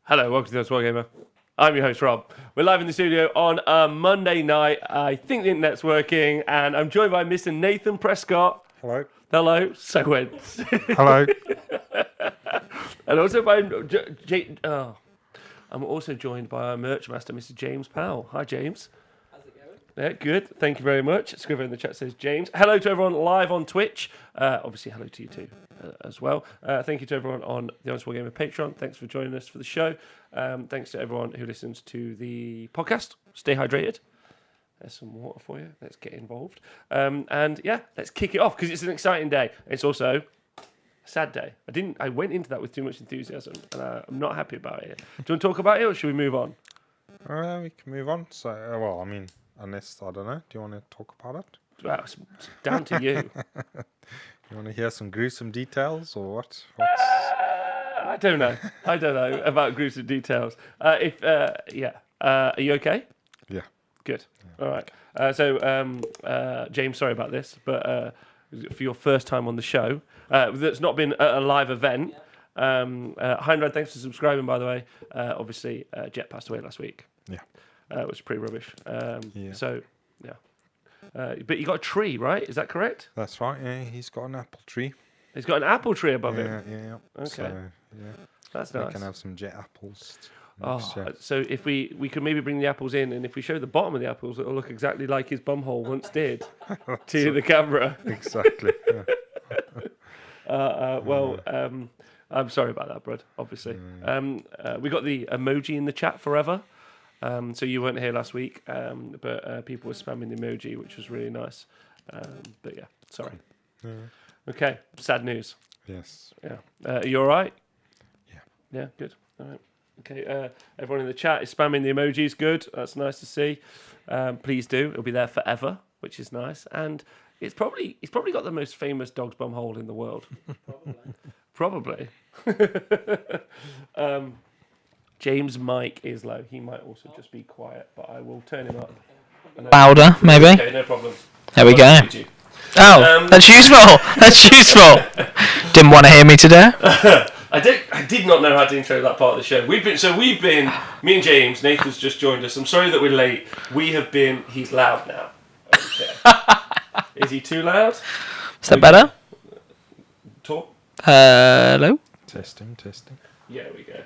Hello, welcome to the Gamer. I'm your host, Rob. We're live in the studio on a Monday night. I think the internet's working, and I'm joined by Mr. Nathan Prescott. Hello. Hello. So when? Hello. And also by I'm also joined by our merch master, Mr. James Powell. Hi, James. How's it going? Yeah, good. Thank you very much. Scriver in the chat says James. Hello to everyone live on Twitch. Obviously, hello to you too as well. Thank you to everyone on the Honest Wargamer Patreon. Thanks for joining us for the show. Thanks to everyone who listens to the podcast. Stay hydrated. There's some water for you. Let's get involved. And yeah, let's kick it off because it's an exciting day. It's also a sad day. I went into that with too much enthusiasm, and I'm not happy about it. Do you want to talk about it, or should we move on? We can move on. So, well, I mean, unless, I don't know, do you want to talk about it? Well, it's down to you. You want to hear some gruesome details or what? I don't know. I don't know about gruesome details. Are you okay? Yeah. Good. All right. James, sorry about this, but for your first time on the show, that's not been a live event. Heinrad, thanks for subscribing, by the way. Obviously, Jet passed away last week. Yeah. It was pretty rubbish. Yeah. So, yeah. But you got a tree, right? Is that correct? That's right. Yeah, he's got an apple tree. He's got an apple tree above him. Yeah. Okay. So, yeah. That's We nice. can have some jet apples. So if we could maybe bring the apples in, and if we show the bottom of the apples, it'll look exactly like his bumhole once did to the camera. Exactly. Yeah. I'm sorry about that, Brad. Obviously, we got the emoji in the chat forever. So you weren't here last week, but people were spamming the emoji, which was really nice. But yeah, sorry. Yeah. Okay, sad news. Yes. Yeah, are you all right? Yeah. Yeah, good. All right. Okay, everyone in the chat is spamming the emojis. Good, that's nice to see. Please do. It'll be there forever, which is nice. And he's probably got the most famous dog's bum hole in the world. Probably. James' mic is low. He might also just be quiet, but I will turn him up. Louder, maybe. Okay, no problem. There we go. Oh, that's useful. That's useful. Didn't want to hear me today. I did not know how to intro that part of the show. We've been me and James. Nathan's just joined us. I'm sorry that we're late. He's loud now. Okay. Is he too loud? Is that better? Talk. Hello. Testing. Yeah, we go.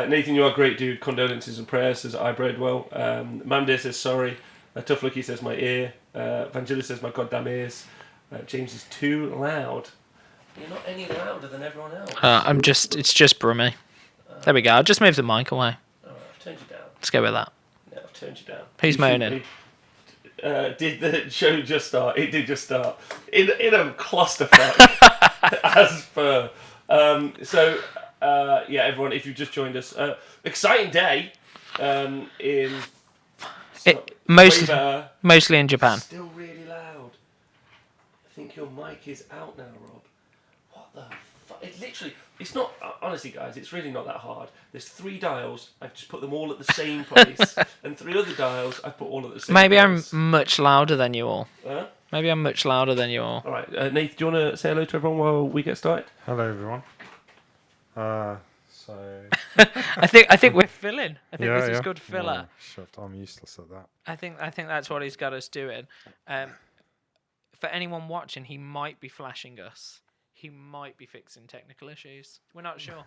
Nathan, you are great, dude. Condolences and prayers, says I bred well. Mamdir says sorry. Tough Lucky says my ear. Vangelis says my goddamn ears. James is too loud. You're not any louder than everyone else. It's just Brummy. There we go. I'll just move the mic away. Alright, I've turned you down. Let's go with that. Yeah, I've turned you down. Who's moaning? Did the show just start? It did just start. In a clusterfuck. As per. Everyone, if you've just joined us, exciting day. Mostly in Japan. Still really loud. I think your mic is out now, Rob. What the fuck? It's not, honestly guys, it's really not that hard. There's 3 dials, I've just put them all at the same place, and 3 other dials, I've put all at the same Maybe place. I'm much louder than you all. Huh? Maybe I'm much louder than you all. Alright, Nath, do you want to say hello to everyone while we get started? Hello, everyone. I think we're filling. I think this is good filler. Well, shut. I'm useless at that. I think that's what he's got us doing. For anyone watching, he might be flashing us. He might be fixing technical issues. We're not sure.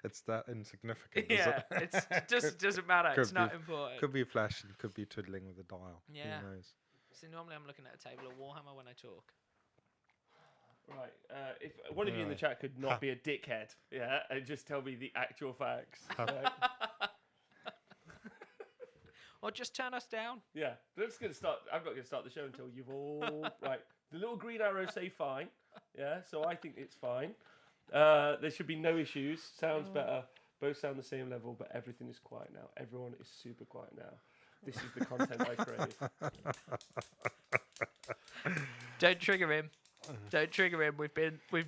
It's that insignificant. Yeah, it doesn't matter. It's not important. Could be flashing, could be twiddling with the dial. Yeah. Who knows? See, normally I'm looking at a table of Warhammer when I talk. Right, if one of you in the chat could not be a dickhead, yeah, and just tell me the actual facts. Or just turn us down. Yeah, I'm not going to start the show until you've all... Right, the little green arrows say fine, yeah, so I think it's fine. There should be no issues, sounds better, both sound the same level, but everything is quiet now. Everyone is super quiet now. This is the content I crave. Don't trigger him. Don't trigger him. We've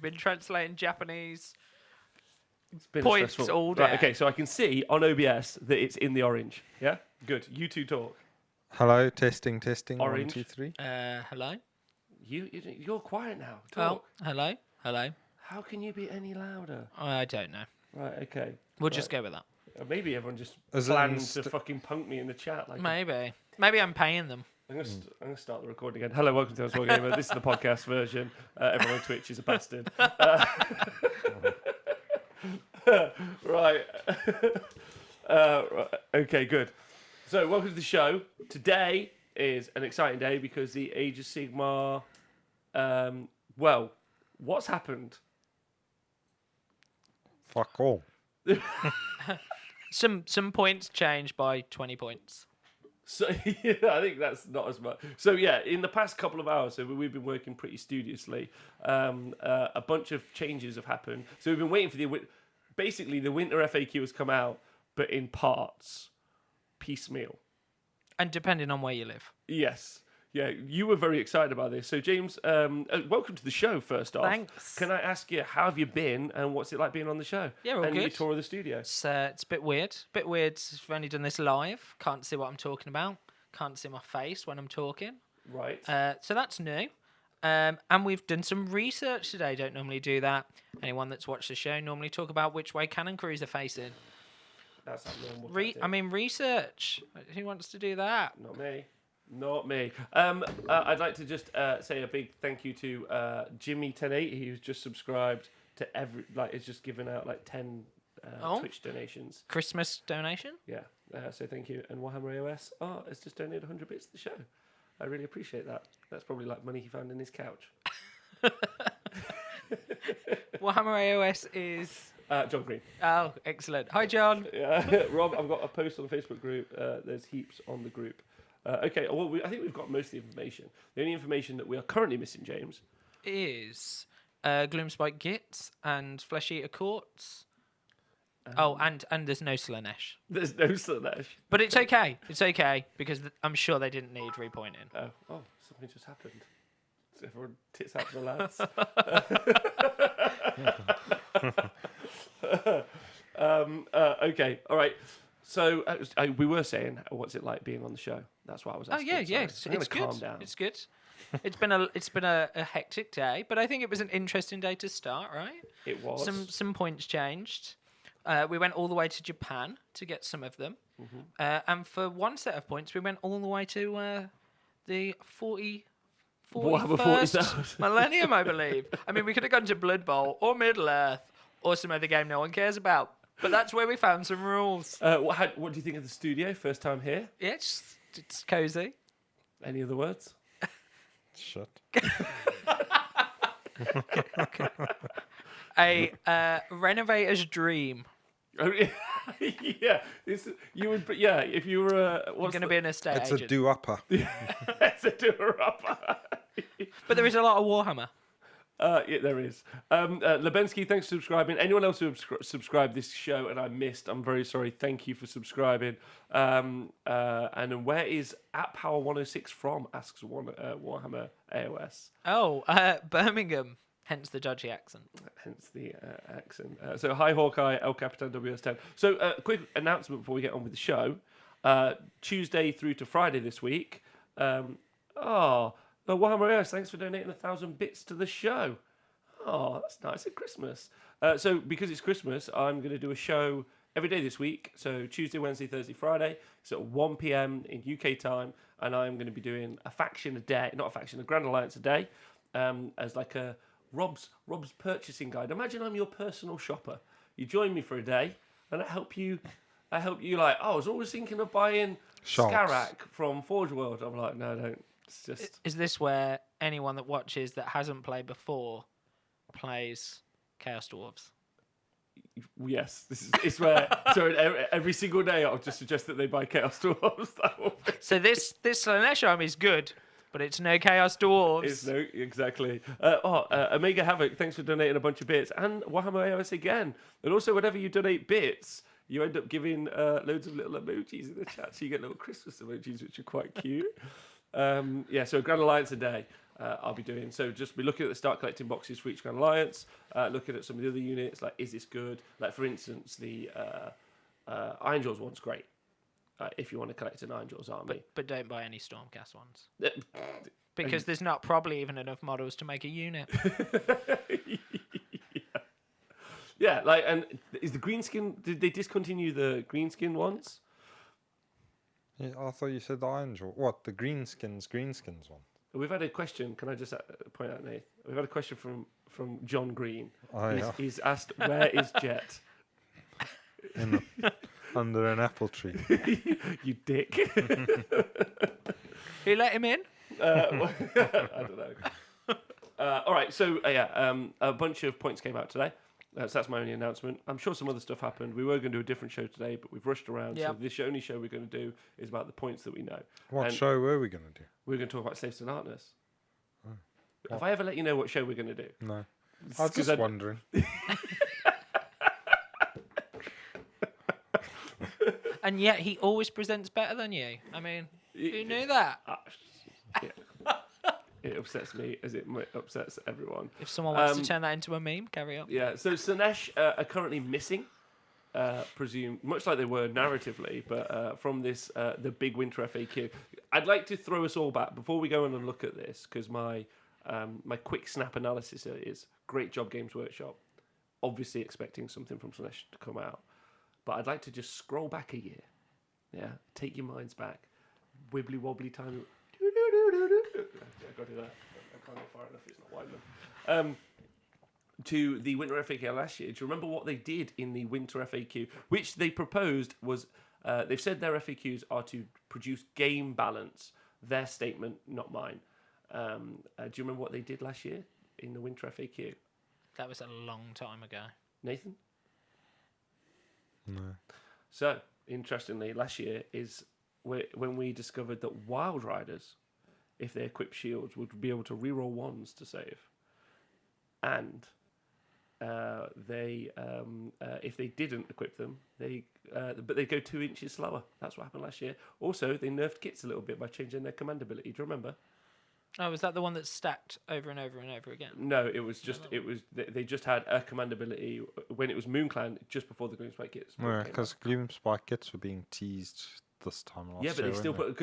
been translating Japanese points stressful. all day. Right, okay, so I can see on OBS that it's in the orange. Yeah, good. You two talk. Hello, testing. Orange. 1, 2, 3. Hello. You're quiet now. Oh, Talk. hello. How can you be any louder? I don't know. Right. Okay. We'll just go with that. Maybe everyone just Is it planned inst- to fucking punk me in the chat. Like, Maybe I'm paying them. I'm gonna start the recording again. Hello, welcome to the Small Gamer. This is the podcast version. Everyone on Twitch is a bastard. Right. Right. Okay, good. So, welcome to the show. Today is an exciting day because the Age of Sigmar. Well, what's happened? Fuck all. Some points changed by 20 points. So yeah, I think that's not as much. So yeah, in the past couple of hours, so we've been working pretty studiously. A bunch of changes have happened. So we've been waiting for basically the winter FAQ has come out, but in parts, piecemeal. And depending on where you live. Yes. Yeah, you were very excited about this. So James, welcome to the show. First off, Thanks. Can I ask you how have you been and what's it like being on the show? Yeah, all and your good. tour of the studio. It's a bit weird. Bit weird. I've only done this live. Can't see what I'm talking about. Can't see my face when I'm talking. Right. So that's new. And we've done some research today. Don't normally do that. Anyone that's watched the show normally talk about which way cannon crews are facing. That's abnormal. tactic. Research. Who wants to do that? Not me. Not me. I'd like to just say a big thank you to Jimmy108. Who's just subscribed to it's just given out like 10 Twitch donations. Christmas donation? Yeah. So thank you. And Warhammer AOS has just donated 100 bits to the show. I really appreciate that. That's probably like money he found in his couch. Warhammer AOS is... John Green. Oh, excellent. Hi, John. Yeah. Rob, I've got a post on the Facebook group. There's heaps on the group. Okay, well, I think we've got most of the information. The only information that we are currently missing, James, is Gloomspike Gits and Flesh Eater Courts. And there's no Slanesh. There's no Slanesh. But it's okay. It's okay, because I'm sure they didn't need repointing. Oh, something just happened. So everyone tits out to the lads. Okay, all right. So we were saying, what's it like being on the show? That's what I was asking. Yeah. Sorry. It's good. Calm down. It's good. It's been a hectic day, but I think it was an interesting day to start. Right? It was. Some points changed. We went all the way to Japan to get some of them, and for one set of points, we went all the way to the 41st millennium, I believe. I mean, we could have gone to Blood Bowl or Middle Earth or some other game no one cares about. But that's where we found some rules. What do you think of the studio? First time here? Yeah, it's cozy. Any other words? Shit. A renovator's dream. Yeah, if you were Going to be an estate It's agent. a do-upper. it's a doer-upper. But there is a lot of Warhammer. Yeah, there is. Lebensky, thanks for subscribing. Anyone else who subscribed this show and I missed, I'm very sorry. Thank you for subscribing. And then where is @Power106 from? Asks Warhammer AOS. Birmingham. Hence the dodgy accent. Hence the accent. So hi Hawkeye, El Capitan WS10. So quick announcement before we get on with the show. Tuesday through to Friday this week. Warhammer AOS, thanks for donating 1,000 bits to the show. Oh, that's nice at Christmas. So because it's Christmas, I'm going to do a show every day this week. So Tuesday, Wednesday, Thursday, Friday. So at 1 p.m. in UK time. And I'm going to be doing a Grand Alliance a day. As like a Rob's purchasing guide. Imagine I'm your personal shopper. You join me for a day and I help you like, I was always thinking of buying Skarak from Forge World. I'm like, no, don't. It's just... Is this where anyone that watches that hasn't played before plays Chaos Dwarves? Yes, it's where so every single day I'll just suggest that they buy Chaos Dwarves. So this Slanesh army is good, but it's no Chaos Dwarves. It's no, exactly. Omega Havoc, thanks for donating a bunch of bits. And Warhammer AOS again. And also, whenever you donate bits, you end up giving loads of little emojis in the chat. So you get little Christmas emojis, which are quite cute. So Grand Alliance a day I'll be doing. So just be looking at the start collecting boxes for each Grand Alliance, looking at some of the other units, like is this good? Like for instance, the Iron Jaws one's great. If you want to collect an Iron Jaws army. But don't buy any Stormcast ones. Because there's not probably even enough models to make a unit. Yeah, like, and is the green skin? Did they discontinue the green skin ones? Yeah, I thought you said the orange one. What, the greenskins one? We've had a question. Can I just point out, Nate? We've had a question from John Green. Oh, yeah. He's asked, "Where is Jet?" Under an apple tree. You dick. Who let him in? I don't know. All right, so a bunch of points came out today. So that's my only announcement. I'm sure some other stuff happened. We were going to do a different show today, but we've rushed around. Yep. So this only show we're going to do is about the points that we know. What And show were we going to do? We're going to talk about safety and artness. Oh. Have I ever let you know what show we're going to do? No. I was just wondering. And yet he always presents better than you. I mean, who knew that? It upsets me as it upsets everyone. If someone wants to turn that into a meme, carry on. Yeah, so Slanesh are currently missing, presumed, much like they were narratively, but from this, the big winter FAQ. I'd like to throw us all back, before we go on and look at this, because my quick snap analysis is, great job Games Workshop, obviously expecting something from Slanesh to come out. But I'd like to just scroll back a year. Yeah, take your minds back. Wibbly wobbly time. I got to do that. I can't go far enough. It's not wide enough. To the Winter FAQ last year. Do you remember what they did in the Winter FAQ? Which they proposed was, they've said their FAQs are to produce game balance. Their statement, not mine. Do you remember what they did last year in the Winter FAQ? That was a long time ago. Nathan? No. So, interestingly, last year is when we discovered that Wild Riders, if they equip shields, would be able to reroll ones to save. And if they didn't equip them, but they go 2 inches slower. That's what happened last year. Also, they nerfed kits a little bit by changing their command ability. Do you remember? Oh, was that the one that stacked over and over and over again? No, they just had a command ability when it was Moonclan just before the Gloomspike kits. Yeah, because Gloomspike kits were being teased this time last year. Yeah, but they still put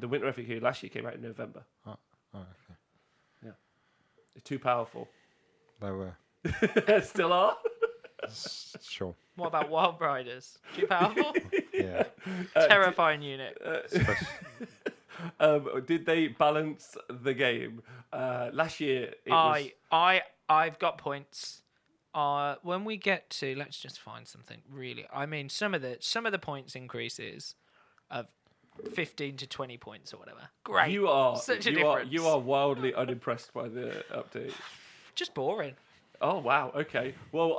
the Winter FAQ last year came out in November. Oh, okay. Yeah, they're too powerful. They were. Still are. Sure. What about Wild Riders? Too powerful? Yeah. Terrifying unit. Did they balance the game? Last year, I've got points. When we get to, let's just find something really. I mean, some of the points increases of 15 to 20 points or whatever. Great. You are such a you difference. you are wildly unimpressed by the update. Just boring. Oh wow. Okay. Well,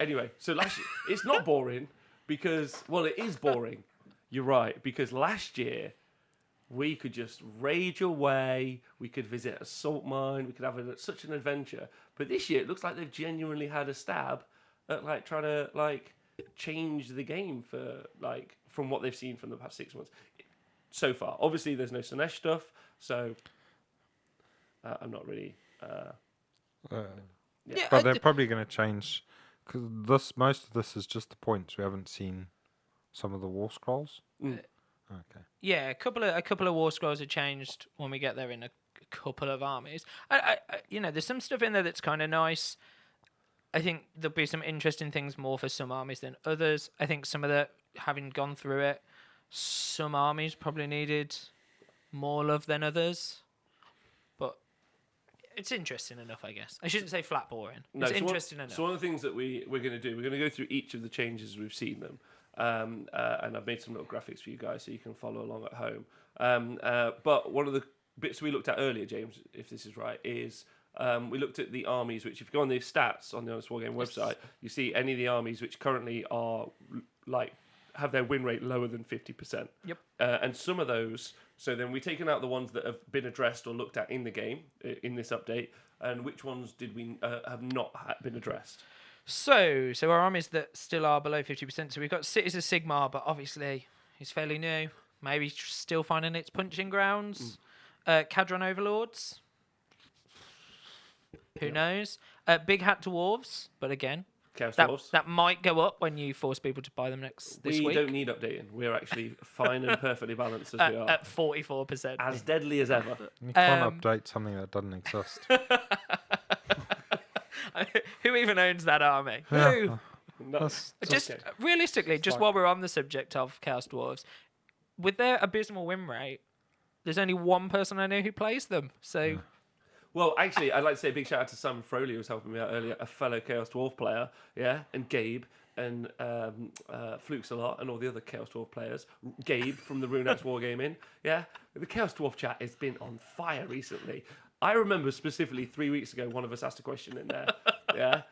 anyway. So last year, it's not boring because it is boring. You're right, because last year we could just rage away, we could visit a salt mine, we could have such an adventure. But this year it looks like they've genuinely had a stab at trying to change the game from what they've seen from the past 6 months so far. Obviously there's no Slanesh stuff, so I'm not really. But they're probably going to change because most of this is just the points. We haven't seen some of the war scrolls. Okay. Yeah, a couple of war scrolls have changed when we get there in a couple of armies. There's some stuff in there that's kind of nice. I think there'll be some interesting things more for some armies than others. I think some of the, having gone through it, some armies probably needed more love than others. But it's interesting enough, I guess. I shouldn't say flat boring. It's interesting enough. So one of the things that we're going to do, we're going to go through each of the changes as we've seen them. And I've made some little graphics for you guys so you can follow along at home. But one of the bits we looked at earlier, James, if this is right, is we looked at the armies, which if you go on the stats on the Honest Wargame website, you see any of the armies which currently are have their win rate lower than 50%. Yep. And some of those, so then we've taken out the ones that have been addressed or looked at in the game, in this update, and which ones did we have not been addressed? So our armies that still are below 50%. So we've got Cities of Sigmar, but obviously he's fairly new. Maybe still finding its punching grounds. Cadron Overlords. Who knows? Big Hat Dwarves, but again, that might go up when you force people to buy them this week. We don't need updating. We're actually fine and perfectly balanced as we are. At 44%. As deadly as ever. You can't update something that doesn't exist. Who even owns that army? Yeah. Who? No, That's Just okay. realistically, just like- while we're on the subject of Chaos Dwarves, with their abysmal win rate, there's only one person I know who plays them. So Well, actually, I'd like to say a big shout out to Simon Froley, who was helping me out earlier, a fellow Chaos Dwarf player, yeah, and Gabe and Flukes a lot, and all the other Chaos Dwarf players. Gabe from the Runex Wargaming, yeah. The Chaos Dwarf chat has been on fire recently. I remember specifically 3 weeks ago, one of us asked a question in there, yeah,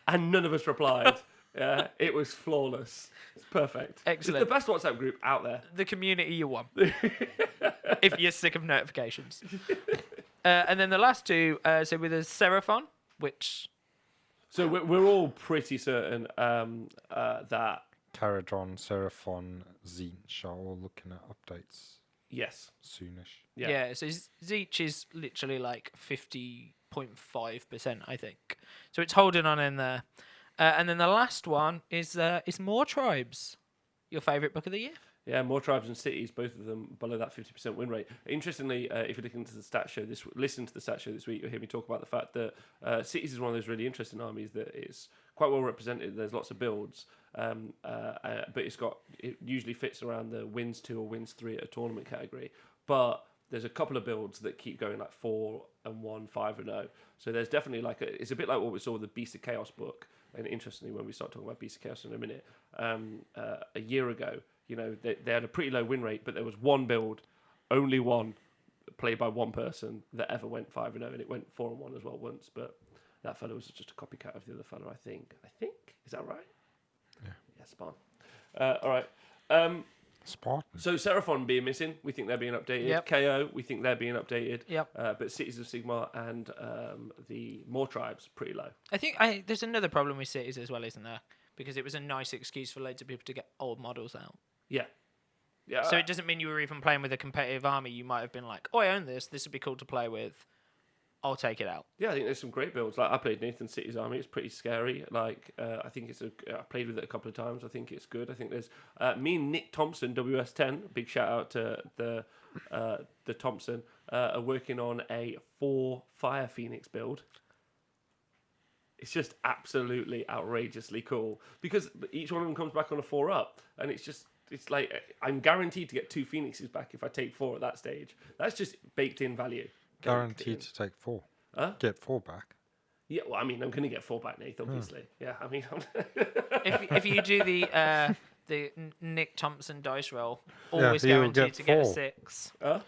and none of us replied. Yeah, it was flawless. It's perfect. Excellent. It's the best WhatsApp group out there. the community you want, if you're sick of notifications. And then the last two, so with a Seraphon, which So we're all pretty certain that Caradron, Seraphon, Zinch are all looking at updates yes, soonish. yeah. so Zeech is literally like 50.5%, I think. So it's holding on in there. And then the last one is More Tribes, your favourite book of the year. Yeah, more tribes and cities, both of them below that 50% win rate. Interestingly, if you're looking to the stat show listen to the stat show this week, you'll hear me talk about the fact that cities is one of those really interesting armies that is quite well represented. There's lots of builds, but it usually fits around the wins 2 or wins 3 at a tournament category. But there's a couple of builds that keep going like 4-1, 5-0. So there's definitely it's a bit like what we saw with the Beast of Chaos book. And interestingly, when we start talking about Beast of Chaos in a minute, a year ago, you know, they had a pretty low win rate, but there was one build, only one, played by one person that ever went 5-0, and it went 4-1 as well once. But that fellow was just a copycat of the other fellow, I think. Is that right? Yeah. Yeah, spawn. All right. Spartan. So Seraphon being missing, we think they're being updated. Yep. KO, we think they're being updated. Yep. But Cities of Sigmar and the More Tribes, pretty low. I think there's another problem with cities as well, isn't there? Because it was a nice excuse for loads of people to get old models out. Yeah. Yeah. So it doesn't mean you were even playing with a competitive army. You might have been like, oh, I own this. This would be cool to play with. I'll take it out. Yeah, I think there's some great builds. Like I played Nathan City's army; it's pretty scary. Like I think I played with it a couple of times. I think it's good. I think there's me and Nick Thompson, WS10. Big shout out to the Thompson. Are working on a 4 Fire Phoenix build. It's just absolutely outrageously cool because each one of them comes back on a 4-up, and it's like I'm guaranteed to get 2 Phoenixes back if I take 4 at that stage. That's just baked in value. Guaranteed to take 4. Huh? Get 4 back. Yeah, well, I mean, I'm going to get 4 back, Nate, obviously. Yeah, I mean... If you do the Nick Thompson dice roll, Yeah, always you'll guaranteed get to get a 4. 6. Huh?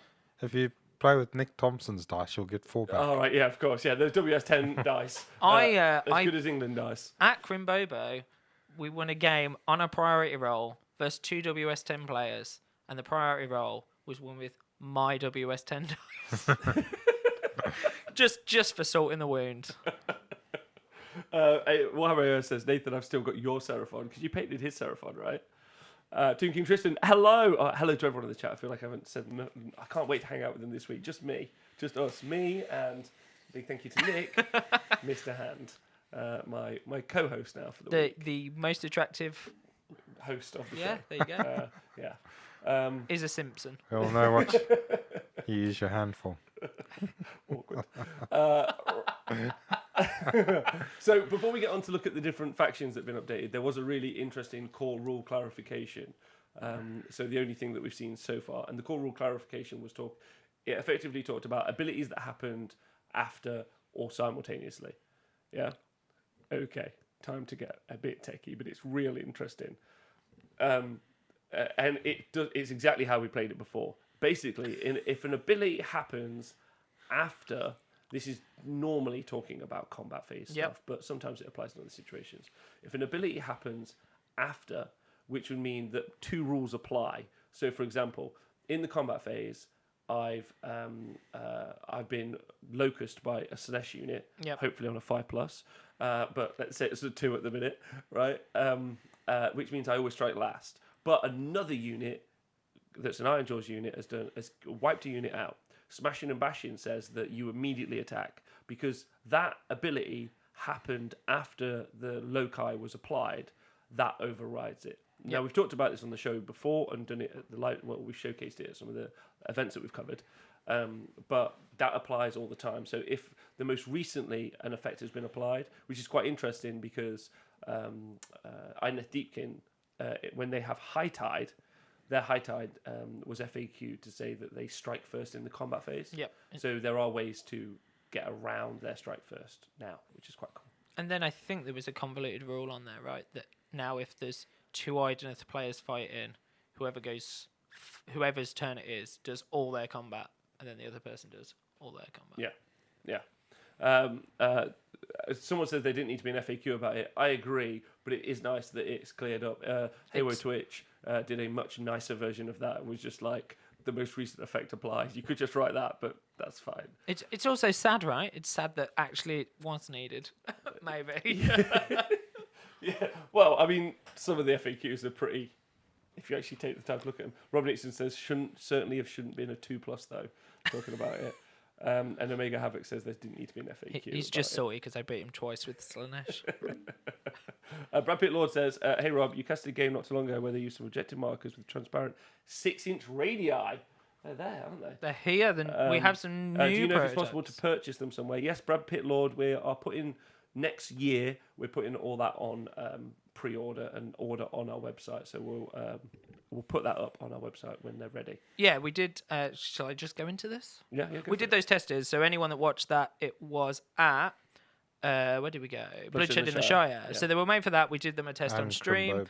If you play with Nick Thompson's dice, you'll get 4 back. Oh, right, yeah, of course. Yeah, there's WS10 dice. I as good as England dice. At Crimbobo, we won a game on a priority roll versus 2 WS10 players, and the priority roll was won with my WS10 dice. just for salt in the wound. Warhammer says, Nathan, I've still got your Seraphon, because you painted his Seraphon, right? Toon King Tristan, hello. Hello to everyone in the chat. I feel like I haven't said nothing. I can't wait to hang out with them this week. Just me. Just us. Me and big thank you to Nick, Mr. Hand, my co-host now for the week. The most attractive, Host of the yeah, show. there you go, Yeah. is a Simpson. We all know what you use your hand for. Awkward. So before we get on to look at the different factions that have been updated, there was a really interesting core rule clarification. So the only thing that we've seen so far, and the core rule clarification was it effectively talked about abilities that happened after or simultaneously. Yeah. Okay. Time to get a bit techie, but it's really interesting. And it's exactly how we played it before. Basically, if an ability happens after, this is normally talking about combat phase stuff, but sometimes it applies in other situations. If an ability happens after, which would mean that 2 rules apply. So, for example, in the combat phase, I've been locusted by a Slanesh unit, hopefully on a 5+, but let's say it's a 2 at the minute, right? Which means I always strike last. But another unit that's an Iron Jaws unit has wiped a unit out. Smashing and Bashing says that you immediately attack because that ability happened after the loci was applied. That overrides it. Now, we've talked about this on the show before and done it at we've showcased it at some of the events that we've covered. But that applies all the time. So if the most recently an effect has been applied, which is quite interesting because IDONETH DEEPKIN, when they have high tide, their high tide was FAQ to say that they strike first in the combat phase. Yep. So there are ways to get around their strike first now, which is quite cool. And then I think there was a convoluted rule on there, right? That now if there's 2 IDONETH players fighting, whoever's turn it is does all their combat, and then the other person does all their combat. Yeah. Someone says they didn't need to be an FAQ about it. I agree, but it is nice that it's cleared up. Halo Twitch did a much nicer version of that. It was just like the most recent effect applies. You could just write that, but that's fine. It's also sad, right? It's sad that actually it was needed. Maybe. Yeah. Well, I mean, some of the FAQs are pretty. If you actually take the time to look at them, Rob Nixon says shouldn't been a 2+ though. Talking about it. And Omega Havoc says there didn't need to be an FAQ. He's just salty because I beat him twice with Slanesh. Brad Pitt Lord says, hey Rob, you casted a game not too long ago where they used some objective markers with transparent 6-inch radii. They're there, aren't they? They're here. Then we have some new do you know prototypes. if it's possible to purchase them somewhere? Yes, Brad Pitt Lord, we are putting next year, we're putting all that on pre-order and order on our website. So we'll put that up on our website when they're ready. Yeah, we did. Shall I just go into this? Yeah. We did those testers. So anyone that watched that, it was at where did we go? Bloodshed in the Shire. Yeah. So they were made for that. We did them a test on stream.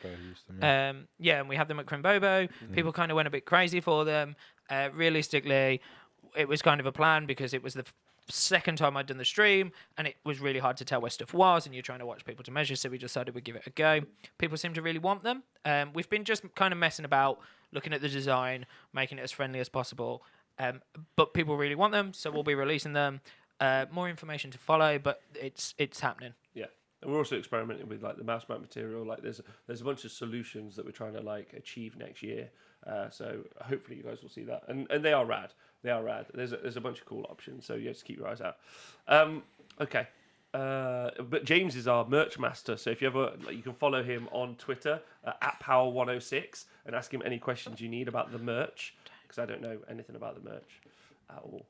And we had them at Crimbobo. People kind of went a bit crazy for them. Realistically, it was kind of a plan because it was the second time I'd done the stream, and it was really hard to tell where stuff was, and you're trying to watch people to measure, so we decided we'd give it a go. People seem to really want them. We've been just kind of messing about, looking at the design, making it as friendly as possible, but people really want them, so we'll be releasing them. More information to follow, but it's happening. Yeah. And we're also experimenting with like the mouse mount material. Like there's a bunch of solutions that we're trying to like achieve next year. So hopefully you guys will see that. And they are rad. They are rad. There's a bunch of cool options. So yeah, just keep your eyes out. Okay. But James is our merch master. So if you ever, you can follow him on Twitter at Power106 and ask him any questions you need about the merch, because I don't know anything about the merch at all.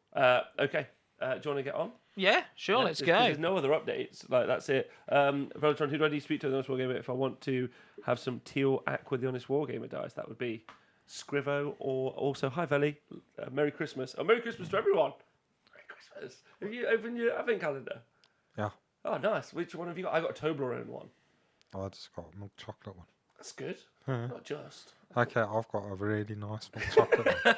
Okay. Do you want to get on? Yeah, sure, let's go. There's no other updates. Like, that's it. Velotron, who do I need to speak to the Honest Wargamer if I want to have some teal aqua the Honest Wargamer dice? That would be Scrivo, or also, hi, Veli. Merry Christmas. Oh, Merry Christmas to everyone. Merry Christmas. Have you opened your advent calendar? Yeah. Oh, nice. Which one have you got? I got a Toblerone one. Oh, I just got a milk chocolate one. That's good. Not just. Okay, I've got a really nice milk chocolate one.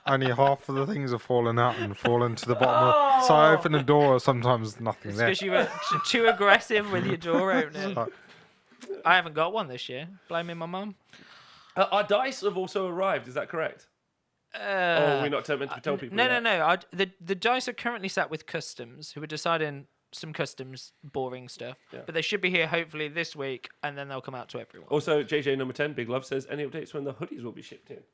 Only half of the things have fallen out and fallen to the bottom. So I open the door, sometimes nothing there. Because you were too aggressive with your door opening. I haven't got one this year. Blaming my mum. Our dice have also arrived. Is that correct? Or we're not meant to tell people? No. The dice are currently sat with customs, who are deciding some customs boring stuff. Yeah. But they should be here hopefully this week, and then they'll come out to everyone. Also, JJ number 10, Big Love, says, any updates when the hoodies will be shipped in?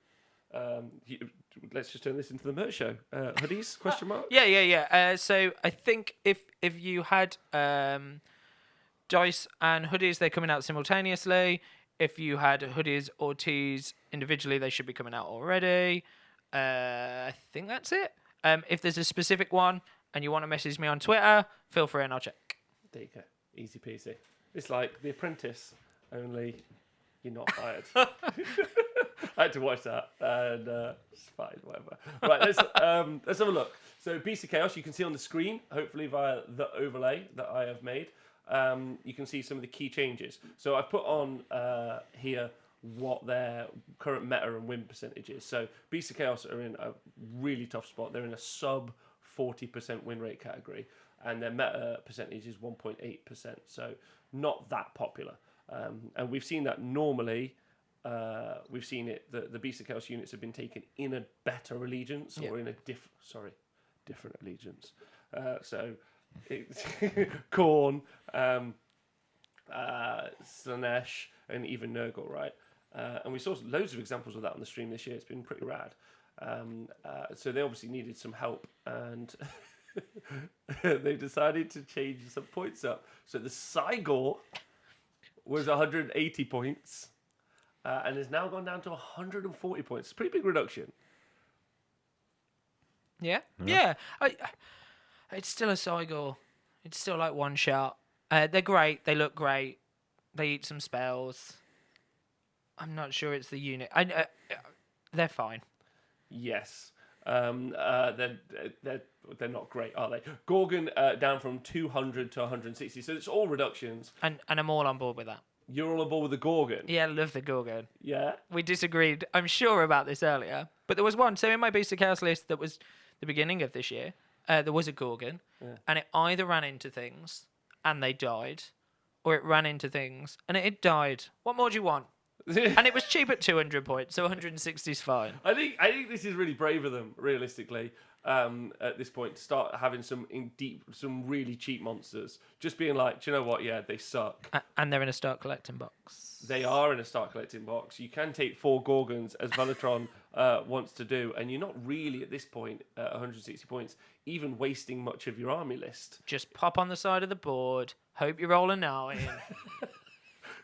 Let's just turn this into the merch show. Hoodies? Question mark? Yeah. So I think if you had dice and hoodies, they're coming out simultaneously. If you had hoodies or tees individually, they should be coming out already. I think that's it. If there's a specific one and you want to message me on Twitter, feel free and I'll check. There you go. Easy peasy. It's like The Apprentice, only you're not fired. I had to watch that, and it's fine, whatever. Right, let's have a look. So, Beast of Chaos, you can see on the screen, hopefully via the overlay that I have made. You can see some of the key changes. So, I've put on here what their current meta and win percentage is. So, Beast of Chaos are in a really tough spot. They're in a sub 40% win rate category, and their meta percentage is 1.8%. So, not that popular. And we've seen that normally. We've seen it. The Beast of Chaos units have been taken in a better allegiance or in a different allegiance. So it's KHORNE, Slanesh, and even NURGLE, right? And we saw loads of examples of that on the stream this year. It's been pretty rad. So they obviously needed some help, and they decided to change some points up. So the Cygor was 180 points. And has now gone down to 140 points. It's a pretty big reduction. Yeah. It's still a Cygor. It's still like one shot. They're great. They look great. They eat some spells. I'm not sure it's the unit. They're fine. Yes. They're not great, are they? Gorgon down from 200 to 160, so it's all reductions. And I'm all on board with that. You're all on board with the Gorgon? Yeah, I love the Gorgon. Yeah? We disagreed, I'm sure, about this earlier. But there was one. So in my Beast of Chaos list that was the beginning of this year, there was a Gorgon. Yeah. And it either ran into things and they died, or it ran into things and it died. What more do you want? And it was cheap at 200 points, so 160 is fine. I think this is really brave of them, realistically, at this point, to start having some really cheap monsters. Just being like, do you know what? Yeah, they suck. And they're in a start collecting box. They are in a start collecting box. You can take 4 Gorgons, as Velatron wants to do, and you're not really, at this point, at 160 points, even wasting much of your army list. Just pop on the side of the board, hope you roll a 9.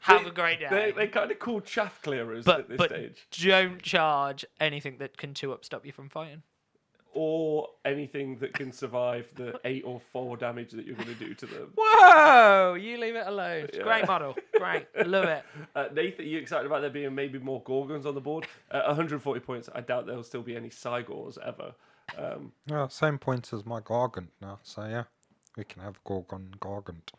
Have a great day. They're kind of cool chaff clearers at this stage. Don't charge anything that can 2-up stop you from fighting. Or anything that can survive the 8 or 4 damage that you're going to do to them. Whoa! You leave it alone. It's a Yeah. great model. Great. Love it. Nathan, are you excited about there being maybe more Gorgons on the board? 140 points. I doubt there'll still be any Cygors ever. Yeah, same points as my Gargant now. So yeah, we can have Gorgon Gargant.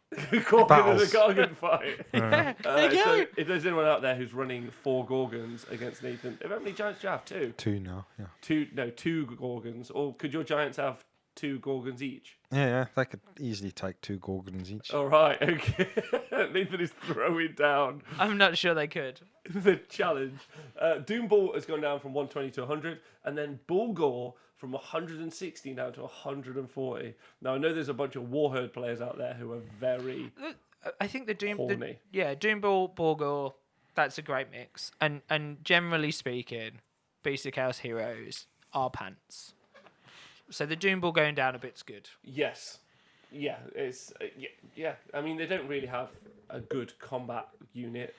Gorgon and a Gorgon fight. Yeah. There you So go. if there's anyone out there who's running 4 Gorgons against Nathan, how many giants do you have? 2? 2 now. Yeah. 2 Gorgons. Or could your giants have 2 Gorgons each? Yeah, they could easily take 2 Gorgons each. All right, okay. Nathan is throwing down I'm not sure they could. the challenge. Doomball has gone down from 120 to 100, and then Bulgor from 160 down to 140. Now, I know there's a bunch of Warherd players out there who are very I think the Doom... horny. Doomball, Borgor, that's a great mix. And generally speaking, Beast of Chaos heroes are pants. So the Doomball going down a bit's good. Yes. Yeah, it's yeah. I mean, they don't really have a good combat unit.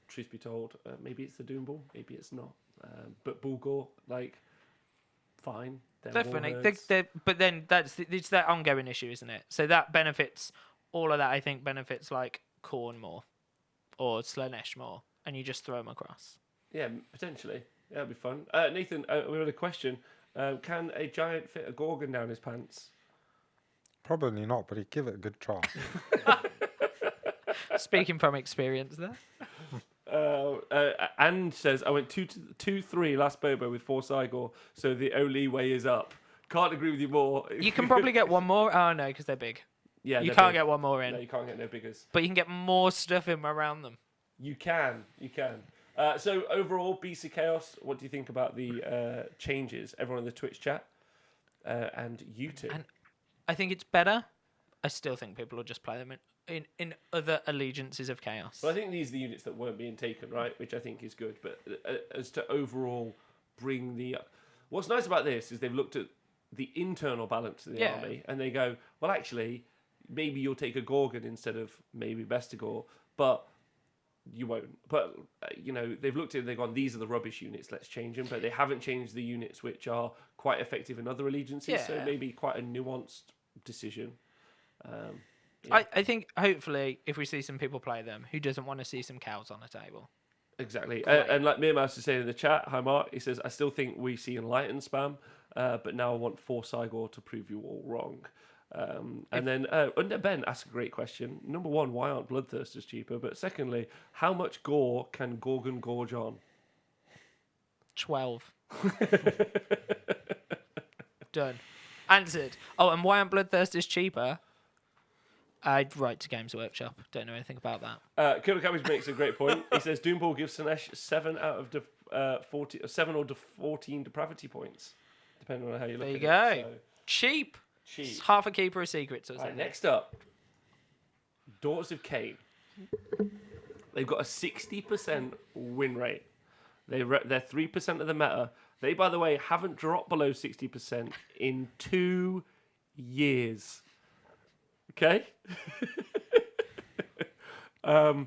Truth be told, maybe it's the Doomball, maybe it's not. But Bulgor, like, fine. They're Definitely. Warherds. But then it's that ongoing issue, isn't it? So that benefits, all of that I think benefits like KHORNE more or Slanesh more, and you just throw them across. Yeah, potentially. Yeah, that'd be fun. Nathan, we had a question. Can a giant fit a Gorgon down his pants? Probably not, but he'd give it a good try. Speaking from experience there. And says, I went 2-3 last Bobo with 4 Cygor, so the only way is up. Can't agree with you more. You can probably get one more. Oh, no, because they're big. Yeah, You they're can't big. get one more in. No, you can't get no biggers. But you can get more stuff in around them. You can. So overall, Beast of Chaos, what do you think about the changes? Everyone in the Twitch chat and you two. And I think it's better. I still think people will just play them in other allegiances of Chaos. Well, I think these are the units that weren't being taken, right? Which I think is good. But as to overall bring the... What's nice about this is they've looked at the internal balance of the army and they go, well, actually, maybe you'll take a Gorgon instead of maybe Bestigor, but you won't. But, they've looked at it and they've gone, these are the rubbish units, let's change them. But they haven't changed the units which are quite effective in other allegiances. So Yeah. maybe quite a nuanced decision. I think, hopefully, if we see some people play them, who doesn't want to see some cows on a table? Exactly. Great. And like Meermouse is saying in the chat, hi Mark, he says, I still think we see Enlightened spam, but now I want 4 Cygor to prove you all wrong. And then Under Ben asks a great question. Number 1, why aren't Bloodthirsters cheaper? But secondly, how much gore can Gorgon gorge on? 12. Done. Answered. Oh, and why aren't Bloodthirsters cheaper? I'd write to Games Workshop. Don't know anything about that. Killer Cabbage makes a great point. He says Doomball gives Slanesh 7 out of 7 or 14 depravity points, depending on how you look There at you it. go. So, Cheap. cheap. It's half a keeper of secrets or Right, something. next up, Daughters of Cain. They've got a 60% win rate. They're 3% of the meta. They, by the way, haven't dropped below 60% in 2 years. Okay? But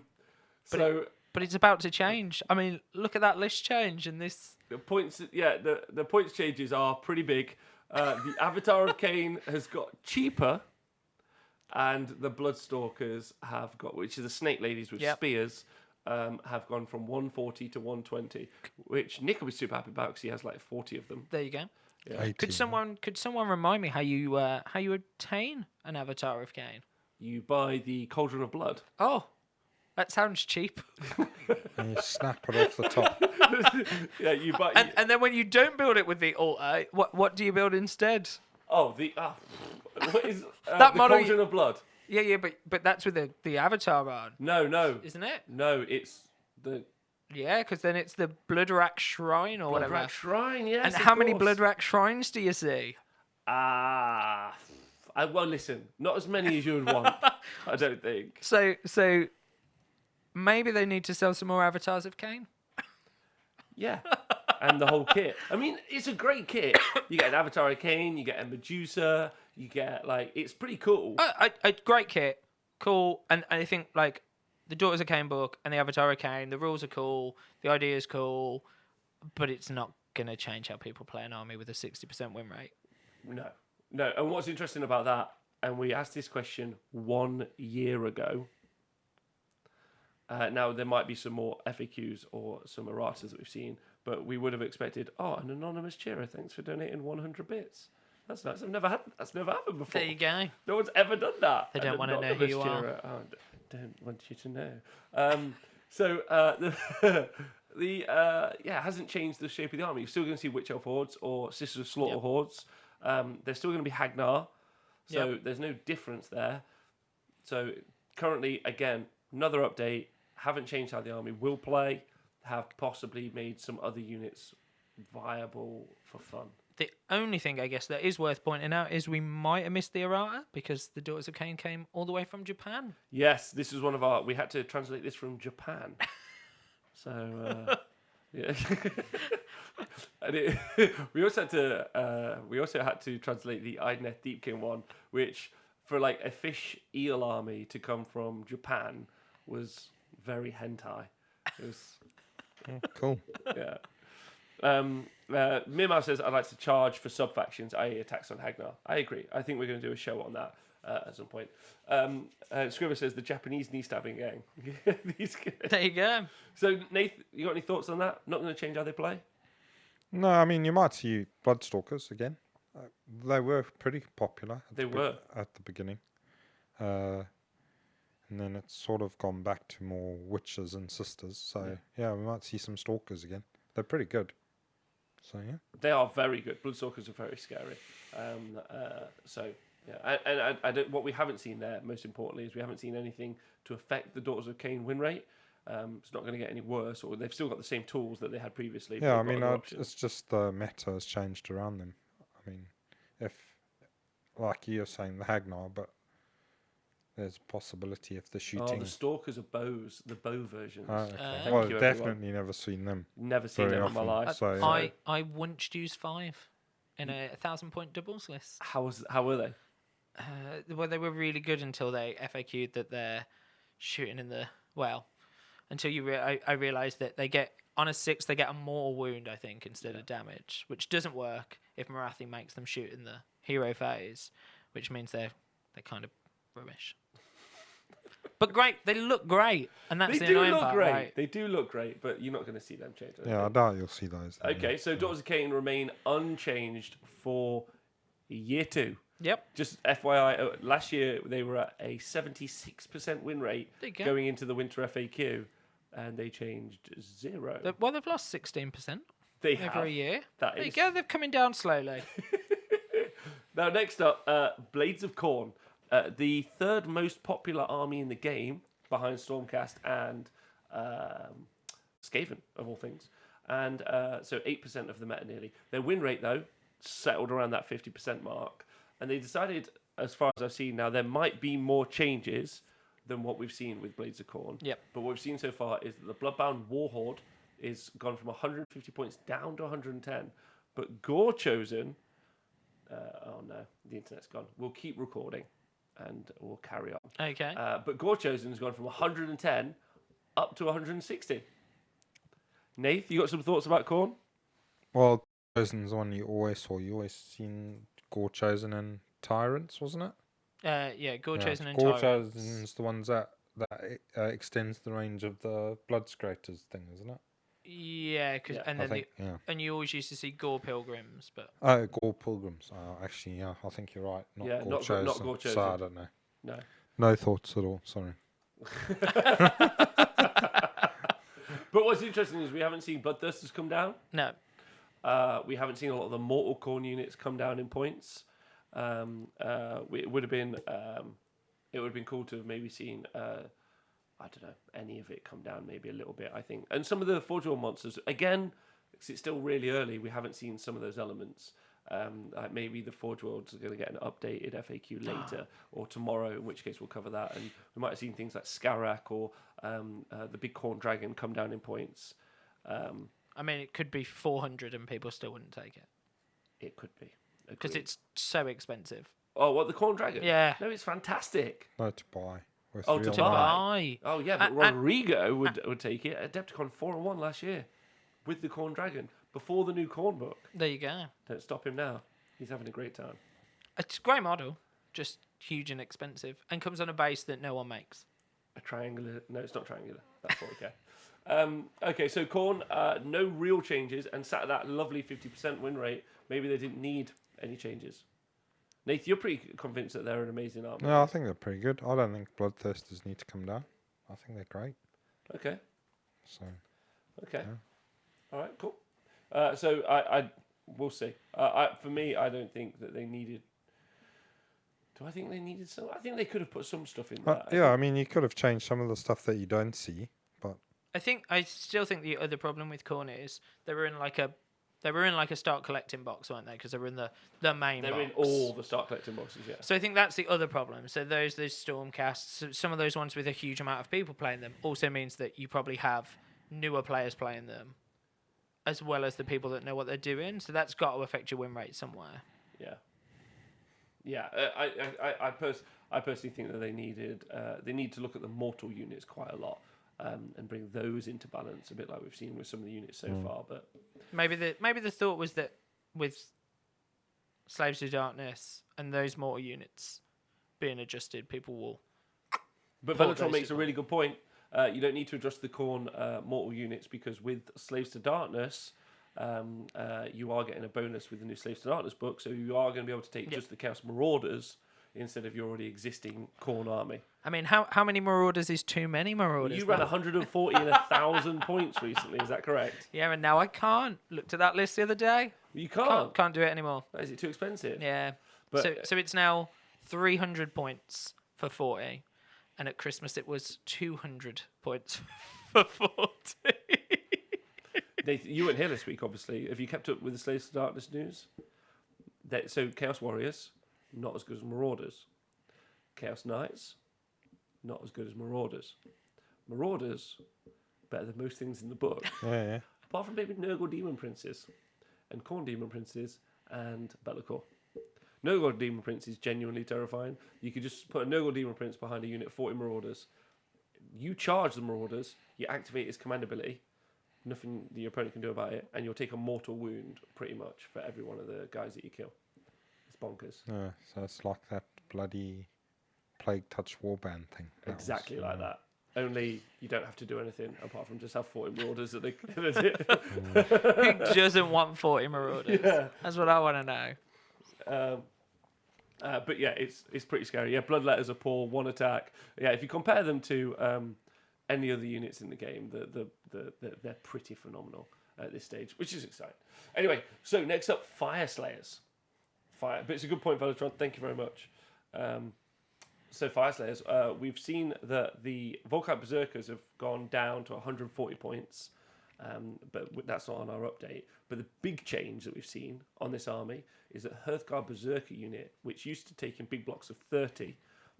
it's about to change. I mean, look at that list change and this. the points, the points changes are pretty big. The Avatar of KHAINE has got cheaper, and the Bloodstalkers have got, which is the snake ladies with spears, have gone from 140 to 120, which Nick will be super happy about because he has like 40 of them. There you go. Yeah. 18. Could someone remind me how you obtain an Avatar of KHAINE? You buy the Cauldron of Blood. Oh, that sounds cheap. And you snap it off the top. Yeah, you buy. And then when you don't build it with the altar, what do you build instead? what is That the model Cauldron of Blood? Yeah, but that's with the Avatar on, No, isn't it? no, it's the Yeah, because then it's the Bloodrack Shrine or Blood whatever. Rack Shrine. Yes. And of how many course. Bloodrack Shrines do you see? Well, listen, not as many as you would want. I don't think. So maybe they need to sell some more Avatars of KHAINE. Yeah. And the whole kit. I mean, it's a great kit. You get an Avatar of KHAINE, you get a Medusa, you get it's pretty cool. A great kit, cool, and I think like the Daughters of KHAINE book and the Avatar of KHAINE, the rules are cool, the idea is cool, but it's not gonna change how people play an army with a 60% win rate. No. And what's interesting about that, and we asked this question 1 year ago. Now, there might be some more FAQs or some erratas that we've seen, but we would have expected, an anonymous cheerer, thanks for donating 100 bits. That's nice. That's never happened before. There you go. No one's ever done that. They don't want to know who you are. Don't want you to know. It hasn't changed the shape of the army. You're still going to see Witch Elf hordes or Sisters of Slaughter hordes. There's still going to be Hagnar, so there's no difference there. So currently, again, another update. Haven't changed how the army will play. Have possibly made some other units viable for fun. The only thing I guess that is worth pointing out is we might have missed the errata because the Daughters of KHAINE came all the way from Japan. Yes, this is one of our. We had to translate this from Japan. So yeah, and we also had to translate the IDONETH DEEPKIN one, which for like a fish eel army to come from Japan was very hentai. It was Cool. yeah. Mimau says I'd like to charge for sub factions, i.e. attacks on Hagnar. I agree. I think we're going to do a show on that at some point. Scriver says the Japanese knee stabbing gang. There you go. So Nathan, you got any thoughts on that? Not going to change how they play? No, I mean, you might see Bloodstalkers again. They were pretty popular. They were. At the beginning. And then it's sort of gone back to more witches and sisters. So, yeah, we might see some stalkers again. They're pretty good. So, yeah. They are very good. Bloodstalkers are very scary. What we haven't seen there, most importantly, is we haven't seen anything to affect the Daughters of KHAINE win rate. It's not going to get any worse, or they've still got the same tools that they had previously. Yeah, I mean, it's just the meta has changed around them. I mean, if, like you're saying, the Hagnar, but there's a possibility if the shooting... Oh, the Stalkers are bows, the bow versions. Oh, okay. Thank Well, you, definitely never seen them. Never seen them in my life. So, I once used 5 in a 1,000-point doubles list. How were they? Well, they were really good until they FAQ'd that they're shooting in the... Well, until I realised that they get... On a 6, they get a mortal wound, I think, instead of damage, which doesn't work if Marathi makes them shoot in the hero phase, which means they're kind of rubbish. But great, they look great, and that's the annoying part. Right? They do look great, but you're not going to see them change. yeah, I doubt you'll see those. Then, Okay, so Daughters of KHAINE remain unchanged for year 2. Yep. Just FYI, last year they were at a 76% win rate There you go. going into the winter FAQ, and they changed 0. Well, they've lost 16% They over have. a year. That There you is- go, they're coming down slowly. Now, next up, Blades of KHORNE. The third most popular army in the game, behind Stormcast and Skaven, of all things. And so 8% of the meta nearly. Their win rate, though, settled around that 50% mark. And they decided, as far as I've seen now, there might be more changes than what we've seen with Blades of KHORNE. Yep. But what we've seen so far is that the Bloodbound Warhorde is gone from 150 points down to 110. But Gore Chosen... oh no, the internet's gone. We'll keep recording and we'll carry on. Okay. But Gore Chosen has gone from 110 up to 160. Nath, you got some thoughts about KHORNE? Well, Chosen's the one you always saw. You always seen Gore Chosen and Tyrants, wasn't it? Yeah, Gore Chosen and Gore Tyrants. Chosen's the ones that extends the range of the Blood Scraters thing, isn't it? Yeah, cause, Yeah. and I then think, yeah. and you always used to see Gore Pilgrims, but Oh, Gore Pilgrims. Actually, yeah, I think you're right. Not Yeah, Gore not Chosen. Gore So I Chosen. don't know. No. No thoughts at all. Sorry. But what's interesting is we haven't seen Bloodthirsters come down. no. We haven't seen a lot of the Mortal Khorne units come down in points. It would have been cool to have maybe seen I don't know, any of it come down maybe a little bit, I think. And some of the Forge World monsters, again, because it's still really early, we haven't seen some of those elements. Like maybe the Forge Worlds are going to get an updated FAQ later or tomorrow, in which case we'll cover that. And we might have seen things like Skarak or the big Khorne Dragon come down in points. I mean, it could be 400 and people still wouldn't take it It could be. because Agreed. it's so expensive. Oh, what, the Khorne Dragon? Yeah. No, it's fantastic. No, to buy. With Oh, to real buy. money. Buy. Oh, yeah, but And- Rodrigo would take it. Adepticon 4-1 last year with the Khorne Dragon before the new Khorne book. There you go. Don't stop him now. He's having a great time. It's a great model, just huge and expensive, and comes on a base that no one makes. A triangular. No, it's not triangular. That's 40k. Okay, so Khorne, no real changes and sat at that lovely 50% win rate. Maybe they didn't need any changes. Nath, you're pretty convinced that they're an amazing army. No, I think they're pretty good. I don't think Bloodthirsters need to come down. I think they're great. Okay. So Okay. Yeah. All right. Cool. So I we'll see. For me, I don't think that they needed. Do I think they needed some? I think they could have put some stuff in there. yeah, I mean, you could have changed some of the stuff that you don't see, but I still think the other problem with Khorne is they were in like a start collecting box, weren't they? Because they were in the main They're box. in all the start collecting boxes. Yeah. So I think that's the other problem. So those Stormcasts, some of those ones with a huge amount of people playing them, also means that you probably have newer players playing them, as well as the people that know what they're doing. So that's got to affect your win rate somewhere. Yeah. Yeah. I personally think that they need to look at the mortal units quite a lot. And bring those into balance, a bit like we've seen with some of the units so far. But Maybe the thought was that with Slaves to Darkness and those mortal units being adjusted, people will. But Port Velatron those makes a people. really good point. You don't need to adjust the Khorne mortal units because with Slaves to Darkness, you are getting a bonus with the new Slaves to Darkness book, so you are going to be able to take Yep. just the Chaos Marauders instead of your already existing Khorne army. I mean, how many Marauders is too many Marauders? You ran though? 140 and 1,000 points recently, is that correct? Yeah, and now I can't. Looked at that list the other day. You can't. Can't do it anymore. Is it too expensive? Yeah. But- So it's now 300 points for 40, and at Christmas it was 200 points for 40. Nathan, you weren't here this week, obviously. Have you kept up with the Slaves to Darkness news? So Chaos Warriors, not as good as Marauders. Chaos Knights, not as good as Marauders. Marauders, better than most things in the book. yeah. Apart from maybe Nurgle Demon Princes and Khorne Demon Princes and Be'lakor. Nurgle Demon Prince is genuinely terrifying. You could just put a Nurgle Demon Prince behind a unit of 40 Marauders. You charge the Marauders, you activate his command ability, nothing the opponent can do about it, and you'll take a mortal wound pretty much for every one of the guys that you kill. It's bonkers. Yeah, so it's like that bloody Plague Touch Warband thing. Exactly like that. Only you don't have to do anything apart from just have 40 Marauders that that's it. Who doesn't want 40 Marauders? Yeah. That's what I want to know. But yeah, it's pretty scary. Yeah, Bloodletters are poor, one attack. Yeah, if you compare them to any other units in the game, they're pretty phenomenal at this stage, which is exciting. Anyway, so next up, Fyreslayers. But it's a good point, Velatron. Thank you very much. So Fyreslayers, we've seen that the Volkite Berserkers have gone down to 140 points, but that's not on our update. But the big change that we've seen on this army is that Hearthguard Berserker unit, which used to take in big blocks of 30,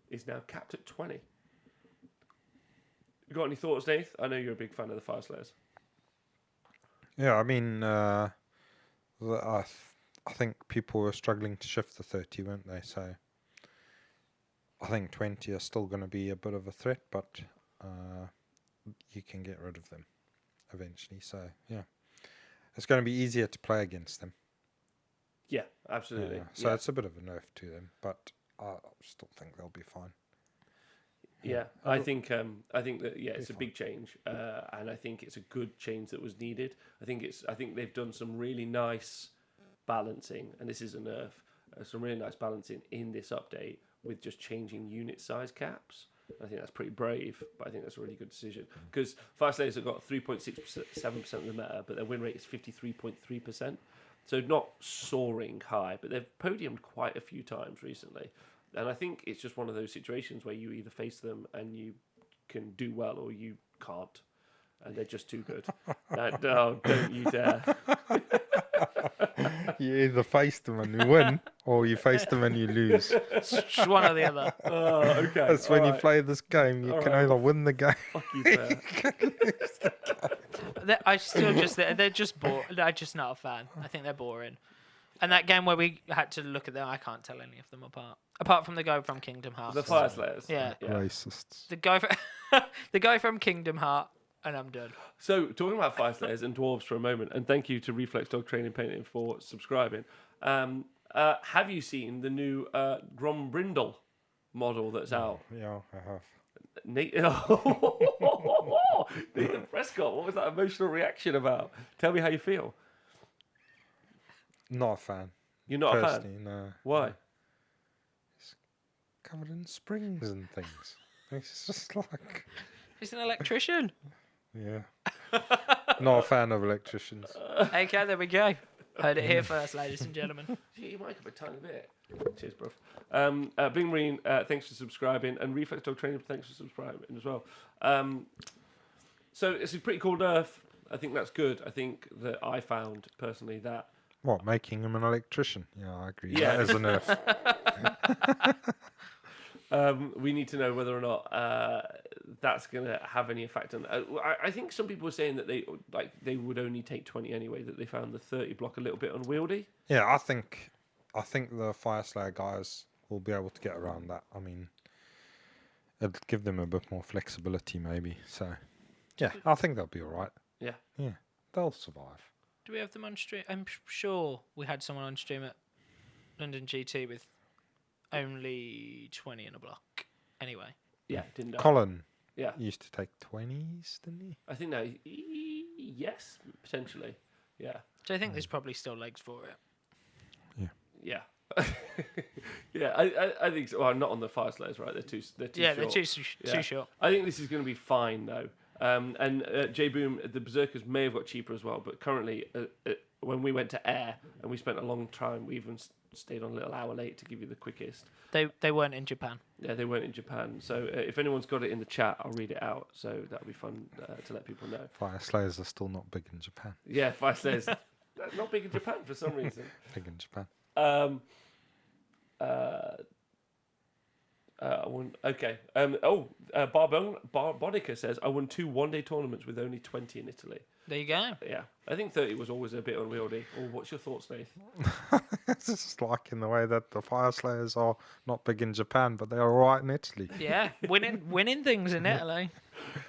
is now capped at 20. You got any thoughts, Nath? I know you're a big fan of the Fyreslayers. Yeah, I mean, I think people were struggling to shift the 30, weren't they? So I think 20 are still going to be a bit of a threat, but you can get rid of them eventually. So yeah, it's going to be easier to play against them. Yeah, absolutely. Yeah. So yeah. it's a bit of a nerf to them, but I still think they'll be fine. Yeah, I think that it's a fine. big change, and I think it's a good change that was needed. I think they've done some really nice balancing, and this is a nerf. Some really nice balancing in this update with just changing unit size caps. I think that's pretty brave, but I think that's a really good decision because FYRESLAYERS have got 3.67% of the meta, but their win rate is 53.3%. So not soaring high, but they've podiumed quite a few times recently. And I think it's just one of those situations where you either face them and you can do well or you can't. And they're just too good. No, don't you dare. You either face them and you win, or you face them and you lose. It's one or the other. Oh, okay. That's when you alright. play this game. You can Alright. either win the game. Fuck you, Bear. I still just they're just boring. I'm just not a fan. I think they're boring. And that game where we had to look at them, I can't tell any of them apart from the guy from Kingdom Hearts. The FYRESLAYERS. Yeah. Racists. The guy from Kingdom Heart, and I'm done. So, talking about FYRESLAYERS and dwarves for a moment, and thank you to Reflex Dog Training Painting for subscribing. Have you seen the new Grombrindle model that's out? Yeah, I have. Nathan Prescott, what was that emotional reaction about? Tell me how you feel. Not a fan. You're not a fan? Personally, no. Why? Covered in springs and things. It's just like, He's an electrician. yeah. Not a fan of electricians. Okay, there we go. Heard it here first, ladies and gentlemen. You might have a tiny bit. Cheers, bro. Bing Marine, thanks for subscribing. And Reflex Dog Training, thanks for subscribing as well. So it's a pretty cool nerf. I think that's good. I think that I found personally that. What, making him an electrician? Yeah, I agree. Yeah. That is a nerf. We need to know whether or not that's going to have any effect on. I think some people were saying that they would only take 20 anyway. That they found the 30 block a little bit unwieldy. Yeah, I think the FYRESLAYER guys will be able to get around that. I mean, it'll give them a bit more flexibility, maybe. So, yeah, I think they'll be all right. Yeah. Yeah, they'll survive. Do we have them on stream? I'm sure we had someone on stream at London GT with only 20 in a block. Anyway. Yeah, didn't know. Colin Yeah. used to take 20s, didn't he? I think no. Yes, potentially. Yeah. So I think there's probably still legs for it. Yeah. Yeah, I think so. Well, not on the FYRESLAYERS, right? They're too short. They're too Yeah. short. I think this is going to be fine, though. And J-Boom, the Berserkers may have got cheaper as well, but currently, when we went to air and we spent a long time, we even stayed on a little hour late to give you the quickest. They weren't in Japan. Yeah, they weren't in Japan. So if anyone's got it in the chat, I'll read it out. So that'll be fun to let people know. FYRESLAYERS are still not big in Japan. Yeah, FYRESLAYERS. Not big in Japan for some reason. Big in Japan. I won. Okay. Barbonica says I won 2 one-day tournaments with only 20 in Italy. There you go. Yeah, I think 30 was always a bit unwieldy. Or what's your thoughts, Nath? It's just like in the way that the FYRESLAYERS are not big in Japan, but they are all right in Italy. Yeah, winning things in Italy.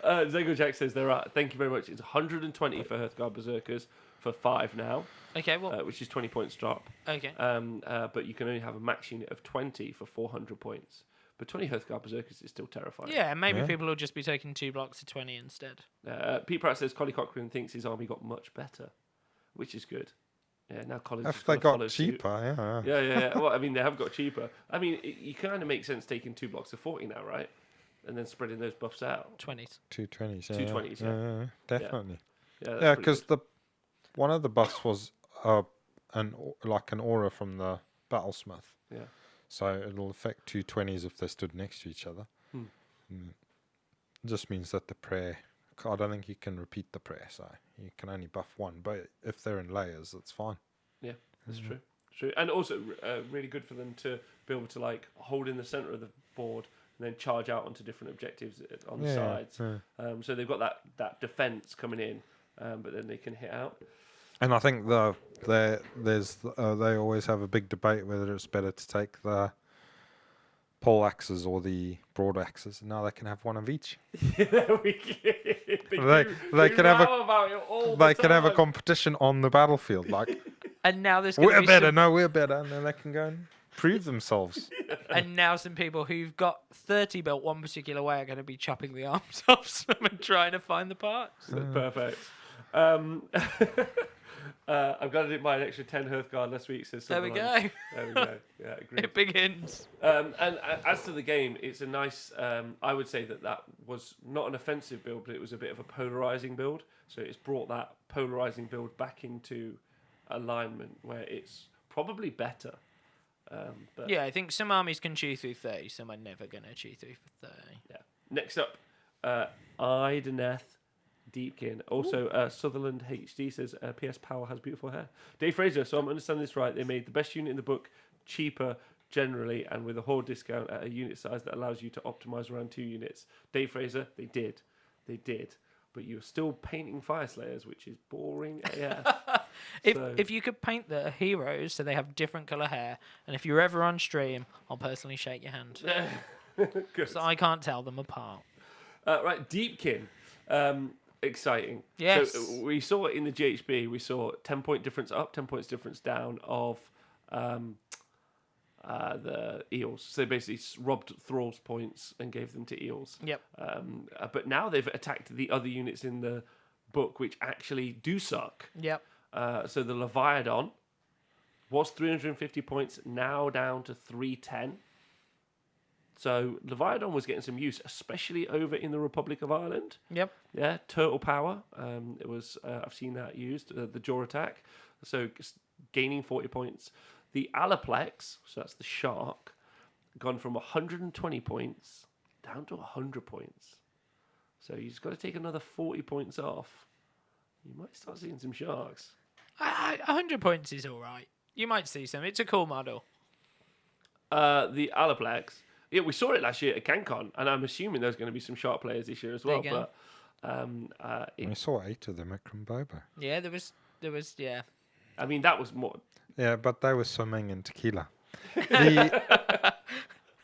Zego Jack says there are. Thank you very much. It's 120 for Hearthguard Berserkers for 5 now, Okay, well, which is 20 points drop. okay. But you can only have a max unit of 20 for 400 points. But 20 Hearthguard Berserkers is still terrifying. Yeah, maybe Yeah. people will just be taking 2 blocks of 20 instead. Pete Pratt says Collie Cochran thinks his army got much better, which is good. Yeah, now Colin's If just they gotta got follow suit. cheaper, yeah. Yeah. Well, I mean, they have got cheaper. I mean, you kind of make sense taking 2 blocks of 40 now, right? And then spreading those buffs out. 20s. 220s, yeah. 220s, yeah. Definitely. Yeah, that's Yeah, pretty because good. one of the buffs was an aura from the Battlesmith. Yeah. So it'll affect 220s if they stood next to each other. Hmm. It just means that the prayer, I don't think you can repeat the prayer, so you can only buff one. But if they're in layers, that's fine. Yeah, that's true. True. And also really good for them to be able to like hold in the center of the board and then charge out onto different objectives on the sides. Yeah. So they've got that defense coming in, but then they can hit out. And I think they always have a big debate whether it's better to take the pole axes or the broad axes. And now they can have one of each. They They can have a about it all the They can have a time. competition on the battlefield. Like And now there's going to We're be better. some, No, we're better. And then they can go and prove themselves. and now some people who've got 30 built one particular way are going to be chopping the arms off some and trying to find the parts. Perfect. I've got to do my extra 10 Hearthguard last week. Says There we Sutherland. go. There we go. Yeah, agreed. It begins. And as to the game, it's a nice. I would say that was not an offensive build, but it was a bit of a polarizing build. So it's brought that polarizing build back into alignment where it's probably better. But Yeah, I think some armies can chew through 30, some are never going to chew through for 30. yeah. Next up, IDONETH Deepkin. Also, Sutherland HD says PS Power has beautiful hair. Dave Fraser. So I'm understanding this right. They made the best unit in the book cheaper generally and with a horde discount at a unit size that allows you to optimize around 2 units. Dave Fraser. They did. But you're still painting Fyreslayers, which is boring AF. If you could paint the heroes so they have different colour hair, and if you're ever on stream, I'll personally shake your hand. Good. So I can't tell them apart. Right, Deepkin. Exciting. Yes. So we saw it in the GHB. We saw 10-point difference up, 10 points difference down of the Eels. So they basically robbed Thrall's points and gave them to Eels. Yep. But now they've attacked the other units in the book, which actually do suck. Yep. So the Leviathan was 350 points, now down to 310. So Leviathan was getting some use, especially over in the Republic of Ireland. Yep. Yeah, turtle power. It was I've seen that used. The jaw attack, so gaining 40 points. The Alaplex, so that's the shark, gone from 120 points down to 100 points. So you just got to take another 40 points off. You might start seeing some sharks. 100 points is all right. You might see some. It's a cool model. The Alaplex. Yeah, we saw it last year at CanCon, and I'm assuming there's going to be some shark players this year as well. There you But We saw 8 of them at Crumbobo. Yeah, there was, yeah. I mean, that was more. Yeah, but they were swimming in tequila.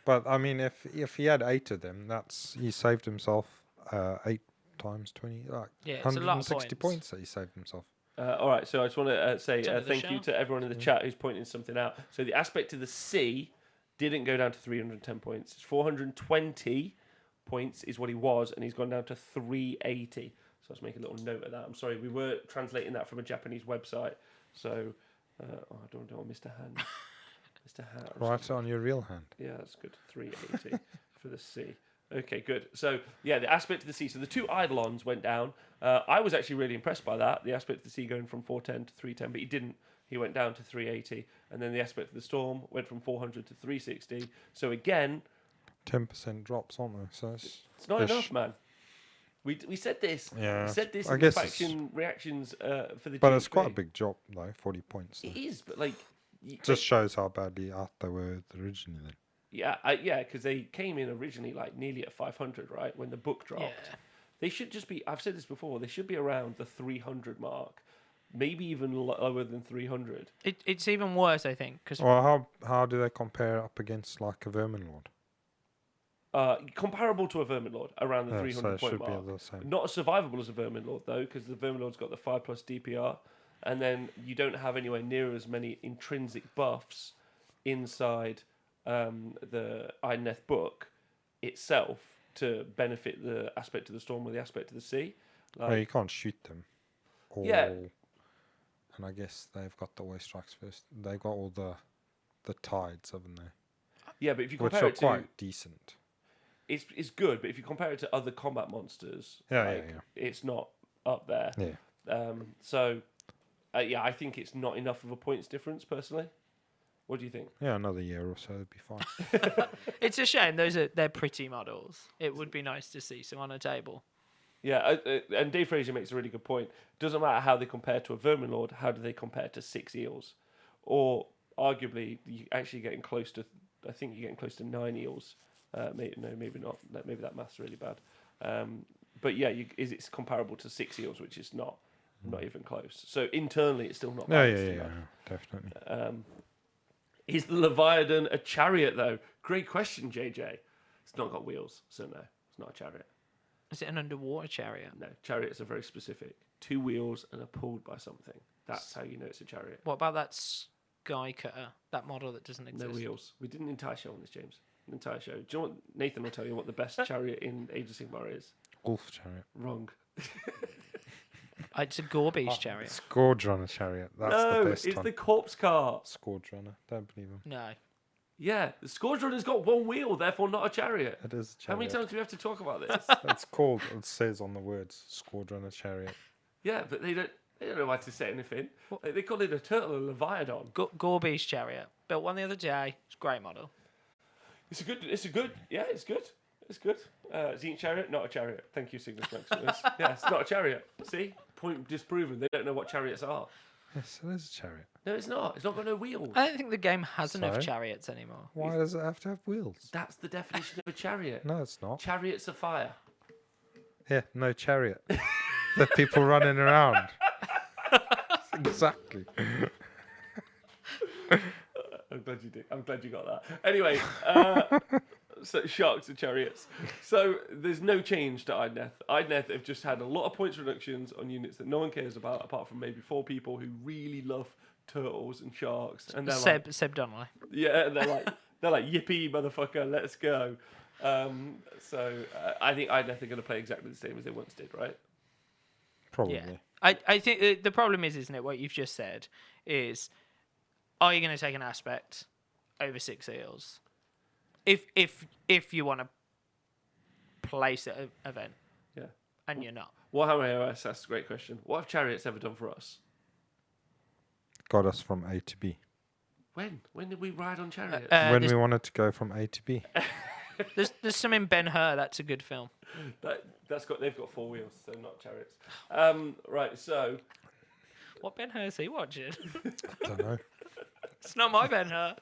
But I mean, if he had 8 of them, he saved himself 8 times 20, like Yeah, it's a lot of 160 points. points that he saved himself. All right, so I just want to say Top of the thank you shelf. to everyone in the chat who's pointing something out. So the aspect of the sea didn't go down to 310 points. It's 420 points is what he was, and he's gone down to 380. So let's make a little note of that. I'm sorry, we were translating that from a Japanese website. So I don't want Mr. Hand. Mr. Hand. Right on your real hand. Yeah, that's good. 380 for the sea. Okay, good. So, yeah, the aspect of the sea. So the 2 Eidolons went down. I was actually really impressed by that. The aspect of the sea going from 410 to 310, but he didn't. He went down to 380. And then the aspect of the storm went from 400 to 360. So again... 10% drops, aren't they? So it's not enough, man. We said this. Yeah, We said this I in the guess faction reactions for the But it's GHB. quite a big drop, though, 40 points. It is, but like... Just shows how badly out they were originally then. Yeah, because they came in originally like nearly at 500, right? When the book dropped. Yeah. They should just be, I've said this before, they should be around the 300 mark. Maybe even lower than 300. It's even worse, I think, because Well, how do they compare up against like a Vermin Lord? Comparable to a Vermin Lord, around the Yeah, 300 so it point should mark. be the same. Not as survivable as a Vermin Lord, though, because the Vermin Lord's got the 5+ DPR. And then you don't have anywhere near as many intrinsic buffs inside the IDONETH book itself to benefit the aspect of the storm or the aspect of the sea. Like, Well, you can't shoot them. Or, Yeah. And I guess they've got the way strikes first. They've got all the tides, haven't they? yeah, but if you Which compare are it to... quite decent. It's good, but if you compare it to other combat monsters, Yeah, it's not up there. Yeah. So, I think it's not enough of a points difference, personally. What do you think? Yeah, another year or so would be fine. it's a shame. They're pretty models. It would be nice to see some on a table. Yeah, and Dave Fraser makes a really good point. Doesn't matter how they compare to a Vermin Lord, how do they compare to 6 Eels? Or, arguably, you're actually getting close to... I think you're getting close to 9 Eels. Maybe not. Maybe that math's really bad. But yeah, it's comparable to 6 Eels, which is not even close. So internally, it's still not balanced Yeah, enough. definitely. Is the Leviathan a chariot, though? Great question, JJ. It's not got wheels, so no, it's not a chariot. Is it an underwater chariot? No, chariots are very specific. 2 wheels, and are pulled by something. That's how you know it's a chariot. What about that Sky Cutter, that model that doesn't exist? No wheels. We did an entire show on this, James. An entire show. Do you know what? Nathan will tell you what the best chariot in Age of Sigmar is. Wolf chariot. Wrong. It's a Gorby's chariot. Scourge Runner chariot. That's no, the best it's one. the corpse car. Scourge Runner. Don't believe him. No. Yeah, the Scourge Runner's got 1 wheel, therefore not a chariot. It is a chariot. How many times do we have to talk about this? It's called. It says on the words Scourge Runner chariot. Yeah, but they don't know why to say anything. Like, they call it a turtle, a leviathan. Gorby's chariot. Built one the other day. It's a great model. It's good. It's good. Zenith chariot, not a chariot. Thank you, Cygnus Maximus. Yeah, it's not a chariot. See? Point disproven. They don't know what chariots are. Yes, it is a chariot. No, it's not. It's not got no wheels. I don't think the game has enough So? chariots anymore. Why does it have to have wheels? That's the definition of a chariot. No, it's not. Chariots of fire. Yeah, no chariot. The people running around. Exactly. I'm glad you did. I'm glad you got that. Anyway, so sharks and chariots. So there's no change to IDONETH. IDONETH have just had a lot of points reductions on units that no one cares about, apart from maybe 4 people who really love turtles and sharks. And they're Seb Donnelly. yeah, and they're like yippee motherfucker, let's go. So I think IDONETH are going to play exactly the same as they once did, right? Probably. Yeah. I think the problem is, isn't it, what you've just said, is are you going to take an aspect over 6 eels? If you want to place an event. Yeah. And you're not. Warhammer AOS, that's a great question. What have chariots ever done for us? Got us from A to B. When? When did we ride on chariots? When we wanted to go from A to B. There's some in Ben-Hur. That's a good film. They've got 4 wheels, so not chariots. Right, so What Ben-Hur is he watching? Don't know. It's not my Ben-Hur.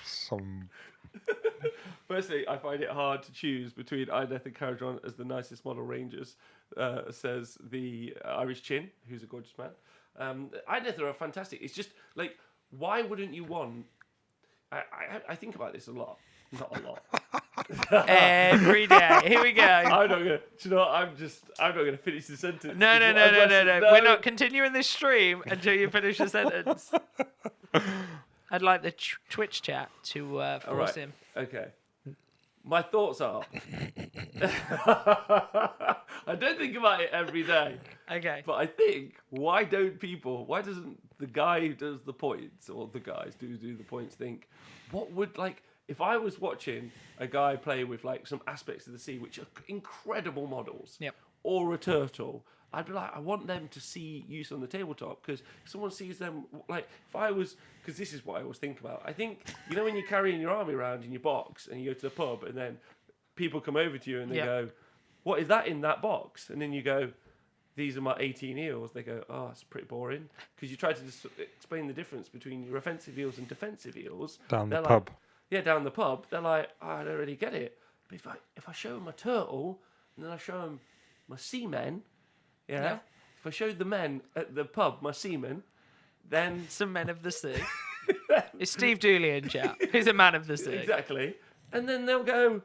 Some. firstly, I find it hard to choose between IDONETH and Caradron as the nicest model rangers, says the Irish Chin, who's a gorgeous man. IDONETH are fantastic. It's just like, why wouldn't you want? I think about this a lot. Not a lot. Every day. Here we go. I'm not gonna. Do you know what? I'm not gonna finish the sentence. No. No. We're not continuing this stream until you finish the sentence. I'd like the Twitch chat to force him. Okay. My thoughts are. I don't think about it every day. Okay. But I think, why doesn't the guy who does the points, or the guys do the points, think, what would, like, if I was watching a guy play with, like, some aspects of the sea, which are incredible models, Yep. or a turtle, I'd be like, I want them to see use on the tabletop, because if someone sees them, like, because this is what I always think about. I think, you know, when you're carrying your army around in your box, and you go to the pub, and then people come over to you, and they go, what is that in that box? And then you go, these are my 18 eels. They go, oh, it's pretty boring. Because you try to just explain the difference between your offensive eels and defensive eels. Down the pub. Yeah, down the pub. They're like, oh, I don't really get it. But if I show them a turtle, and then I show them my seamen, if I show the men at the pub my seamen, then... Some men of the sea. It's Steve Dooley in chat. He's a man of the sea. Exactly. And then they'll go,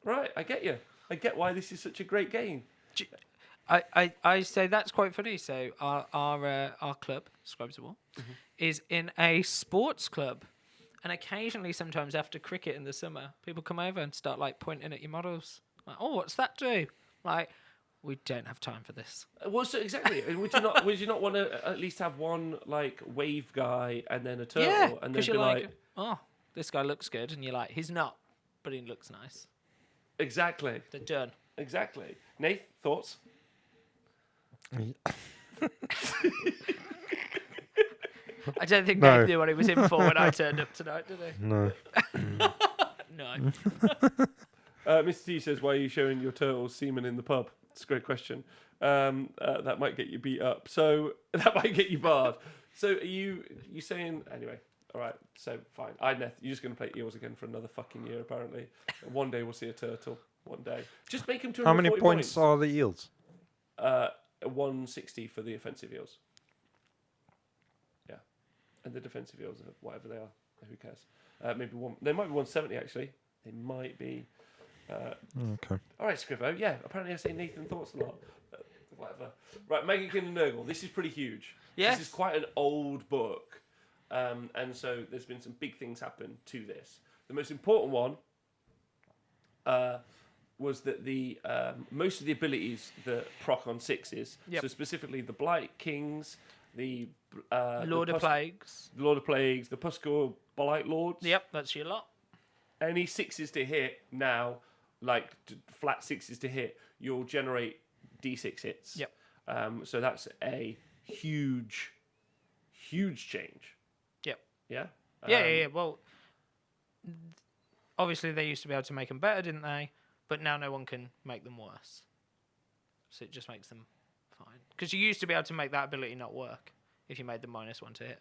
right, I get you. I get why this is such a great game. I say that's quite funny. So our club, Scribes of War, is in a sports club, and occasionally, sometimes after cricket in the summer, people come over and start like pointing at your models. Like, oh, what's that do? Like, we don't have time for this. Well, so exactly. Would you not want to at least have one like wave guy and then a turtle, Yeah, and then because be you're like, oh, this guy looks good, and you're like, he's not, but he looks nice. exactly, They're done. exactly. Nath, thoughts? I don't think No. Dave knew what he was in for when I turned up tonight, did he? No. No. Mr. T says, why are you showing your turtles semen in the pub? It's a great question. That might get you beat up. So that might get you barred. So are you saying anyway? All right. So fine. IDONETH, you're just going to play eels again for another fucking year, apparently. One day we'll see a turtle. One day. Just make them 240 How many points are the eels? 160 for the offensive eels. Yeah, and the defensive eels are whatever they are. Who cares? Maybe one. They might be 170 actually. They might be. Okay. All right, Scrivo. Yeah, apparently I say Nathan thoughts a lot. whatever. Right, Maggotkin and Nurgle. This is pretty huge. Yes. This is quite an old book. And so there's been some big things happen to this. The most important one was that the most of the abilities that proc on 6s, so specifically the Blight Kings, the Lord of Plagues, the Puskor Blight Lords. Yep, that's your lot. Any 6s to hit now, like flat 6s to hit, you'll generate D6 hits. Yep. So that's a huge change. Yep. Yeah. Yeah. Well, obviously they used to be able to make them better, didn't they? But now no one can make them worse. So it just makes them fine. Because you used to be able to make that ability not work if you made them -1 to hit.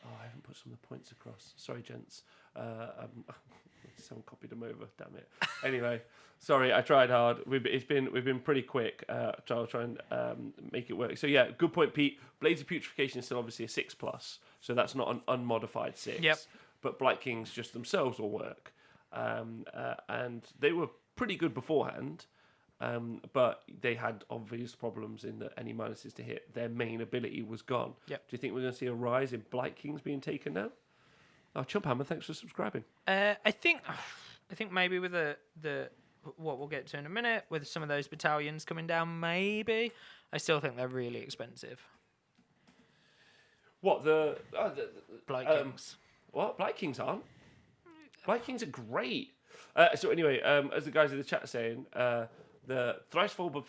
Oh, I haven't put some of the points across. Sorry, gents. Someone copied them over. Damn it. Anyway, sorry. I tried hard. We've been pretty quick. I'll try and make it work. So yeah, good point, Pete. Blades of Putrefaction is still obviously a 6+, so that's not an unmodified 6. Yep. But Blight Kings just themselves will work, and they were pretty good beforehand. But they had obvious problems in that any minuses to hit, their main ability was gone. Yep. Do you think we're going to see a rise in Blight Kings being taken now? Oh, Chumphammer, thanks for subscribing. I think maybe with the what we'll get to in a minute, with some of those battalions coming down, maybe. I still think they're really expensive. What, the Blight Kings. What? Blight Kings aren't? Blight Kings are great. So anyway, as the guys in the chat are saying, the Thricefold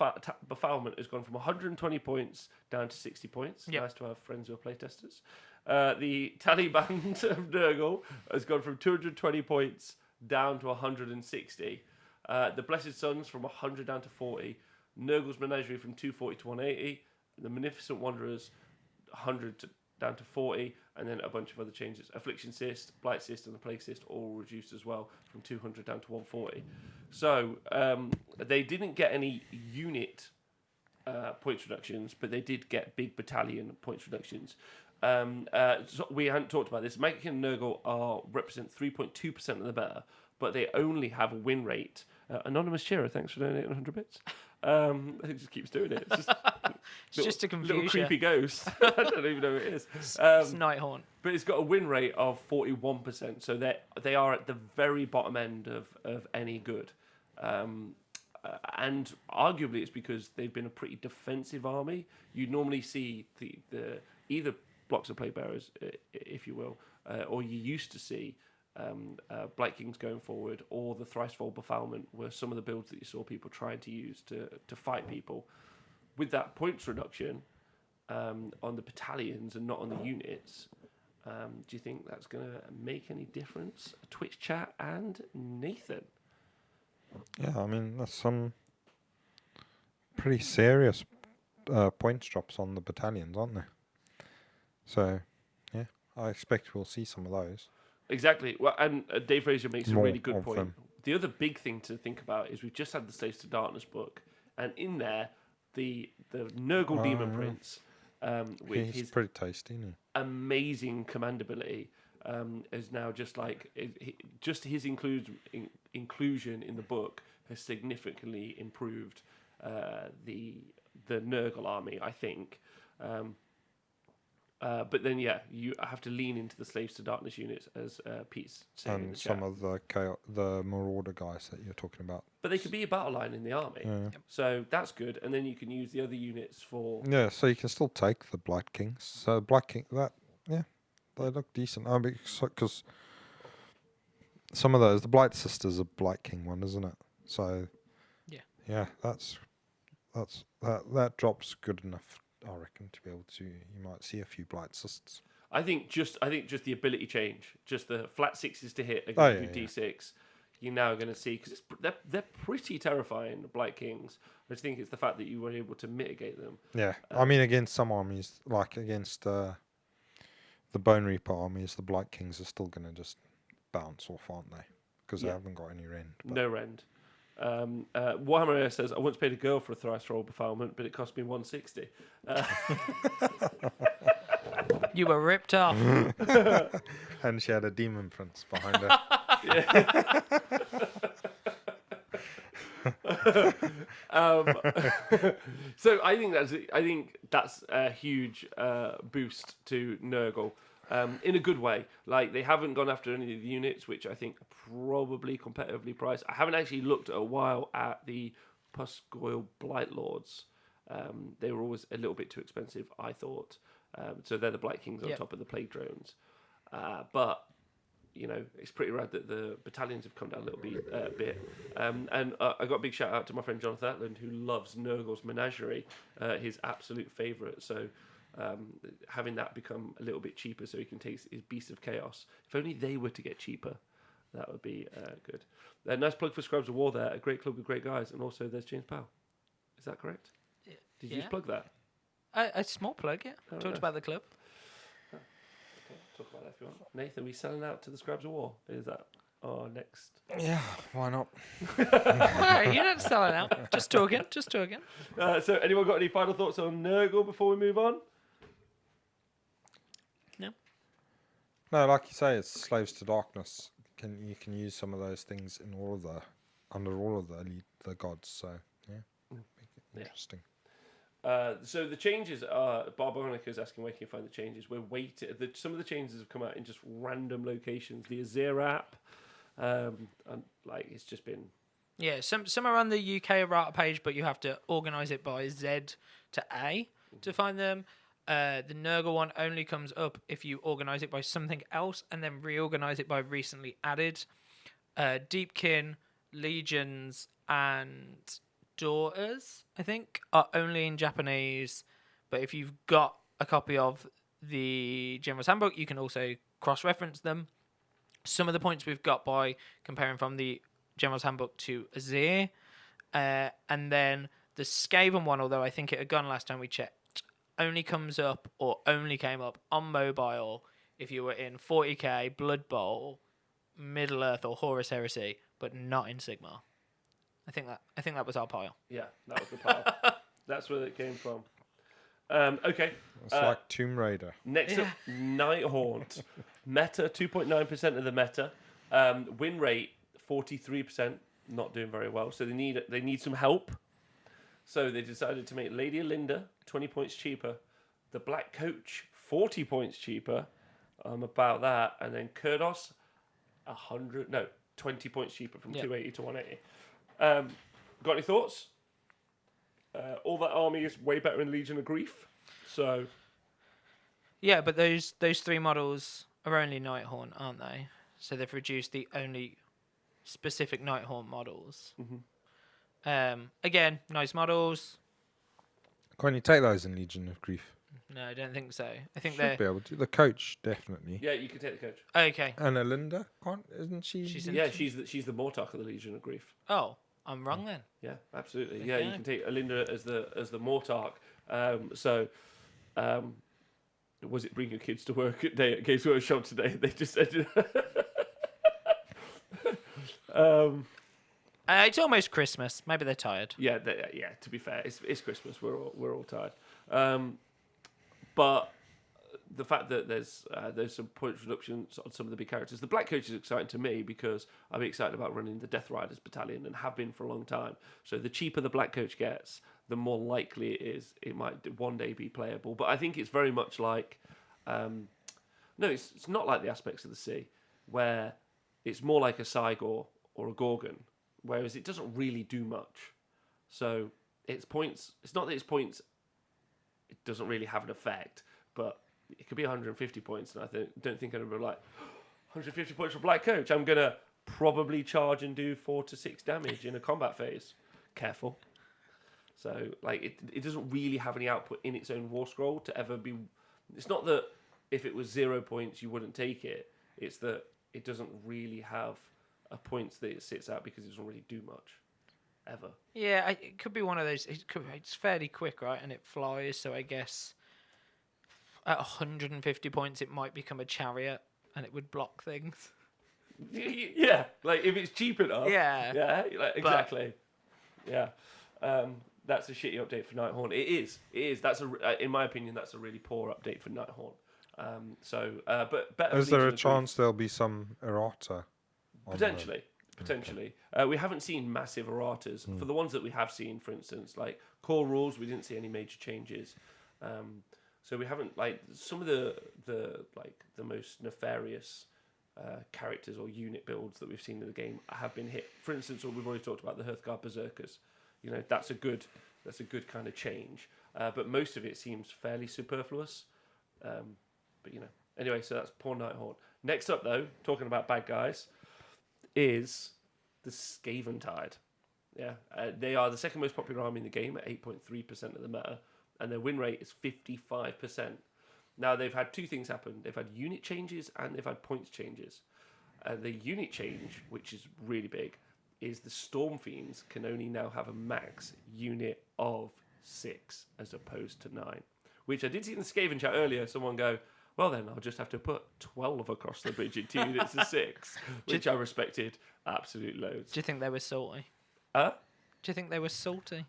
Befoulment has gone from 120 points down to 60 points. Yep. Nice to have friends who are playtesters. The Taliban of Nurgle has gone from 220 points down to 160. The Blessed Sons from 100 down to 40. Nurgle's Menagerie from 240 to 180. The Magnificent Wanderers 100 down to 40. And then a bunch of other changes. Affliction Cyst, Blight Cyst, and the Plague Cyst all reduced as well from 200 down to 140. So they didn't get any unit points reductions, but they did get big battalion points reductions. So we hadn't talked about this. Maggotkin and Nurgle represent 3.2% of the meta, but they only have a win rate. Anonymous Cheerer, thanks for donating 100 bits. It just keeps doing it. It's Just to confuse little you. creepy ghost. I don't even know who it is. It's Nighthorn. But it's got a win rate of 41%, so they are at the very bottom end of any good. And arguably it's because they've been a pretty defensive army. You normally see the either blocks of Plague Bearers, if you will, or you used to see Blight Kings going forward, or the Thricefold Befoulment were some of the builds that you saw people trying to use to fight people. With that points reduction on the battalions and not on the units, do you think that's going to make any difference? Twitch chat and Nathan. Yeah, I mean, there's some pretty serious points drops on the battalions, aren't there? So, yeah, I expect we'll see some of those. Exactly. Well, and Dave Fraser makes a More really good of point. them. The other big thing to think about is we've just had the Slaves to Darkness book, and in there, the Nurgle Demon Prince, with He's his pretty tasty, isn't he? amazing command ability, is now just like just his inclusion in the book has significantly improved the Nurgle army, I think. But then, yeah, you have to lean into the Slaves to Darkness units, as Pete's saying in the And chat. some of the Marauder guys that you're talking about. But they could be a battle line in the army. Yeah. So that's good. And then you can use the other units for... Yeah, so you can still take the Blight Kings. So Blight King, they look decent. I mean, because some of those, the Blight Sisters are Blight King one, isn't it? So yeah, that drops good enough, I reckon, to be able to. You might see a few Blight Sisters. I think just the ability change, just the flat 6s to hit Oh, against D6. You're now going to see, because they're pretty terrifying, the Blight Kings. I just think it's the fact that you were able to mitigate them. Yeah, I mean, against some armies, like against the Bone Reaper armies, the Blight Kings are still going to just bounce off, aren't they? Because they haven't got any rend. But No rend. Warhammer says, I once paid a girl for a Thricefold Befoulment, but it cost me 160. You were ripped off. and she had a demon prince behind her. So I think that's a huge boost to Nurgle. In a good way. Like, they haven't gone after any of the units, which I think are probably competitively priced. I haven't actually looked at a while at the Pusgoyle Blight Lords. They were always a little bit too expensive, I thought. So they're the Blight Kings on top of the Plague Drones. But, you know, it's pretty rad that the battalions have come down a little bit. And I got a big shout out to my friend Jonathan Atland, who loves Nurgle's Menagerie, his absolute favourite. So having that become a little bit cheaper so he can take his Beasts of Chaos. If only they were to get cheaper, that would be good. Nice plug for Scribes of War there. A great club with great guys. And also there's James Powell. Is that correct? Did you just plug that? A small plug, yeah. Talked about the club. Okay, talk about that if you want. Nathan, are we selling out to the Scribes of War? Is that our next? Yeah, why not? Alright, you're not selling out. Just talking. So anyone got any final thoughts on Nurgle before we move on? No, like you say, it's Slaves to Darkness. You can use some of those things in under all of the gods. So yeah, interesting. So the changes are. Barbonica's asking where can you find the changes. We're waiting. Some of the changes have come out in just random locations. The Azir app, and like it's just been. Yeah, some are on the UK errata page, but you have to organise it by Z to A to find them. The Nurgle one only comes up if you organise it by something else and then reorganise it by recently added. Deepkin, Legions, and Daughters, I think, are only in Japanese. But if you've got a copy of the General's Handbook, you can also cross-reference them. Some of the points we've got by comparing from the General's Handbook to Azir. And then the Skaven one, although I think it had gone last time we checked, only comes up or only came up on mobile if you were in 40k, Blood Bowl, Middle Earth, or Horus Heresy, but not in Sigmar. I think that was our pile. Yeah, that was the pile. That's where it came from. Okay. It's like Tomb Raider. Next up, Nighthaunt. Meta 2.9% of the meta. Win rate 43%. Not doing very well. So they need some help. So they decided to make Lady Alinda 20 points cheaper, the Black Coach 40 points cheaper. About that, and then Kurdos 20 points cheaper from 280 to 180. Got any thoughts? All that army is way better in Legion of Grief. So yeah, but those three models are only Nighthaunt, aren't they? So they've reduced the only specific Nighthaunt models. Mm-hmm. Again, nice models. Can you take those in Legion of Grief? No, I don't think so. I think Should be able to. The coach, definitely. yeah, you can take the coach. Okay. And Alinda, isn't she? She's She's the Mortarch of the Legion of Grief. Oh, I'm wrong then. Yeah, absolutely. Okay. Yeah, you can take Alinda as the Mortarch. Was it bring your kids to work at Games Workshop today? They just said. It's almost Christmas. Maybe they're tired. Yeah. To be fair, it's Christmas. We're all tired. But the fact that there's some point reductions on some of the big characters. The Black Coach is exciting to me because I'm excited about running the Death Riders battalion and have been for a long time. So the cheaper the Black Coach gets, the more likely it might one day be playable. But I think it's very much like, it's not like the Aspects of the Sea, where it's more like a Cygor or a Gorgon, whereas it doesn't really do much. So its points, it's not that its points, it doesn't really have an effect, but it could be 150 points, and I don't think I'm like 150 points for Black Coach. I'm gonna probably charge and do 4 to 6 damage in a combat phase. Careful. So like it doesn't really have any output in its own War Scroll to ever be. It's not that if it was 0 points you wouldn't take it. It's that it doesn't really have a points that it sits out because it doesn't really do much ever. Yeah, it could be one of those. It's fairly quick, right? And it flies, so I guess at 150 points it might become a chariot and it would block things. Yeah, like if it's cheap enough. Yeah. Like, exactly. Yeah. That's a shitty update for Nighthaunt. It is. That's in my opinion, that's a really poor update for Nighthaunt. But better. Is there a chance there'll be some errata? Potentially. potentially. We haven't seen massive erratas. For the ones that we have seen, for instance, like core rules, we didn't see any major changes. So we haven't, like, some of the most nefarious characters or unit builds that we've seen in the game have been hit. For instance, we've already talked about the Hearthguard Berserkers. You know, that's a good kind of change. But most of it seems fairly superfluous. But, you know, anyway, so that's poor Nighthawk. Next up, though, talking about bad guys, is the Skaventide. Yeah, they are the second most popular army in the game at 8.3% of the meta, and their win rate is 55%. Now, they've had two things happen. They've had unit changes and they've had points changes. The unit change, which is really big, is the Storm Fiends can only now have a max unit of 6 as opposed to 9. Which I did see in the Skaven chat earlier, someone go, well then, I'll just have to put 12 across the bridge in 2 units of 6, which I respected absolute loads. Do you think they were salty? Huh? Do you think they were salty?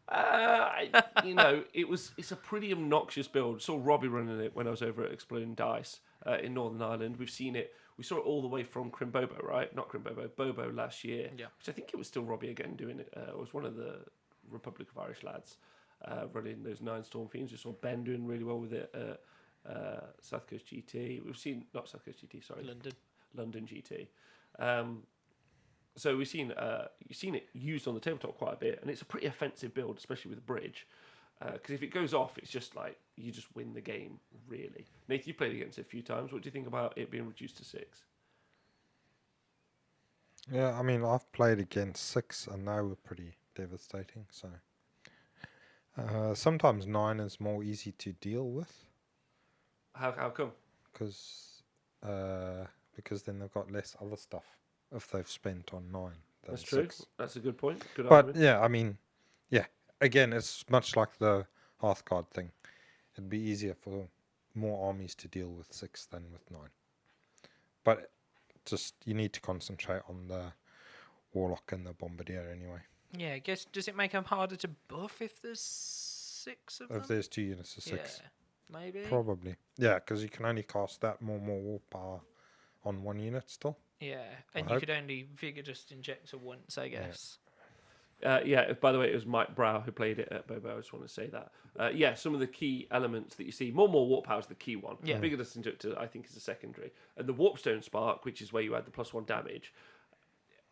You know, it's a pretty obnoxious build. Saw Robbie running it when I was over at Exploding Dice in Northern Ireland. We've seen it. We saw it all the way from Crimbobo, right? Not Crimbobo, Bobo last year. Yeah. Which I think it was still Robbie again doing it. It was one of the Republic of Irish lads running those 9 Storm Fiends. We saw Ben doing really well with it at South Coast GT. We've seen, not South Coast GT, sorry. London GT. So we've seen you've seen it used on the tabletop quite a bit, and it's a pretty offensive build, especially with the bridge. Because if it goes off, it's just like you just win the game, really. Nathan, you played against it a few times. What do you think about it being reduced to 6? Yeah, I mean, I've played against 6, and they were pretty devastating. So sometimes 9 is more easy to deal with. How come? Because then they've got less other stuff if they've spent on 9 than That's true. 6. That's a good point. Good But argument. yeah, I mean, yeah. Again, it's much like the Hearthguard thing. It'd be easier for more armies to deal with 6 than with 9. But just you need to concentrate on the Warlock and the Bombardier anyway. Yeah, I guess, does it make them harder to buff if there's 6 of them? If there's 2 units of 6. Yeah, maybe. Probably. Yeah, because you can only cast that more war power on 1 unit still. Yeah, and you could only Vigor just inject it once, I guess. Yeah, by the way, it was Mike Brow who played it at Bobo. I just want to say that. Yeah, some of the key elements that you see. More warp power is the key one. Yeah. Bigger Dust Injector, I think, is the secondary. And the Warpstone Spark, which is where you add the +1 damage,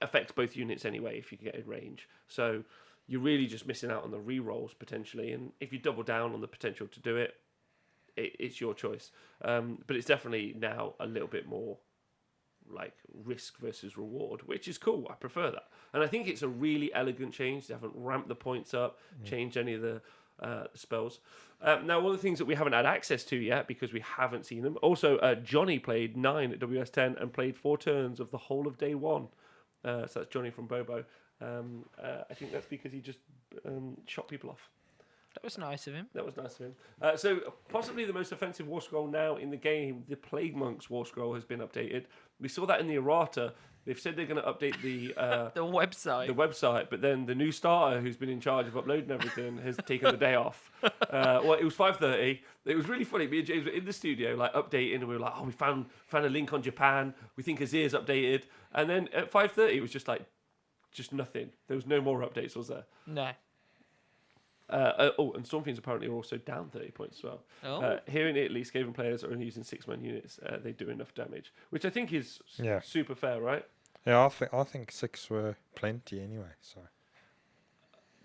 affects both units anyway if you can get in range. So you're really just missing out on the rerolls potentially. And if you double down on the potential to do it, it's your choice. But it's definitely now a little bit more like risk versus reward, which is cool. I prefer that, and I think it's a really elegant change. They haven't ramped the points up, changed any of the spells. Now, one of the things that we haven't had access to yet because we haven't seen them. Also, Johnny played 9 at WS10 and played 4 turns of the whole of day 1. So that's Johnny from Bobo. I think that's because he just shot people off. That was nice of him. That was nice of him. So possibly the most offensive war scroll now in the game, the Plague Monk's war scroll has been updated. We saw that in the errata. They've said they're going to update the the website. but then the new starter who's been in charge of uploading everything has taken the day off. Well, it was 5:30. It was really funny. Me and James were in the studio, like updating, and we were like, "Oh, we found a link on Japan. We think Azir's updated." And then at 5:30, it was just nothing. There was no more updates, was there? No. And Stormfiends apparently are also down 30 points as well. Oh. Here in Italy, Skaven players are only using 6-man units. They do enough damage, which I think is super fair, right? Yeah, I think 6 were plenty anyway. So.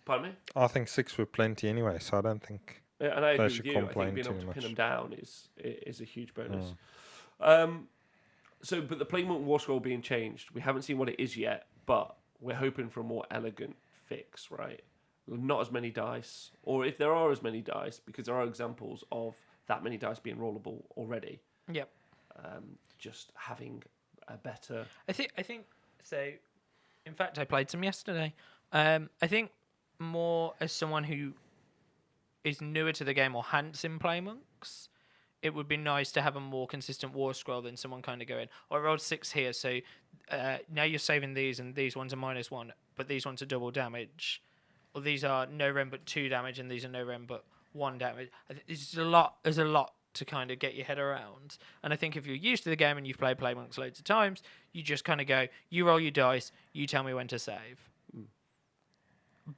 Pardon me? I think 6 were plenty anyway, so I don't think. Yeah, and I agree should with you. I think complain being able too to much. pin them down is a huge bonus. So, but the Plague Monk War Scroll being changed, we haven't seen what it is yet, but we're hoping for a more elegant fix, right? Not as many dice, or if there are as many dice, because there are examples of that many dice being rollable already. Yep. Just having a better. I think so. In fact, I played some yesterday. I think more as someone who is newer to the game or hadn't seen Play Monks, it would be nice to have a more consistent war scroll than someone kind of going, "Oh, I rolled 6 here, so now you're saving these, and these ones are -1, but these ones are double damage." Or these are no rem but 2 damage, and these are no rem but 1 damage. There's a lot to kind of get your head around. And I think if you're used to the game and you've played Monks loads of times, you just kind of go, you roll your dice, you tell me when to save.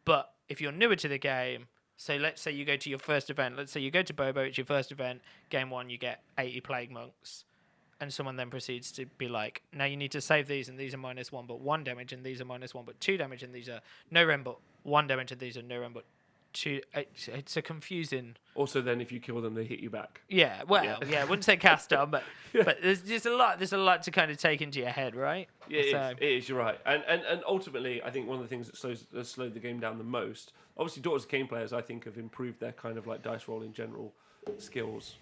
But if you're newer to the game, so let's say you go to your first event, let's say you go to Bobo, it's your first event, game 1, you get 80 Plague Monks, and someone then proceeds to be like, now you need to save these, and these are -1 but 1 damage, and these are -1 but 2 damage, and these are no rem but 1 damage, and these are no rem but 2. It's a confusing... Also, then if you kill them, they hit you back. Yeah, well, yeah, I wouldn't say cast on, but there's just a lot to kind of take into your head, right? Yeah, it is, you're right. And ultimately, I think one of the things that slowed the game down the most, obviously Daughters of Cain players, I think, have improved their kind of like dice rolling general skills.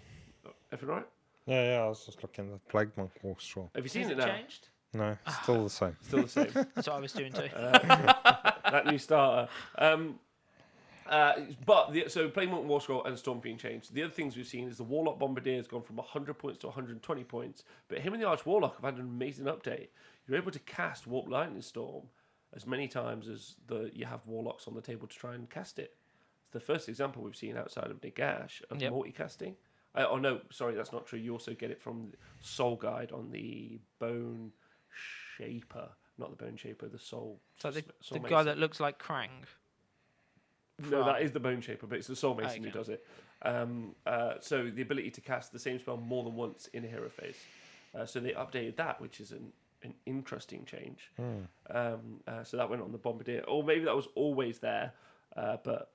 Everything right? Yeah, I was just looking at the Plague Monk Wastrel. Have you seen Has it it now? changed? No, it's still the same. Still the same. That's what I was doing too. That new starter. So Plague Monk War Scroll and Storm Fiend changed. The other things we've seen is the Warlock Bombardier has gone from 100 points to 120 points, but him and the Arch Warlock have had an amazing update. You're able to cast Warp Lightning Storm as many times as you have Warlocks on the table to try and cast it. It's the first example we've seen outside of Nagash of multicasting. Oh no, sorry, that's not true. You also get it from Soul Guide on the Bone Shaper, not the Bone Shaper, the Soul. So the Soul guy Mason. that looks like Krang. No, that is the Bone Shaper, but it's the Soul Mason who Okay. does it. So the ability to cast the same spell more than once in a hero phase. So they updated that, which is an interesting change. So that went on the Bombardier. Or maybe that was always there, but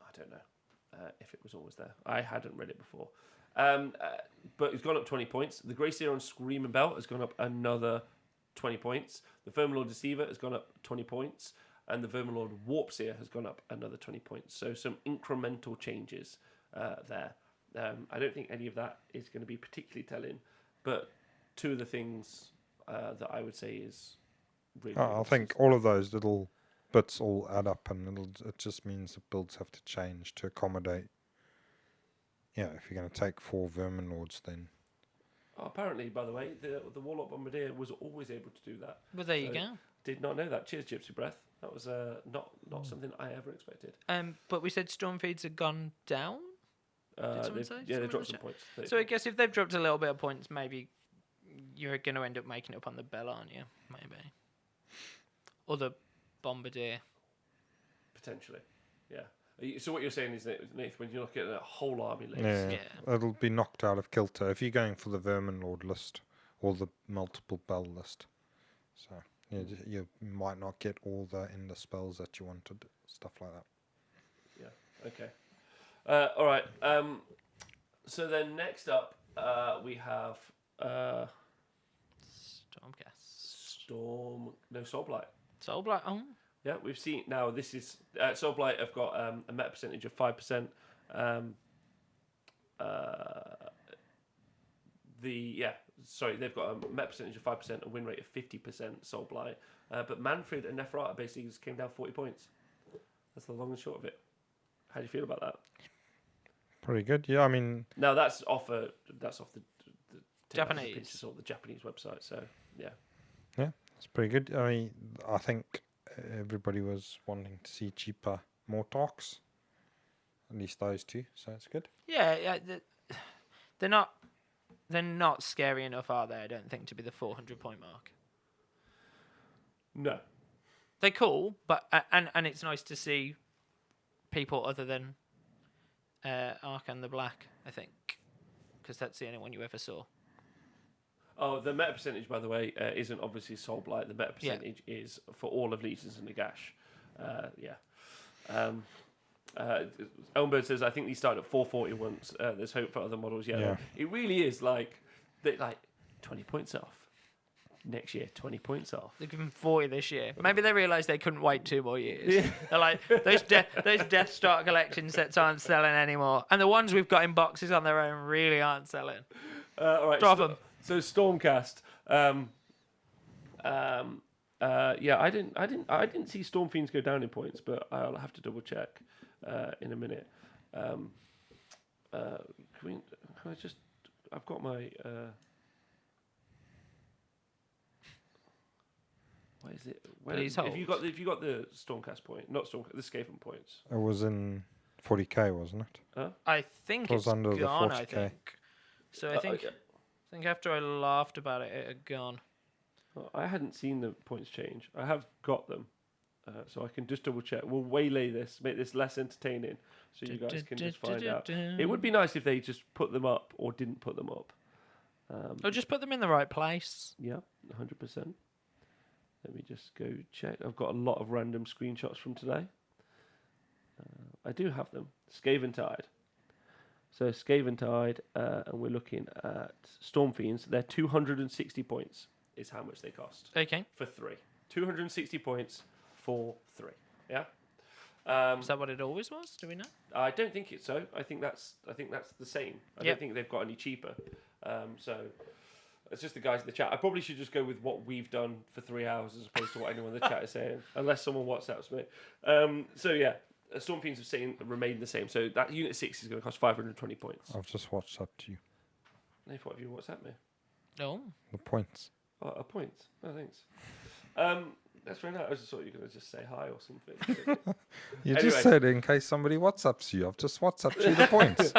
I don't know if it was always there. I hadn't read it before. But it's gone up 20 points. The Grey Seer on Screaming Belt has gone up another 20 points. The Verminlord Deceiver has gone up 20 points. And the Verminlord Warpseer has gone up another 20 points. So some incremental changes there. I don't think any of that is going to be particularly telling. But two of the things that I would say is really... I think all of those little bits all add up, and it just means the builds have to change to accommodate. Yeah, if you're going to take 4 Vermin Lords, then... Oh, apparently, by the way, the Warlock Bombardier was always able to do that. Well, there you go. Did not know that. Cheers, Gypsy Breath. That was not something I ever expected. But we said storm feeds have gone down. Did someone say? Yeah, they Someone dropped say? some points. So I guess if they've dropped a little bit of points, maybe you're going to end up making up on the bell, aren't you? Maybe. Or the bombardier. Potentially, yeah. So what you're saying is that, Nathan, when you look at a whole army list, Yeah, it'll be knocked out of kilter if you're going for the Vermin Lord list or the multiple bell list. So you might not get all the ender spells that you wanted, stuff like that. Yeah. Okay. All right. So then next up, we have Soulblight. Soulblight. Oh. Yeah, we've seen now. This is Soulblight have got a meta percentage of 5%. They've got a meta percentage of 5%, a win rate of 50%. Soulblight, but Manfred and Neferata basically just came down 40 points. That's the long and short of it. How do you feel about that? Pretty good, yeah. I mean, Now that's off the Japanese. or the Japanese website. So yeah, it's pretty good. I mean, I think everybody was wanting to see cheaper Mortarks. At least those two, so it's good. Yeah. They're not scary enough, are they? I don't think, to be the 400-point mark. no, They're cool, but and it's nice to see people other than Arkan the Black, I think, because that's the only one you ever saw. Oh, the meta percentage, by the way, isn't obviously Soulblight. The meta percentage is for all of Legions and Nagash. Elmbird says, I think these started at 440 once. There's hope for other models. Yeah. It really is like 20 points off. Next year, 20 points off. They've given 40 this year. Maybe they realised they couldn't wait 2 more years. Yeah. They're like, those Death Star collection sets aren't selling anymore. And the ones we've got in boxes on their own really aren't selling. All right, Drop them. So Stormcast. I didn't see Storm Fiends go down in points, but I'll have to double check in a minute. Can I just? I've got my. Where is it? Please Have hold. you got the Stormcast point? Not Stormcast. The Skaven points. It was in 40k, wasn't it? I think It was it's under the gone, 40K. I think. So I think after I laughed about it, it had gone. Well, I hadn't seen the points change. I have got them, so I can just double check. We'll waylay this, make this less entertaining, so you guys can just find out. It would be nice if they just put them up or didn't put them up. Or just put them in the right place. Yeah, 100%. Let me just go check. I've got a lot of random screenshots from today. I do have them. Skaven Tide. So Skaven Tide, and we're looking at Storm Fiends. They're 260 points is how much they cost. Okay. For 3. 260 points for 3. Yeah? Is that what it always was? Do we know? I don't think it's so. I think that's the same. I don't think they've got any cheaper. So it's just the guys in the chat. I probably should just go with what we've done for 3 hours as opposed to what anyone in the chat is saying, unless someone WhatsApps me. So yeah, Storm Fiends have remained the same. So that Unit 6 is going to cost 520 points. I've just WhatsApped you. I thought you WhatsApp me. No. The points. Oh, a point. Oh, thanks. That's very nice. I just thought you were going to just say hi or something. You just said in case somebody WhatsApps you. I've just WhatsApped you the points.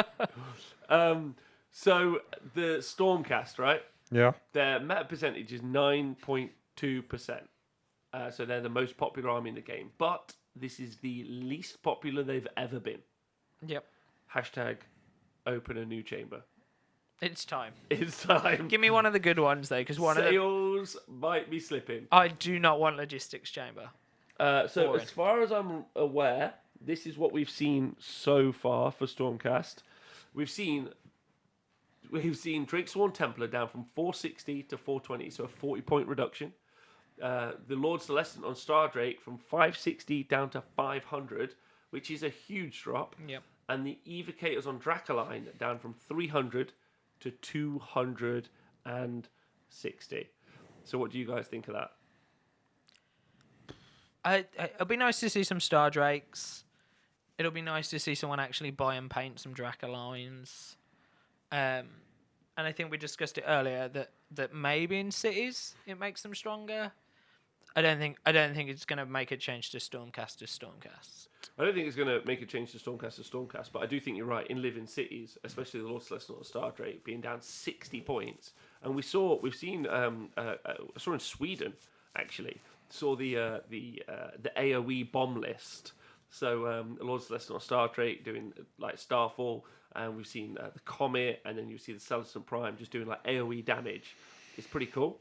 So the Stormcast, right? Yeah. Their meta percentage is 9.2%. So they're the most popular army in the game. But this is the least popular they've ever been. Yep. Hashtag open a new chamber. It's time. It's time. Give me one of the good ones though, because one of the Sales might be slipping. I do not want logistics chamber. So Boring. as far as I'm aware, this is what we've seen so far for Stormcast. We've seen Drakesworn Templar down from 460 to 420, so a 40-point reduction. The Lord Celestant on Star Drake from 560 down to 500, which is a huge drop. Yep. And the Evocators on Dracoline down from 300 to 260. So what do you guys think of that? It'll be nice to see some Star Drakes. It'll be nice to see someone actually buy and paint some Dracolines. And I think we discussed it earlier that maybe in cities it makes them stronger. I don't think it's going to make a change to Stormcast to Stormcast. I don't think it's going to make a change to Stormcast, but I do think you're right. In living cities, especially the Lord Celestant or Star Drake being down 60 points, and we've seen I saw in Sweden actually the AOE bomb list. So Lord Celestant or Star Drake doing like Starfall, and we've seen the Comet, and then you see the Celestant Prime just doing like AOE damage. It's pretty cool.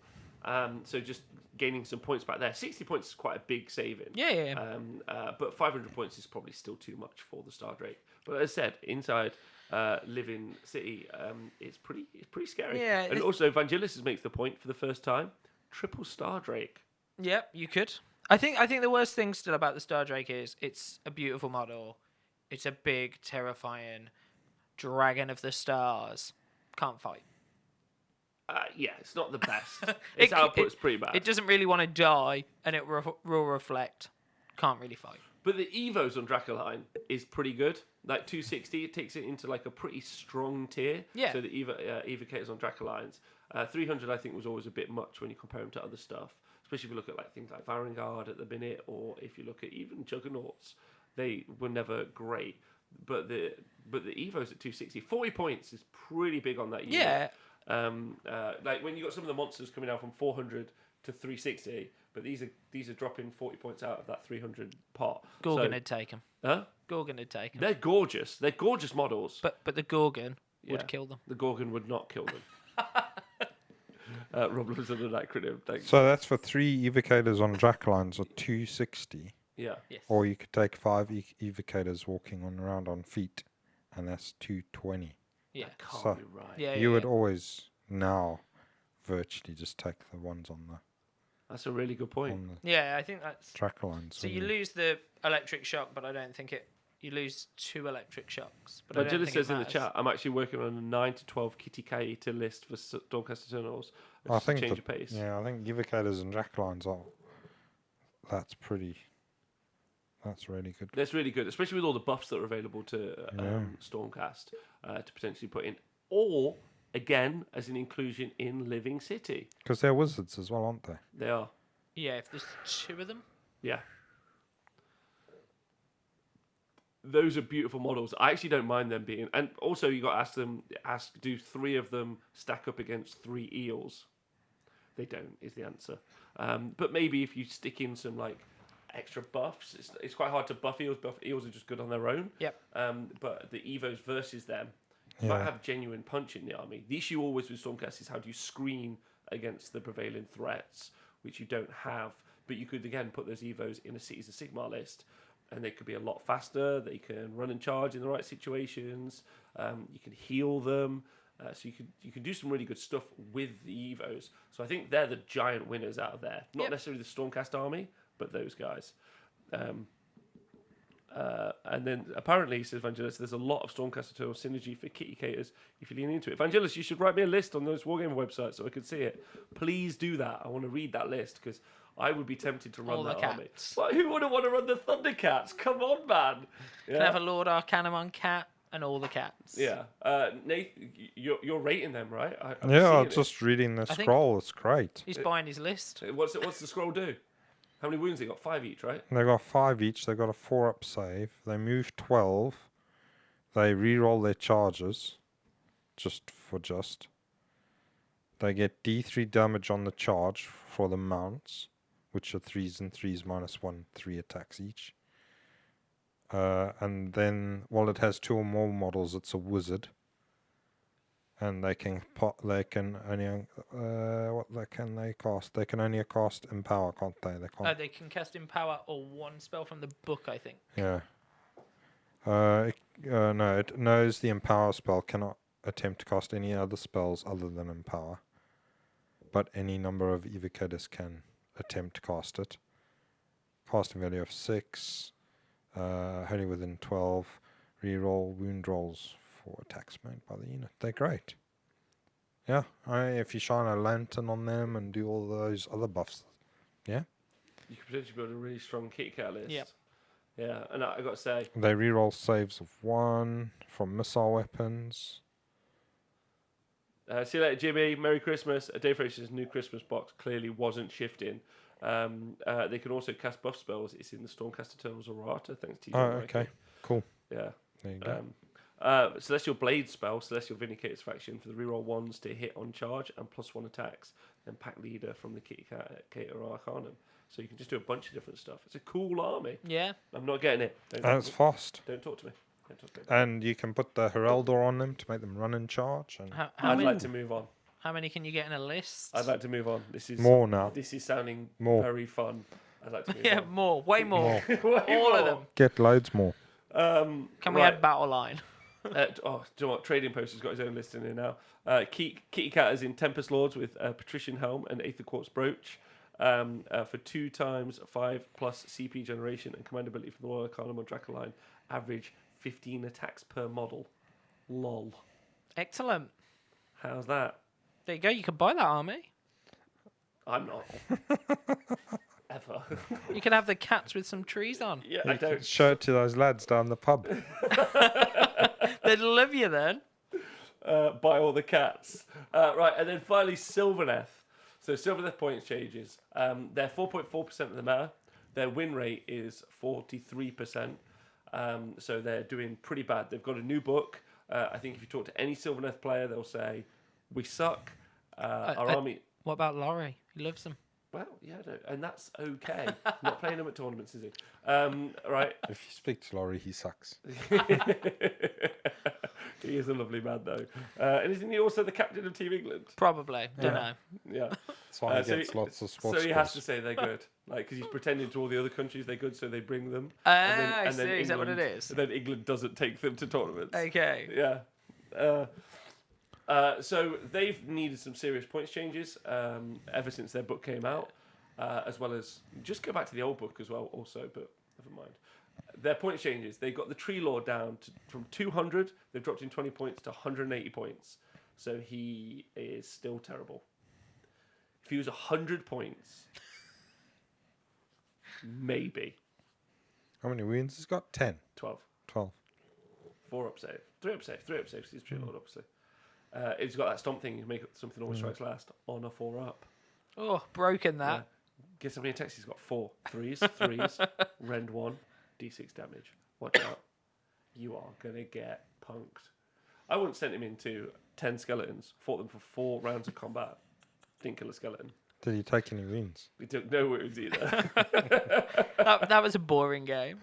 So just gaining some points back there. 60 points is quite a big saving. Yeah. But 500 points is probably still too much for the Star Drake. But as I said, inside Living City, it's pretty scary. Yeah, and also Vangelis makes the point for the first time: triple Star Drake. Yep, you could. I think the worst thing still about the Star Drake is it's a beautiful model. It's a big, terrifying dragon of the stars. Can't fight. Yeah, it's not the best. Its output's pretty bad. It doesn't really want to die, and it will reflect. Can't really fight. But the Evos on Dracoline is pretty good. Like 260, it takes it into like a pretty strong tier. Yeah. So the Evocators on Dracolines. 300, I think, was always a bit much when you compare them to other stuff. Especially if you look at like things like Varangard at the minute, or if you look at even Juggernauts, they were never great. But the Evos at 260, 40 points is pretty big on that unit. Yeah. Like when you got some of the monsters coming out from 400 to 360, but these are dropping 40 points out of that 300 pot. Gorgon would take them. Huh? Gorgon would take them. They're gorgeous. They're gorgeous models. But the Gorgon would kill them. The Gorgon would not kill them. Rob loves an acronym. Thanks. So that's for 3 evocators on Dracolines at 260. Yeah. Yes. Or you could take 5 evocators walking around on feet, and that's 220. Yeah. That can't So- be right. Yeah. You would always now virtually just take the ones on That's a really good point. the Yeah, I think that's. Dracolines. So you lose the electric shock, but I don't think it. You lose 2 electric shocks, but I don't Jill think says it in the matters. chat, I'm actually working on a 9 to 12 Kitty Kaita list for Stormcast Eternals. I Just to think change the- of pace. Yeah, I think evocators and Dracolines are. That's really good. That's really good, especially with all the buffs that are available to Stormcast to potentially put in. Or, again, as an inclusion in Living City. Because they're wizards as well, aren't they? They are. Yeah, if there's 2 of them. Yeah. those are beautiful models. I actually don't mind them being, and also you got to do 3 of them stack up against 3 eels. They don't is the answer. But maybe if you stick in some like extra buffs, it's quite hard to buff eels. Buff eels are just good on their own. Yep. But the Evos versus them, you might have genuine punch in the army. The issue always with Stormcast is how do you screen against the prevailing threats, which you don't have. But you could again put those Evos in a Cities of Sigmar list, and they could be a lot faster. They can run and charge in the right situations. You can heal them. So you can do some really good stuff with the Evos. So I think they're the giant winners out of there. Not necessarily the Stormcast army, but those guys. And then apparently, says Vangelis, there's a lot of Stormcast Eternal synergy for kitty caters if you lean into it. Vangelis, you should write me a list on those Wargamer websites so I could see it. Please do that. I want to read that list because I would be tempted to run All the that army. cats. Well, who wouldn't want to run the Thundercats? Come on, man. Yeah. Can have a Lord Arcanamon cat and all the cats. Yeah. Nate, you're rating them, right? I'm Yeah, seeing I'm it. just reading the I think- scroll. It's great. He's buying his list. What's the scroll do? How many wounds they got? 5 each, right? They got 5 each. They got a 4-up save. They move 12. They re-roll their charges. They get D3 damage on the charge for the mounts, which are 3s and 3s -1, 3 attacks each. And then, it has 2 or more models. It's a wizard, and they can only what can they cast? They can only cast Empower, can't they? They can't. They can cast Empower or one spell from the book, I think. Yeah. No, it knows the Empower spell cannot attempt to cast any other spells other than Empower, but any number of evocators can attempt to cast it. Casting value of 6, only within 12, reroll wound rolls for attacks made by the unit. They're great. Yeah, if you shine a lantern on them and do all those other buffs, yeah. You could potentially build a really strong kitty cat list. Yep. Yeah, and I got to say, They reroll saves of 1 from missile weapons. see you later, Jimmy. Merry Christmas. Dave Fraser's new Christmas box clearly wasn't shifting. They can also cast buff spells. It's in the Stormcast Eternals errata, thanks to you. Oh, okay. Cool. Yeah. There you go. Celestial Blade spell, Celestial Vindicator's faction for the reroll 1s to hit on charge and +1 attacks. Then pack leader from the Kitty Cat Arcanum. So you can just do a bunch of different stuff. It's a cool army. Yeah. I'm not getting it. And it's fast. Don't talk to me. Don't talk to me. And you can put the Heraldor on them to make them run and charge. And I'd like to move on. How many can you get in a list? I'd like to move on. This is more now. This is sounding More. very fun. I'd like to move Yeah, on. more. Way more. More. All of them. Get loads more. Can we add Battle Line? Do you know what? Trading Post has got his own list in here now. Kitty Cat is in Tempest Lords with Patrician Helm and Aether Quartz Brooch. For 2 times 5+ CP generation and commandability from the Royal Arcanum or Dracoline, average 15 attacks per model. Lol. Excellent. How's that? There you go. You can buy that army. I'm not. Ever. You can have the cats with some trees on. Yeah, I don't. Show it to those lads down the pub. They'd love you then. Buy all the cats. Right, and then finally Sylvaneth. So Sylvaneth points changes. They're 4.4% of the meta. Their win rate is 43%. So they're doing pretty bad. They've got a new book. I think if you talk to any Sylvaneth player, they'll say, we suck. Our army... What about Laurie? He loves them. Well, yeah, and that's okay. Not playing him at tournaments, is he? Right. If you speak to Laurie, he sucks. He is a lovely man, though. And isn't he also the captain of Team England? Probably. Don't know. Yeah. That's why he gets lots of sports So he has to scores. say they're good. Because he's pretending to all the other countries they're good, so they bring them. I see. Is that what it is? And then England doesn't take them to tournaments. Okay. Yeah. So they've needed some serious points changes ever since their book came out, as well as just go back to the old book as well. Also, but never mind. Their points changes. They got the Tree Lord down from 200. They've dropped in 20 points to 180 points. So he is still terrible. If he was 100 points, maybe How many wounds has he got? 10. 12. 12. 4 up save. 3 up save. 3 up save. He's Tree Lord, obviously. It's got that stomp thing. You make something always strikes last on a 4 up. Oh, broken that. Yeah. Guess how many attacks he's got? 4. 3s, rend 1, d6 damage. Watch out. you are going to get punked. I once sent him into 10 skeletons, fought them for 4 rounds of combat. Didn't kill a skeleton. Did he take any wounds? We took no wounds either. That was a boring game.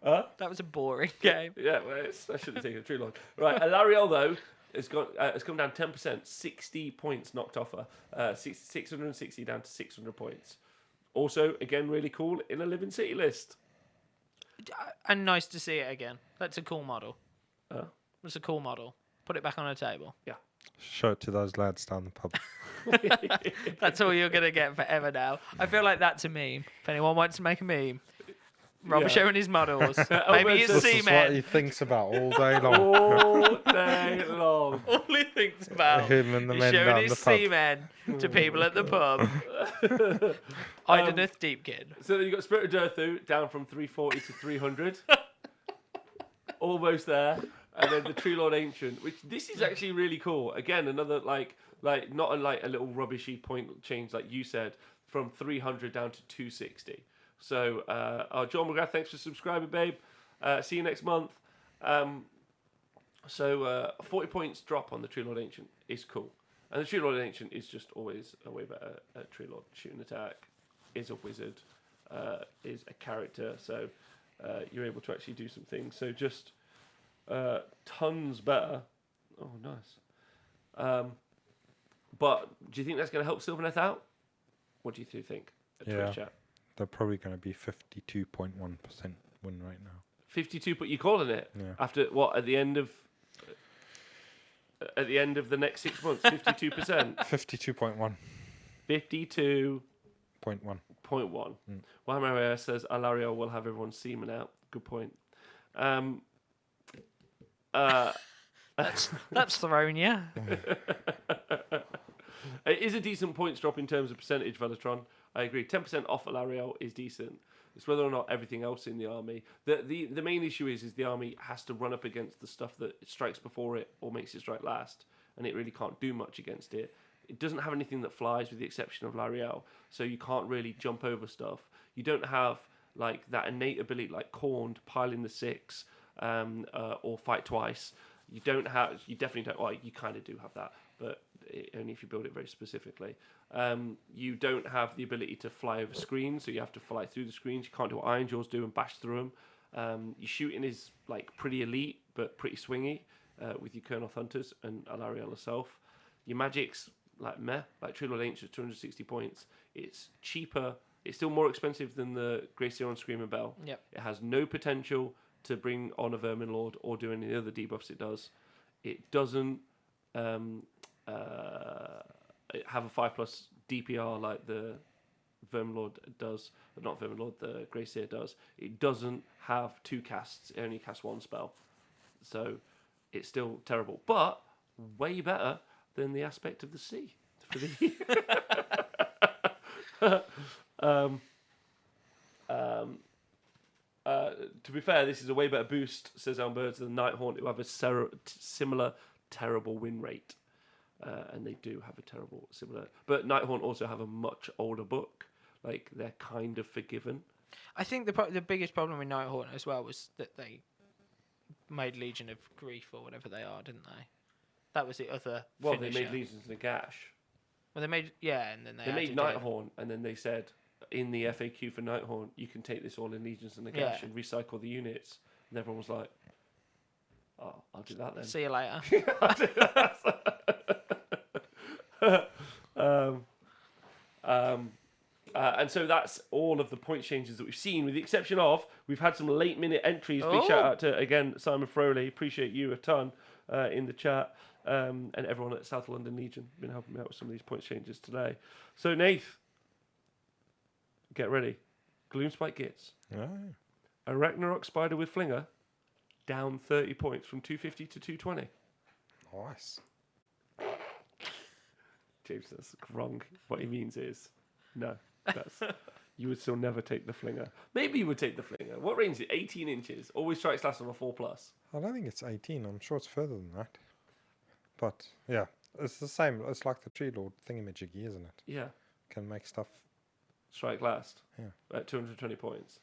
Huh? That was a boring game. Yeah, well, I shouldn't take it too long. Right, Alariel, though, has come down 10%, 60 points knocked off her. 660 down to 600 points. Also, again, really cool in a Living City list. And nice to see it again. That's a cool model. Huh? It's a cool model. Put it back on a table. Yeah. Show it to those lads down the pub. That's all you're going to get forever now. I feel like that's a meme. If anyone wants to make a meme, Rob Yeah. showing his models. Alberto Maybe his says This is what he seamen. thinks about all day long. All day long. All he thinks about Him and the is men showing down his the pub. seamen to people at the pub. IDONETH Deepkin. So then you got Spirit of Durthu down from 340 to 300. Almost there. And then the Tree Lord Ancient, which this is actually really cool. Again, another like not a little rubbishy point change like you said, from 300 down to 260. So John McGrath, thanks for subscribing, babe. See you next month. 40 points drop on the Tree Lord Ancient is cool. And the Tree Lord Ancient is just always a way better at Tree Lord. Shooting attack, is a wizard, is a character, so you're able to actually do some things. So just tons better. Oh, nice. But do you think that's going to help Sylvaneth out? What do you two think? Yeah. Twitch chat. They're probably going to be 52.1% win right now. 52, but you calling it Yeah. after what? At the end of the next 6 months, 52%, 52.1. 52.1. Point one. Why Maria says Alario will have everyone's semen out. Good point. That's thrown, yeah. It is a decent points drop in terms of percentage, Velatron. I agree. 10% off Alario is decent. It's whether or not everything else in the army. The main issue is the army has to run up against the stuff that strikes before it or makes it strike last, and it really can't do much against it. It doesn't have anything that flies with the exception of Lariel, so you can't really jump over stuff. You don't have like that innate ability like KHORNE to pile in the 6 or fight twice. You definitely don't, well, you kind of do have that, but only if you build it very specifically. You don't have the ability to fly over screens, so you have to fly through the screens. You can't do what Iron Jaws do and bash through them. Your shooting is like pretty elite, but pretty swingy with your Kurnoth Hunters and Alariel herself. Your magic's like meh, like Tree Lord Ancient, 260 points. It's cheaper. It's still more expensive than the Gracier on Screaming Bell. Yep. It has no potential to bring on a Vermin Lord or do any of the other debuffs it does. It doesn't have a 5+ DPR like the Vermin Lord does, but not Vermin Lord, the Gracier does. It doesn't have 2 casts, it only casts 1 spell. So it's still terrible, but way better than the Aspect of the Sea for the to be fair, this is a way better boost, says Elmbirds, than Nighthaunt, who have a similar terrible win rate. And they do have a terrible similar. But Nighthaunt also have a much older book. Like, they're kind of forgiven. I think the biggest problem with Nighthaunt as well was that they made Legion of Grief or whatever they are, didn't they? That was the other Well, finisher. they made Legions of Nagash. Well, they made, yeah, and then they They made added Nighthaunt, and then they said, in the FAQ for Nighthaunt, you can take this all in Legions of Nagash Yeah. and recycle the units. And everyone was like, oh, I'll do that then. See you later. And so that's all of the point changes that we've seen, with the exception of we've had some late minute entries. Big Oh. shout out to, again, Simon Froley. Appreciate you a ton in the chat. And everyone at South London Legion been helping me out with some of these point changes today. So, Nath, get ready. Gloomspike Gits. Yeah. A Ragnarok Spider with Flinger down 30 points from 250 to 220. Nice. James, that's wrong. What he means is, no, that's you would still never take the Flinger. Maybe you would take the Flinger. What range is it? 18 inches. Always strikes last on a 4+. I don't think it's 18. I'm sure it's further than that. But, yeah. It's the same. It's like the Tree Lord thingamajiggy, isn't it? Yeah, Can make stuff. strike last. Yeah. At 220 points.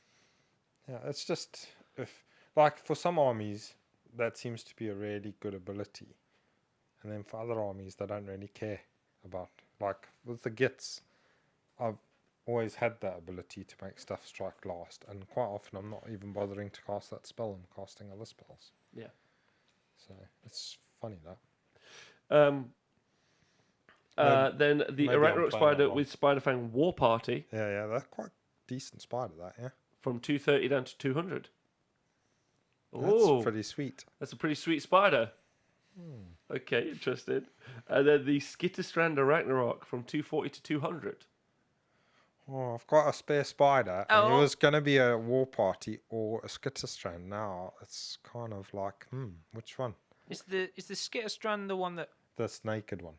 Yeah, it's just... if like, for some armies, that seems to be a really good ability. And then for other armies, they don't really care about. Like with the Gits, I've always had that ability to make stuff strike last, and quite often I'm not even bothering to cast that spell. I'm casting other spells. Yeah. So it's funny that. Then the maybe I'm Arachnarok playing that Spider wrong. with Spiderfang War Party Yeah, that's quite decent spider. That from 230 down to 200. that's Oh, pretty sweet. that's a pretty sweet spider. Okay, interested. And then the Skitterstrand Arachnarok from 240 to 200. Oh, I've got a spare spider, and Oh. it was going to be a war party or a Skitterstrand. Now it's kind of like, which one? Is the Skitterstrand the one that This naked one.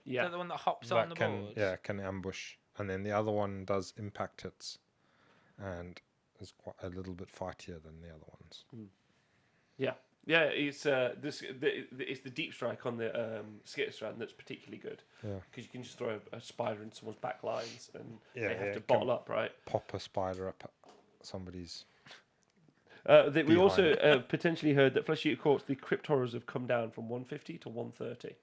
is Yeah. that the one that hops on the can board? can ambush, and then the other one does impact hits, and is quite a little bit fightier than the other ones. Yeah. Yeah, it's it's the deep strike on the Skitterstrand that's particularly good. Yeah, Because you can just throw a spider in someone's back lines and Yeah, they have yeah, to it can- bottle up, right? pop a spider up somebody's. We also potentially heard that Flesh Eater Courts, the Crypt Horrors have come down from 150 to 130.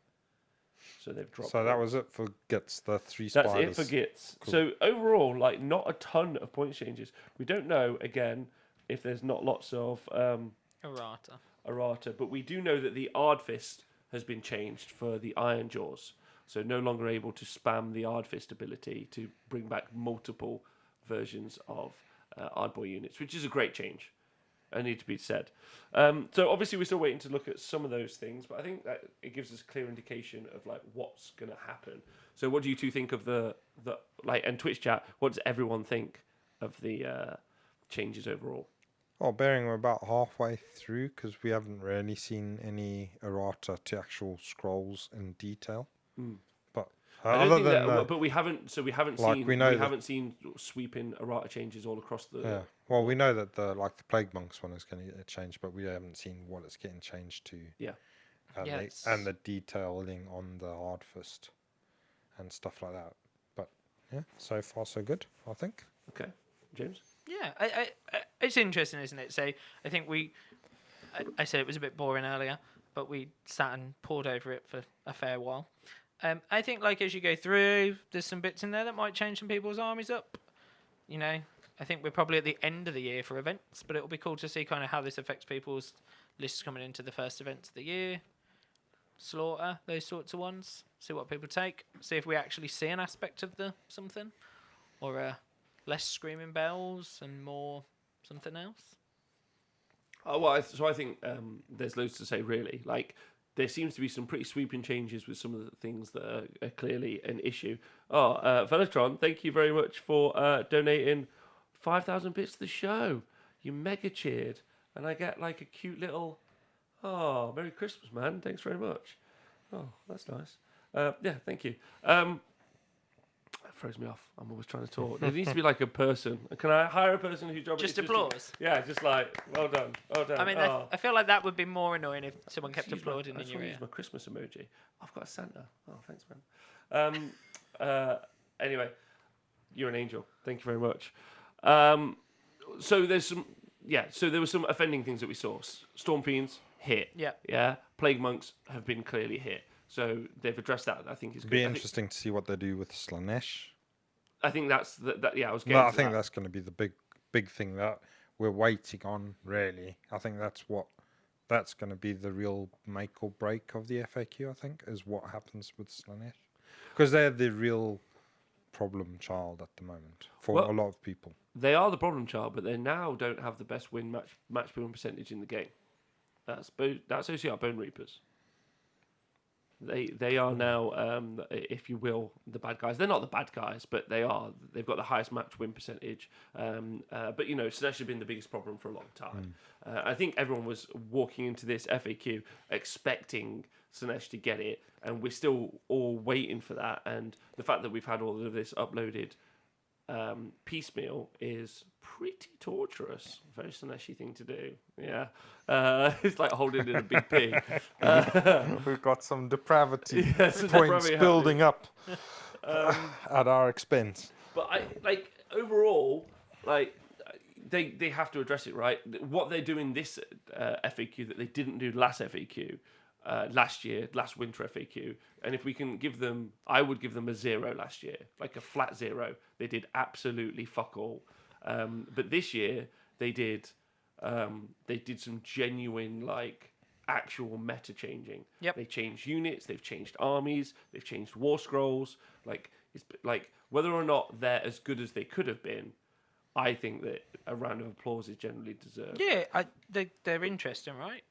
So they've dropped. So that was it for Gits, the 3 That's spiders. it for Gits. Cool. So overall, like not a ton of point changes. We don't know again if there's not lots of Errata. errata, but we do know that the Ardfist has been changed for the Iron Jaws. So no longer able to spam the Ardfist ability to bring back multiple versions of Ardboy units, which is a great change. I need to be said. So obviously we're still waiting to look at some of those things, but I think that it gives us a clear indication of like what's going to happen. So what do you two think of the like, and Twitch chat, what does everyone think of the changes overall? Oh, bearing we're about halfway through, because we haven't really seen any errata to actual scrolls in detail. But I don't other think than that, but we haven't. So we haven't like, seen. we know that- haven't seen sweeping errata changes all across the. yeah, well, we know that the Plague Monks one is going to get changed, but we haven't seen what it's getting changed to. Yeah. And, Yeah, and the detailing on the Hardfist and stuff like that. But yeah, so far so good, I think. Okay, James. Yeah, I it's interesting, isn't it? So I think I said it was a bit boring earlier, but we sat and pored over it for a fair while. I think like as you go through, there's some bits in there that might change some people's armies up. You know, I think we're probably at the end of the year for events, but it'll be cool to see kind of how this affects people's lists coming into the first events of the year. Slaughter, those sorts of ones. See what people take. See if we actually see an aspect of the something, or less screaming bells and more something else. Oh well, so I think there's loads to say really. Like there seems to be some pretty sweeping changes with some of the things that are clearly an issue. Oh, Velatron, thank you very much for donating 5,000 bits to the show. You mega cheered, and I get like a cute little, oh, Merry Christmas, man. Thanks very much. Oh, that's nice. Yeah, thank you. That throws me off. I'm always trying to talk. There needs to be like a person. Can I hire a person whose job Just is applause. Yeah, just like, well done, well done. I mean, oh. I feel like that would be more annoying if someone kept Use my- applauding I in just your want to ear. use my Christmas emoji. I've got a Santa. Oh, thanks, man. Anyway, you're an angel. Thank you very much. So there's some, yeah. So there were some offending things that we saw. Storm Fiends hit. Yeah. Yeah. Plague Monks have been clearly hit. So they've addressed that. I think is It'd good. be interesting to see what they do with Slanesh. I think that's that. Yeah, I was getting. No, I to think that. that's going to be the big thing that we're waiting on. Really, I think that's going to be the real make or break of the FAQ. I think is what happens with Slanesh, because they're the real problem child at the moment for Well, a lot of people. They are the problem child, but they now don't have the best match win percentage in the game. That's OCR Bone Reapers. They are now, if you will, the bad guys. They're not the bad guys, but they are. They've got the highest match win percentage. But you know, Slanesh has been the biggest problem for a long time. I think everyone was walking into this FAQ expecting Slanesh to get it, and we're still all waiting for that. And the fact that we've had all of this uploaded piecemeal is pretty torturous. Very Slanesh-y thing to do. Yeah, it's like holding in a big pig. We've got some depravity Yeah, some points depravity building up at our expense. But I like overall, like they have to address it, right? What they're doing this FAQ that they didn't do last FAQ, last year, last winter FAQ, and if we can give them, I would give them a 0 last year, like a flat 0. They did absolutely fuck all. But this year they did some genuine like actual meta changing. Yep. They changed units, they've changed armies, they've changed war scrolls. Like it's like whether or not they're as good as they could have been, I think that a round of applause is generally deserved. Yeah, they're interesting, right?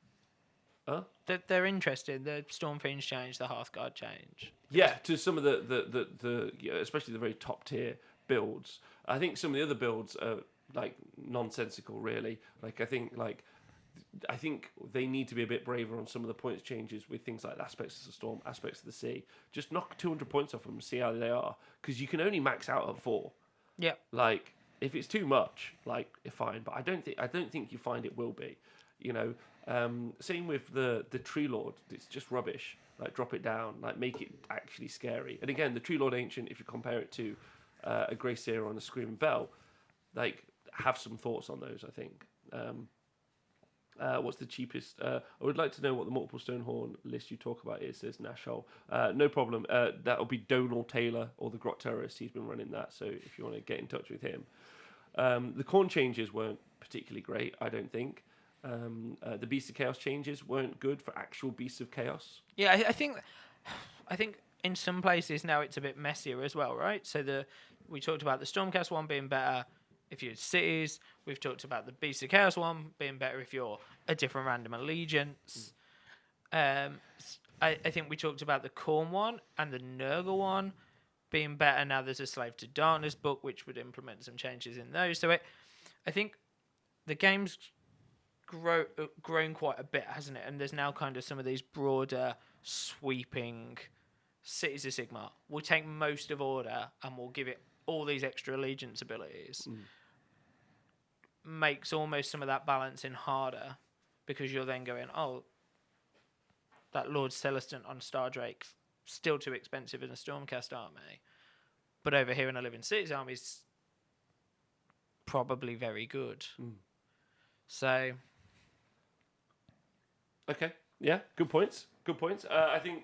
Huh? They're interesting. The Stormfiends change, the Hearthguard change. Yeah, to some of the especially the very top tier builds. I think some of the other builds are like nonsensical, really. Like I think they need to be a bit braver on some of the points changes with things like aspects of the storm, aspects of the sea. Just knock 200 points off them and see how they are, because you can only max out at 4. Yeah. Like if it's too much, like fine, but I don't think you find it will be. You know, same with the Tree Lord. It's just rubbish. Like drop it down, like make it actually scary. And again, the Tree Lord Ancient, if you compare it to a Grey Seer on a Screaming Bell, like have some thoughts on those. I think. What's the cheapest? I would like to know what the multiple Stonehorn list you talk about is, says Nashol. No problem. That'll be Donal Taylor or the Grot Terrorist. He's been running that, so if you want to get in touch with him. The Khorne changes weren't particularly great, I don't think. The Beasts of Chaos changes weren't good for actual Beasts of Chaos. Yeah, I think in some places now it's a bit messier as well, right? So we talked about the Stormcast one being better if you're cities. We've talked about the Beast of Chaos one being better if you're a different random allegiance. I think we talked about the Khorne one and the NURGLE one being better. Now there's a Slave to Darkness book which would implement some changes in those. So I think the game's grown quite a bit, hasn't it? And there's now kind of some of these broader, sweeping Cities of Sigmar. We'll take most of Order and we'll give it all these extra allegiance abilities. Makes almost some of that balancing harder, because you're then going, oh, that Lord Celestant on Stardrake's still too expensive in a Stormcast army, but over here in a Living Cities army is probably very good. So, okay, yeah, good points. Good points. I think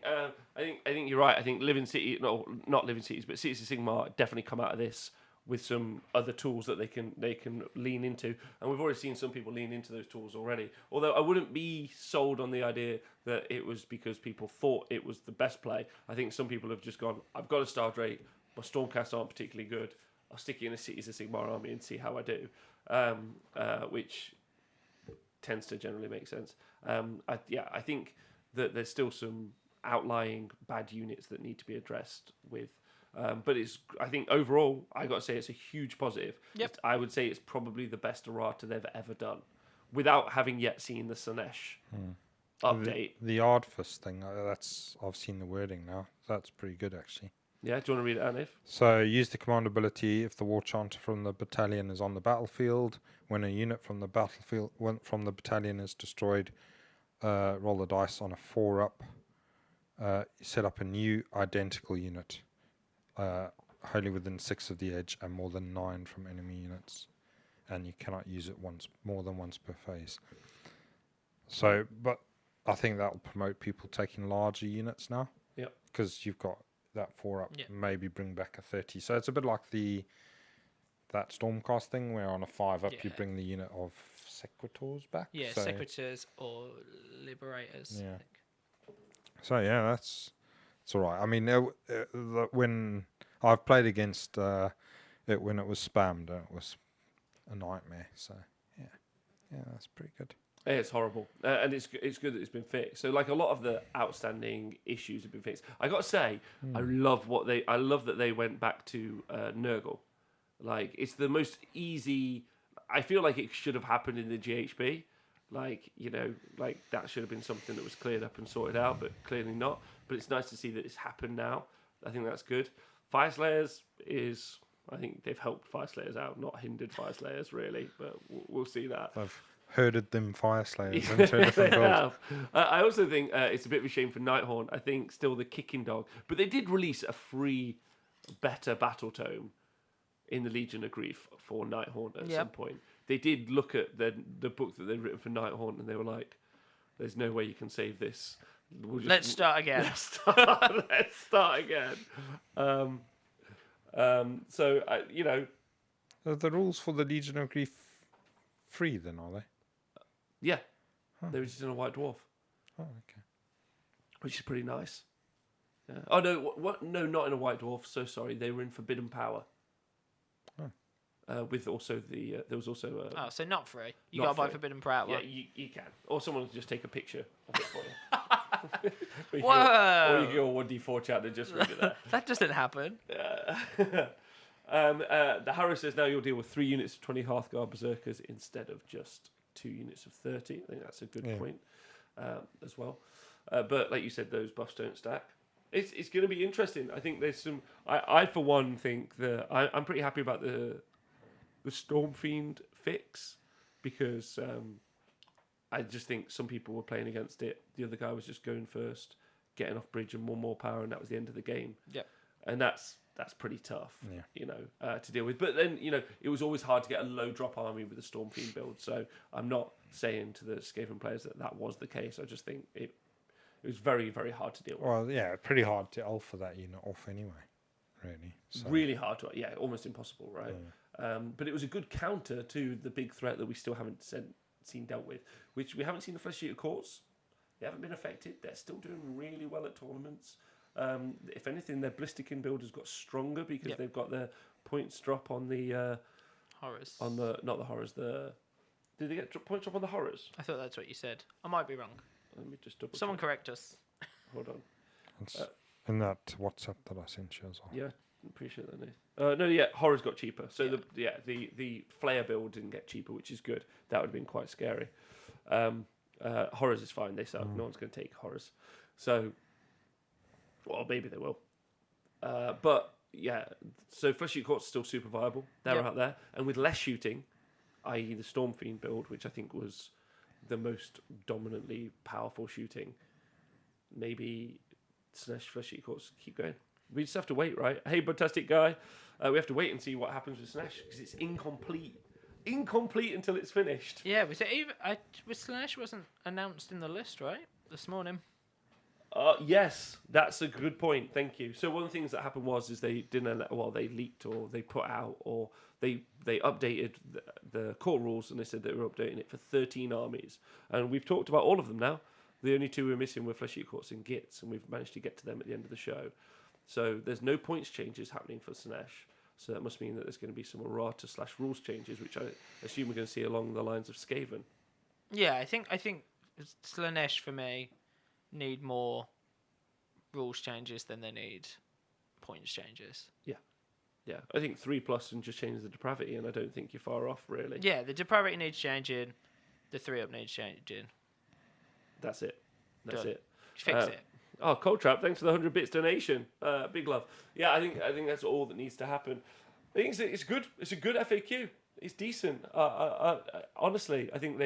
you're right. I think not Living Cities, but Cities of Sigmar definitely come out of this with some other tools that they can lean into, and we've already seen some people lean into those tools already. Although I wouldn't be sold on the idea that it was because people thought it was the best play. I think some people have just gone, I've got a Stardrake, my Stormcasts aren't particularly good, I'll stick it in a Cities of Sigmar army and see how I do, which tends to generally make sense. I think that there's still some outlying bad units that need to be addressed with. But I think overall, I got to say it's a huge positive. Yep. I would say it's probably the best errata they've ever done, without having yet seen the Slanesh update. The Ardfist thing, I've seen the wording now. That's pretty good, actually. Yeah, do you want to read it out, Nif? So, use the command ability if the war chanter from the battalion is on the battlefield. When a unit from the battalion is destroyed, roll the dice on a 4-up. Set up a new identical unit. Wholly within 6 of the edge and more than 9 from enemy units, and you cannot use it more than once per phase. So, but I think that will promote people taking larger units now. Yep. Because you've got that 4-up, Yep. maybe bring back a 30. So it's a bit like that Stormcast thing, where on a 5-up you bring the unit of Sequitors back. yeah, so, Secretors or Liberators. Yeah. So yeah, it's all right. I mean, when I've played against it when it was spammed, it was a nightmare. So yeah, that's pretty good. It's horrible, and it's good that it's been fixed. So like a lot of the outstanding issues have been fixed. I got to say, I love that they went back to NURGLE. Like it's the most easy. I feel like it should have happened in the GHB. Like, you know, like that should have been something that was cleared up and sorted out, but clearly not. But it's nice to see that it's happened now. I think that's good. Fyreslayers I think they've helped Fyreslayers out, not hindered Fyreslayers really, but we'll see that. I've herded them Fyreslayers into a different build. I also think it's a bit of a shame for Nighthorn. I think still the kicking dog. But they did release a free, better battle tome in the Legion of Grief for Nighthorn at some point. they did look at the book that they'd written for Nighthaunt, and they were like, "There's no way you can save this. We'll just, Let's start again." Let's start again. So you know, Are the rules for the Legion of Grief free then, are they? yeah, they were just in a White Dwarf, Oh, okay. which is pretty nice. Yeah. Oh no, what? No, not in a White Dwarf. So sorry, they were in Forbidden Power. With also there was also Oh, so not free. You Not got to buy free. Forbidden Power. yeah, you can, or someone will just take a picture of it for you. Or you Whoa! Or you go on 1D4 chat and just read it there. That doesn't happen. The Harrow says now you'll deal with 3 units of 20 Hearthguard Berserkers instead of just 2 units of 30. I think that's a good point as well. But like you said, those buffs don't stack. It's going to be interesting. I think there's some. I for one think that I'm pretty happy about the Stormfiend fix because I just think some people were playing against it. The other guy was just going first, getting off bridge and more power, and that was the end of the game. Yeah. And that's pretty tough, you know, to deal with. But then, you know, it was always hard to get a low drop army with a Stormfiend build. So I'm not saying to the Skaven players that was the case. I just think it was very, very hard to deal with. Well, yeah, pretty hard to alpha that unit off anyway, really. So, Really hard to, almost impossible, right? But it was a good counter to the big threat that we still haven't seen dealt with, which we haven't seen the Flesh Eater Courts. They haven't been affected. They're still doing really well at tournaments. If anything, their Blisterkin build has got stronger because they've got their points drop on the Horrors. on the not the horrors. Did they get points drop on the horrors? I thought that's what you said. I might be wrong. Let me just double. Someone check. correct us. Hold on. it's in that WhatsApp that I sent you as well. Yeah, appreciate that, Nate. No, horrors got cheaper. So the Flayer build didn't get cheaper, which is good. That would have been quite scary. Horrors is fine. They suck. No one's going to take horrors. So, well, maybe they will. But yeah, so Flesh Eater Courts is still super viable. They're out there, and with less shooting, i.e. the Stormfiend build, which I think was the most dominantly powerful shooting, maybe Slanesh Flesh Eater Courts keep going. We just have to wait, right? Hey, Fantastic Guy, we have to wait and see what happens with Slanesh because it's incomplete until it's finished. Yeah, was it even? Slanesh wasn't announced in the list, right? This morning. Yes, that's a good point. Thank you. So one of the things that happened is they didn't. Well, they leaked or they put out or they updated the core rules and they said they were updating it for 13 armies. And we've talked about all of them now. The only 2 we're missing were Flesh Eater Courts and Gits, and we've managed to get to them at the end of the show. So there's no points changes happening for Slanesh. So that must mean that there's going to be some errata/rules changes, which I assume we're going to see along the lines of Skaven. Yeah, I think Slanesh for me need more rules changes than they need points changes. Yeah, I think 3+ and just change the depravity, and I don't think you're far off, really. Yeah, the depravity needs changing. The 3-up needs changing. That's it. That's Done. it. Fix it. Oh, Cold Trap, thanks for the 100 bits donation. Big love. Yeah, I think that's all that needs to happen. I think it's good. It's a good FAQ. It's decent. Honestly, I think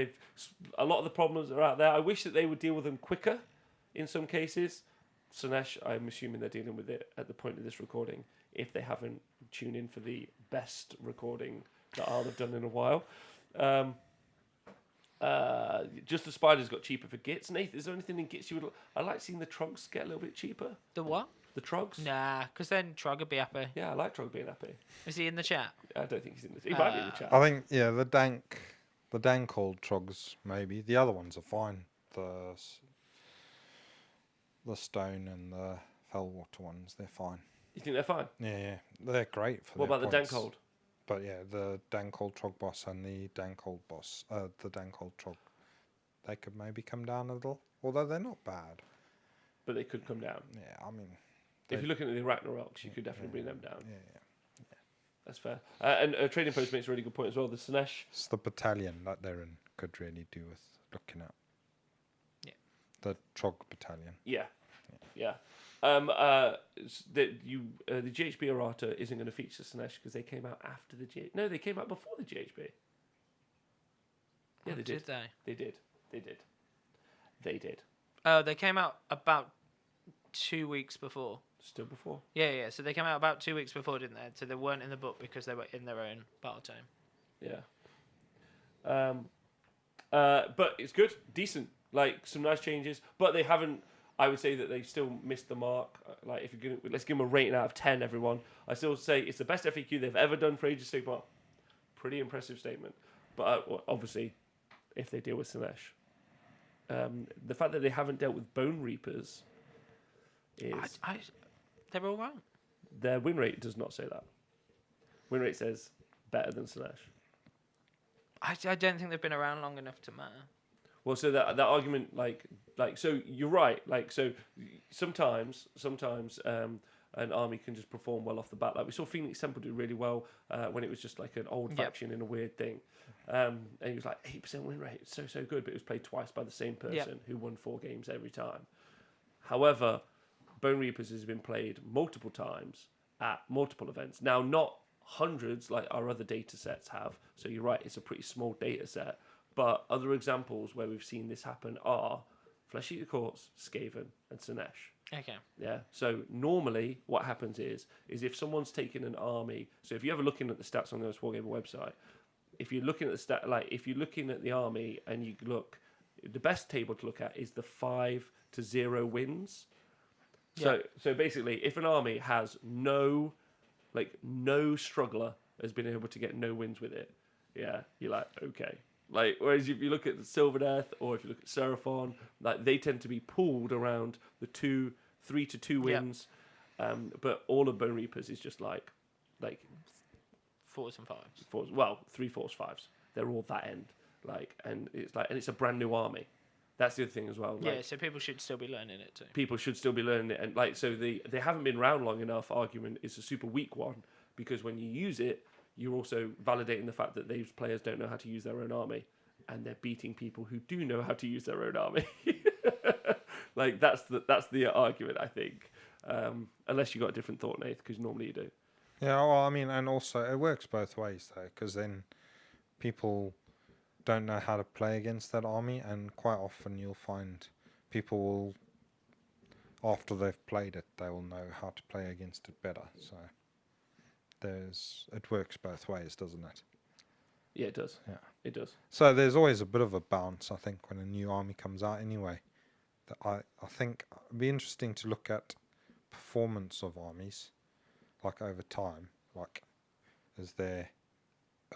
a lot of the problems are out there. I wish that they would deal with them quicker in some cases. Slanesh, I'm assuming they're dealing with it at the point of this recording, if they haven't tuned in for the best recording that I'll have done in a while. Just the spiders got cheaper for Gits. Nathan, is there anything in Gits you would? I like seeing the Trogs get a little bit cheaper. The what? The Trogs. Nah, because then Trog would be happy. Yeah, I like Trog being happy. Is he in the chat? I don't think he's in the. He might be in the chat. I think the dank old trogs maybe. The other ones are fine. The stone and the fellwater ones, they're fine. You think they're fine? Yeah, they're great for. What their about the points. dank old? But yeah, the dank old trog boss and the dank old boss, the dank old trog, they could maybe come down a little. Although they're not bad. But they could come down. Yeah, I mean. If you're looking at the Ragnaroks, you could definitely bring them down. Yeah. That's fair. And Trading Post makes a really good point as well. The Slanesh. It's the battalion that they're in could really do with looking at. Yeah. The Trog battalion. Yeah. The GHB errata isn't going to feature Slanesh because they came out after the GHB. No, they came out before the GHB. Yeah, they did. Did they? They did. Oh, they came out about 2 weeks before. Still before. Yeah. So they came out about 2 weeks before, didn't they? So they weren't in the book because they were in their own battle time. Yeah. But it's good, decent. Like some nice changes, but they haven't. I would say that they still missed the mark. Like if you're gonna, let's give them a rating out of 10, everyone. I still say it's the best FAQ they've ever done for Age of Sigmar. Pretty impressive statement. But obviously, if they deal with Sinesh, the fact that they haven't dealt with Bone Reapers is they're all right. their win rate does not say that. Win rate says better than Sinesh. I don't think they've been around long enough to matter. Well, so that argument, like, so you're right. Like, so sometimes, an army can just perform well off the bat. Like we saw Phoenix Temple do really well when it was just like an old faction in a weird thing, and he was like 8% win rate. It's so good, but it was played twice by the same person who won 4 games every time. However, Bone Reapers has been played multiple times at multiple events. Now, not hundreds like our other data sets have. So you're right, it's a pretty small data set. But other examples where we've seen this happen are Flesh Eater Courts, Skaven, and Sinesh. Okay. Yeah. So normally what happens is if someone's taken an army, so if you're ever looking at the stats on the Wargamer website, if you're looking at if you're looking at the army and you look, the best table to look at is the 5-0 wins. Yeah. So basically, if an army has no struggler has been able to get no wins with it, yeah, you're like, okay. Like, whereas if you look at the Sylvaneth or if you look at Seraphon, like they tend to be pooled around the 3-2 wins. But all of Bone Reapers is just like 4s and 5s. 3 4s 5s. They're all that end. Like, and it's a brand new army. That's the other thing as well. Like, Yeah, so people should still be learning it too. people should still be learning it, and like so they haven't been around long enough. Argument is a super weak one because when you use it, you're also validating the fact that these players don't know how to use their own army, and they're beating people who do know how to use their own army. Like that's the argument, I think. Unless you got a different thought, Nath, because normally you do. Yeah, well, I mean, and also it works both ways though, because then people don't know how to play against that army, and quite often you'll find people will, after they've played it, they will know how to play against it better. So it works both ways, doesn't it? Yeah, it does. Yeah, it does. So there's always a bit of a bounce, I think, when a new army comes out. Anyway, that I think it'd be interesting to look at performance of armies, like over time. Like, is there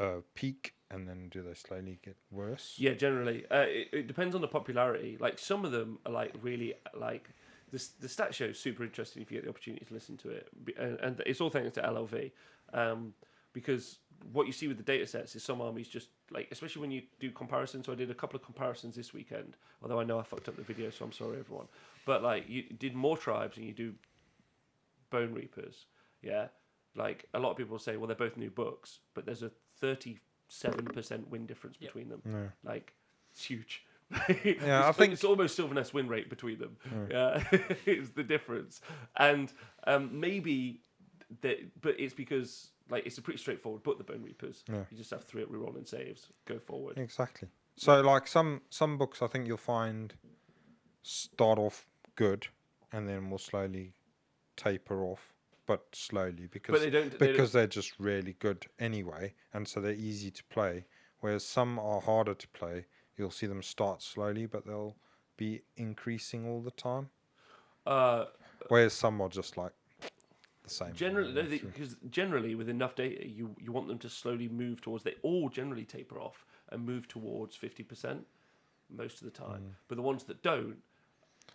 a peak, and then do they slowly get worse? Yeah, generally, it depends on the popularity. Like some of them are like really like the stat show is super interesting if you get the opportunity to listen to it, and it's all thanks to LLV, because what you see with the data sets is some armies just like, especially when you do comparisons. So I did a couple of comparisons this weekend, although I know I fucked up the video, so I'm sorry everyone. But like you did more tribes and you do Bone Reapers, yeah. Like a lot of people say, well, they're both new books, but there's a 37% win difference between them. Yeah. Like it's huge. Yeah, I think it's almost Sylvaneth's win rate between them. Yeah, it's the difference, and maybe that, but it's because like it's a pretty straightforward book, the Bone Reapers. Yeah. You just have 3 up rerolling saves, go forward. Exactly. So like some books, I think you'll find start off good, and then will slowly taper off, but slowly because they're just really good anyway, and so they're easy to play. Whereas some are harder to play. You'll see them start slowly, but they'll be increasing all the time. Whereas some are just like the same. Generally, because generally with enough data, you want them to slowly move towards. They all generally taper off and move towards 50% most of the time. But the ones that don't,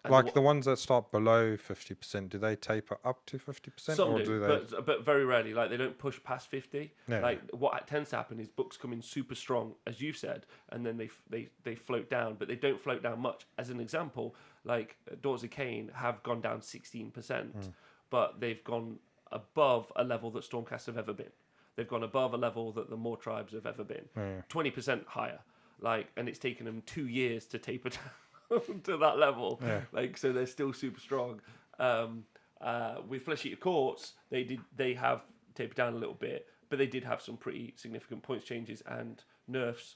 like the ones that start below 50%, do they taper up to 50%? Some or do, they? But very rarely. Like they don't push past 50. No. Like what tends to happen is books come in super strong, as you've said, and then they float down, but they don't float down much. As an example, like Daughters of KHAINE have gone down 16%, but they've gone above a level that Stormcast have ever been. They've gone above a level that the More Tribes have ever been. 20% higher. Like, and it's taken them 2 years to taper down to that level. Like, so they're still super strong. With Flesh Eater Courts, they have tapered down a little bit, but they did have some pretty significant points changes and nerfs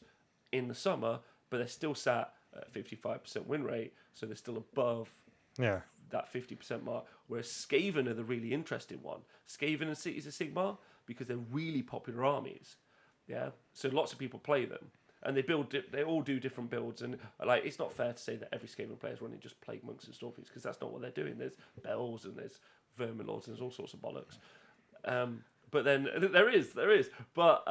in the summer, but they're still sat at 55% win rate, so they're still above that 50% mark. Whereas Skaven are the really interesting one. Skaven and Cities of Sigmar, because they're really popular armies. Yeah, so lots of people play them. and they all do different builds, and like it's not fair to say that every Skaven player is running just Plague Monks and Stormfiends, because that's not what they're doing. There's Bells and there's Vermin Lords and there's all sorts of bollocks. But then there is, but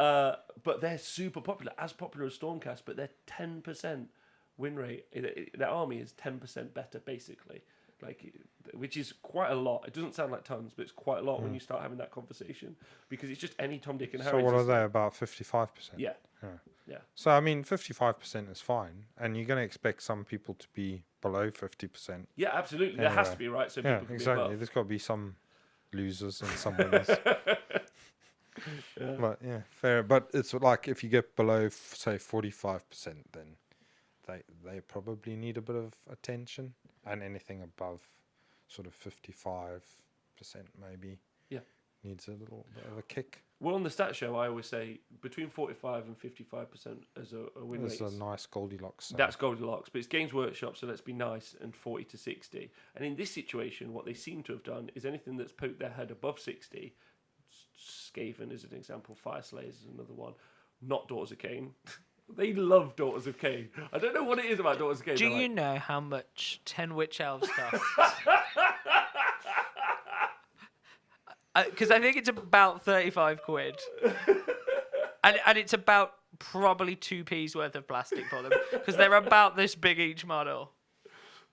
they're super popular, as popular as Stormcast, but they're 10% win rate. Their army is 10% better, basically, like, which is quite a lot. It doesn't sound like tons, but it's quite a lot when you start having that conversation, because it's just any Tom, Dick, and Harry. So what are they, about 55%? Yeah. Yeah. Yeah. So I mean, 55% is fine, and you're going to expect some people to be below 50%. Yeah, absolutely. There has to be, right? So Yeah, people can exactly. be above. There's got to be some losers and some winners. But yeah, fair. But it's like if you get below, say, 45%, then they probably need a bit of attention, and anything above sort of 55% maybe needs a little bit of a kick. Well, on the stat show, I always say between 45 and 55% as a win rate. It's a nice Goldilocks. That's Goldilocks, but it's Games Workshop, so let's be nice, and 40 to 60. And in this situation, what they seem to have done is anything that's poked their head above 60, Skaven is an example, Fyreslayers is another one, not Daughters of Khaine. They love Daughters of Khaine. I don't know what it is about Daughters of Khaine. Do you know how much 10 Witch Elves cost? Because I think it's about 35 quid. And it's about probably 2p's worth of plastic for them. Because they're about this big each model.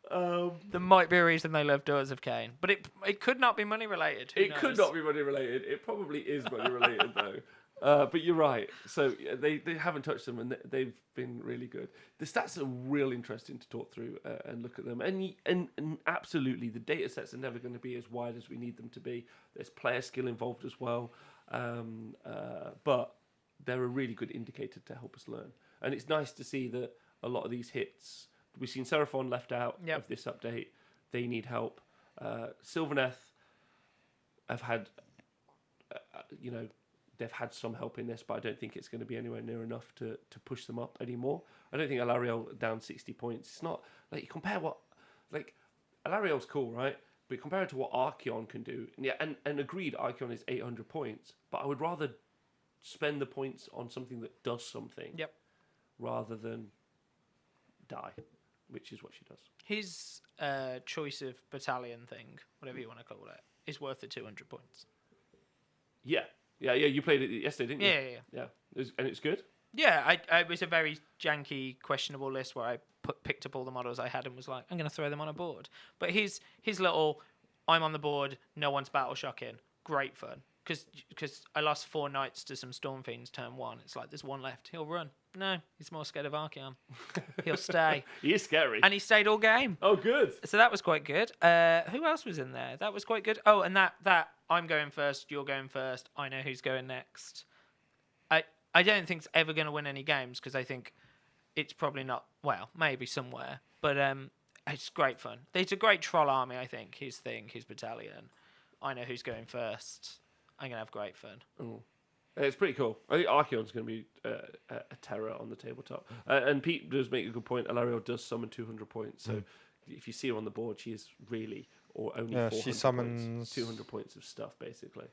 There might be a reason they love Daughters of Khaine. But it could not be money related. Who It knows? could not be money related. It probably is money related, though. But you're right. So they haven't touched them, and they've been really good. The stats are real interesting to talk through and look at them. And absolutely, the data sets are never going to be as wide as we need them to be. There's player skill involved as well. But they're a really good indicator to help us learn. And it's nice to see that a lot of these hits, we've seen Seraphon left out of this update. They need help. Sylvaneth have had, they've had some help in this, but I don't think it's going to be anywhere near enough to push them up anymore. I don't think Alarielle down 60 points. It's not, like, you compare what, like, Alarielle's cool, right? But compare it to what Archeon can do. And yeah, and agreed, Archeon is 800 points, but I would rather spend the points on something that does something rather than die, which is what she does. His choice of battalion thing, whatever you want to call it, is worth the 200 points. Yeah. You played it yesterday, didn't you? Yeah. And it's good? Yeah, it was a very janky, questionable list where I picked up all the models I had and was like, I'm going to throw them on a board. But his little, I'm on the board, no one's battle shocking, great fun. Because I lost 4 knights to some Stormfiends turn 1. It's like, there's one left. He'll run. No, he's more scared of Archeon. He'll stay. He is scary. And he stayed all game. Oh, good. So that was quite good. Who else was in there? That was quite good. Oh, and that I'm going first, you're going first, I know who's going next. I don't think it's ever going to win any games, because I think it's probably not, well, maybe somewhere. But it's great fun. It's a great troll army, I think, his battalion. I know who's going first. I'm going to have great fun. Oh. It's pretty cool. I think Archeon's going to be a terror on the tabletop. And Pete does make a good point. Alarielle does summon 200 points. So if you see her on the board, she is really, or only 400 she summons points, 200 points of stuff, basically.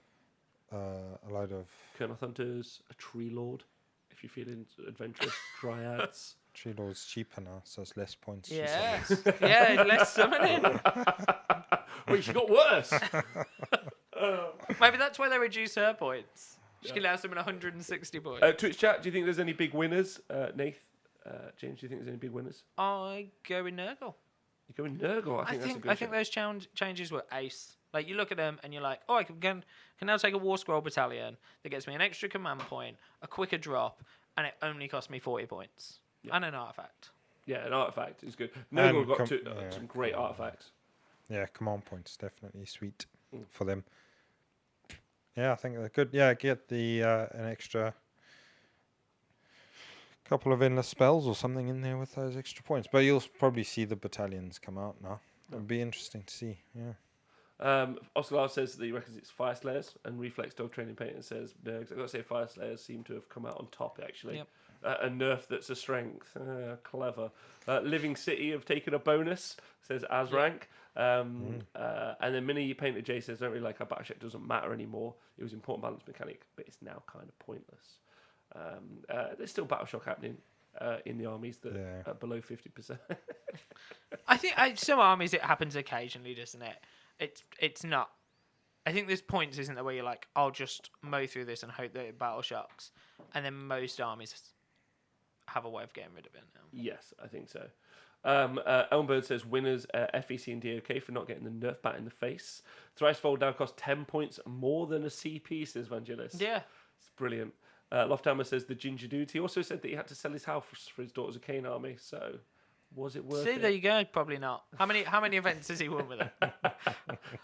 A load of Kurnoth Hunters, a Tree Lord, if you're feeling adventurous, Dryads. Tree Lord's cheaper now, so it's less points. Yeah, yeah, less summoning. Wait, she got worse. Maybe that's why they reduce her points. She can now summon 160 points. Twitch chat, do you think there's any big winners? Nath, James, do you think there's any big winners? I go with Nurgle. You go with Nurgle. I think those changes were ace. Like, you look at them and you're like, oh, I can now take a War Scroll battalion that gets me an extra command point, a quicker drop, and it only costs me 40 points. Yeah. And an artifact. Yeah, an artifact is good. Nurgle got some great artifacts. Yeah, command points, definitely sweet for them. Yeah, I think they're good. Yeah, get the an extra couple of endless spells or something in there with those extra points. But you'll probably see the battalions come out now. It'll be interesting to see. Yeah. Oscar Lars says that he reckons it's Fyreslayers, and Reflex Dog Training Painter says Nergs. I've got to say Fyreslayers seem to have come out on top, actually. Yep. A nerf that's a strength. Clever. Living City have taken a bonus, says Azrank. And then Mini Painter J says, don't really like how battle check doesn't matter anymore. It was an important balance mechanic, but it's now kind of pointless. There's still battle shock happening. in the armies that are below 50%. I think some armies it happens occasionally, doesn't it? It's not. I think there's points, isn't there, where you're like, I'll just mow through this and hope that it battle shocks, and then most armies have a way of getting rid of it now. Yes, I think so. Elmbird says winners FEC and DOK for not getting the nerf bat in the face. Thrice Fold now costs 10 points more than a CP, says Vangelis. Yeah. It's brilliant. Lofthammer says the ginger dude. He also said that he had to sell his house for his Daughters of KHAINE army, so was it worth it? There you go. Probably not. How many events has he won with it?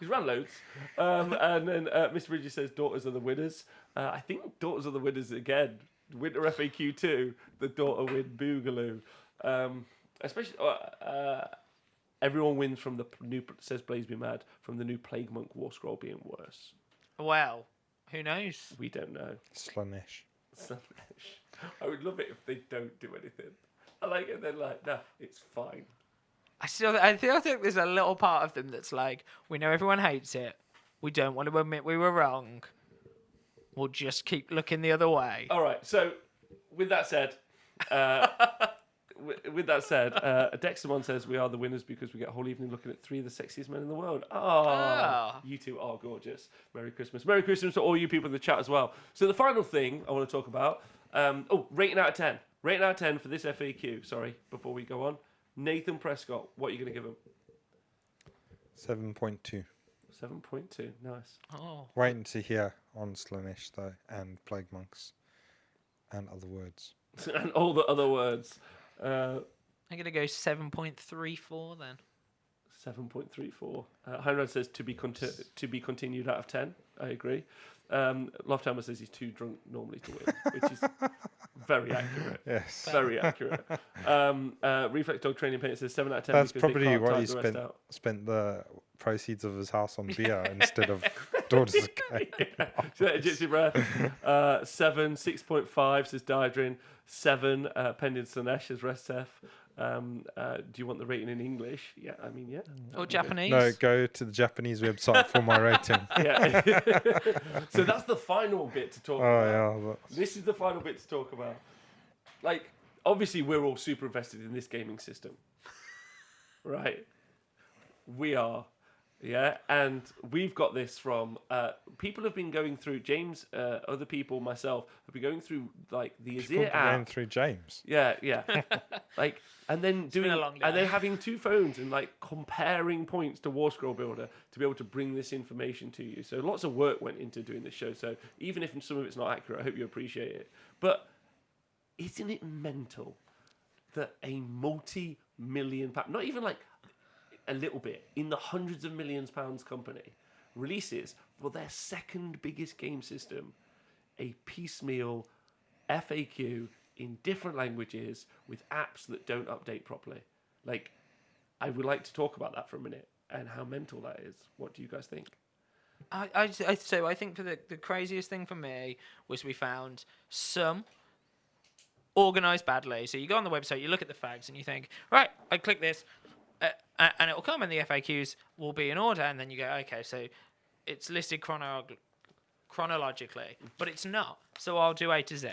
He's run loads. And then Mr. Bridges says Daughters are the winners. I think Daughters are the winners again. Winter FAQ 2, the Daughter win Boogaloo. Especially, everyone wins from the new, says Blaze Be Mad, from the new Plague Monk War Scroll being worse. Well, who knows? We don't know. Slaanesh. I would love it if they don't do anything. I like it, they're like, nah, it's fine. I still think there's a little part of them that's like, we know everyone hates it. We don't want to admit we were wrong. We'll just keep looking the other way. All right, so with that said, Dexamon says we are the winners because we get a whole evening looking at 3 of the sexiest men in the world. You two are gorgeous. Merry Christmas. Merry Christmas to all you people in the chat as well. So the final thing I want to talk about, rating out of 10. Rating out of 10 for this FAQ, sorry, before we go on. Nathan Prescott, what are you going to give him? 7.2. 7.2, nice. Oh. Waiting to hear on Slaanesh, though, and Plague Monks, and other words. And all the other words. I'm going to go 7.34 then. 7.34. Heinrad says to be continued out of 10. I agree. Lofthammer says he's too drunk normally to win, which is very accurate. Yes. Very accurate. Reflex Dog Training Paint says 7 out of 10. That's because probably they can't what tire he the rest out. spent the proceeds of his house on beer instead of Daughters of KHAINE. So that Gypsy Breath. 7, 6.5 says Diadrin. 7, pending Slaanesh says Restef. Do you want the rating in English? Yeah, I mean, yeah. Or Japanese? No, go to the Japanese website for my rating. Yeah. So that's the final bit to talk about. Yeah. This is the final bit to talk about. Like, obviously, we're all super invested in this gaming system. Right? We are. Yeah, and we've got this from people have been going through. James, other people, myself have been going through like the Azir app. Going through James. Yeah, like and then been a long day. and then having 2 phones and like comparing points to War Scroll Builder to be able to bring this information to you. So lots of work went into doing this show. So even if some of it's not accurate, I hope you appreciate it. But isn't it mental that a multi-million pound, not even like a little bit, in the hundreds of millions pounds company releases for their second biggest game system a piecemeal FAQ in different languages with apps that don't update properly? Like, I would like to talk about that for a minute and how mental that is. What do you guys think? I think for the craziest thing for me was we found some organised badly. So you go on the website, you look at the facts, and you think, right, I click this, and it will come, and the FAQs will be in order, and then you go, okay, so it's listed chronologically, but it's not. So I'll do A to Z,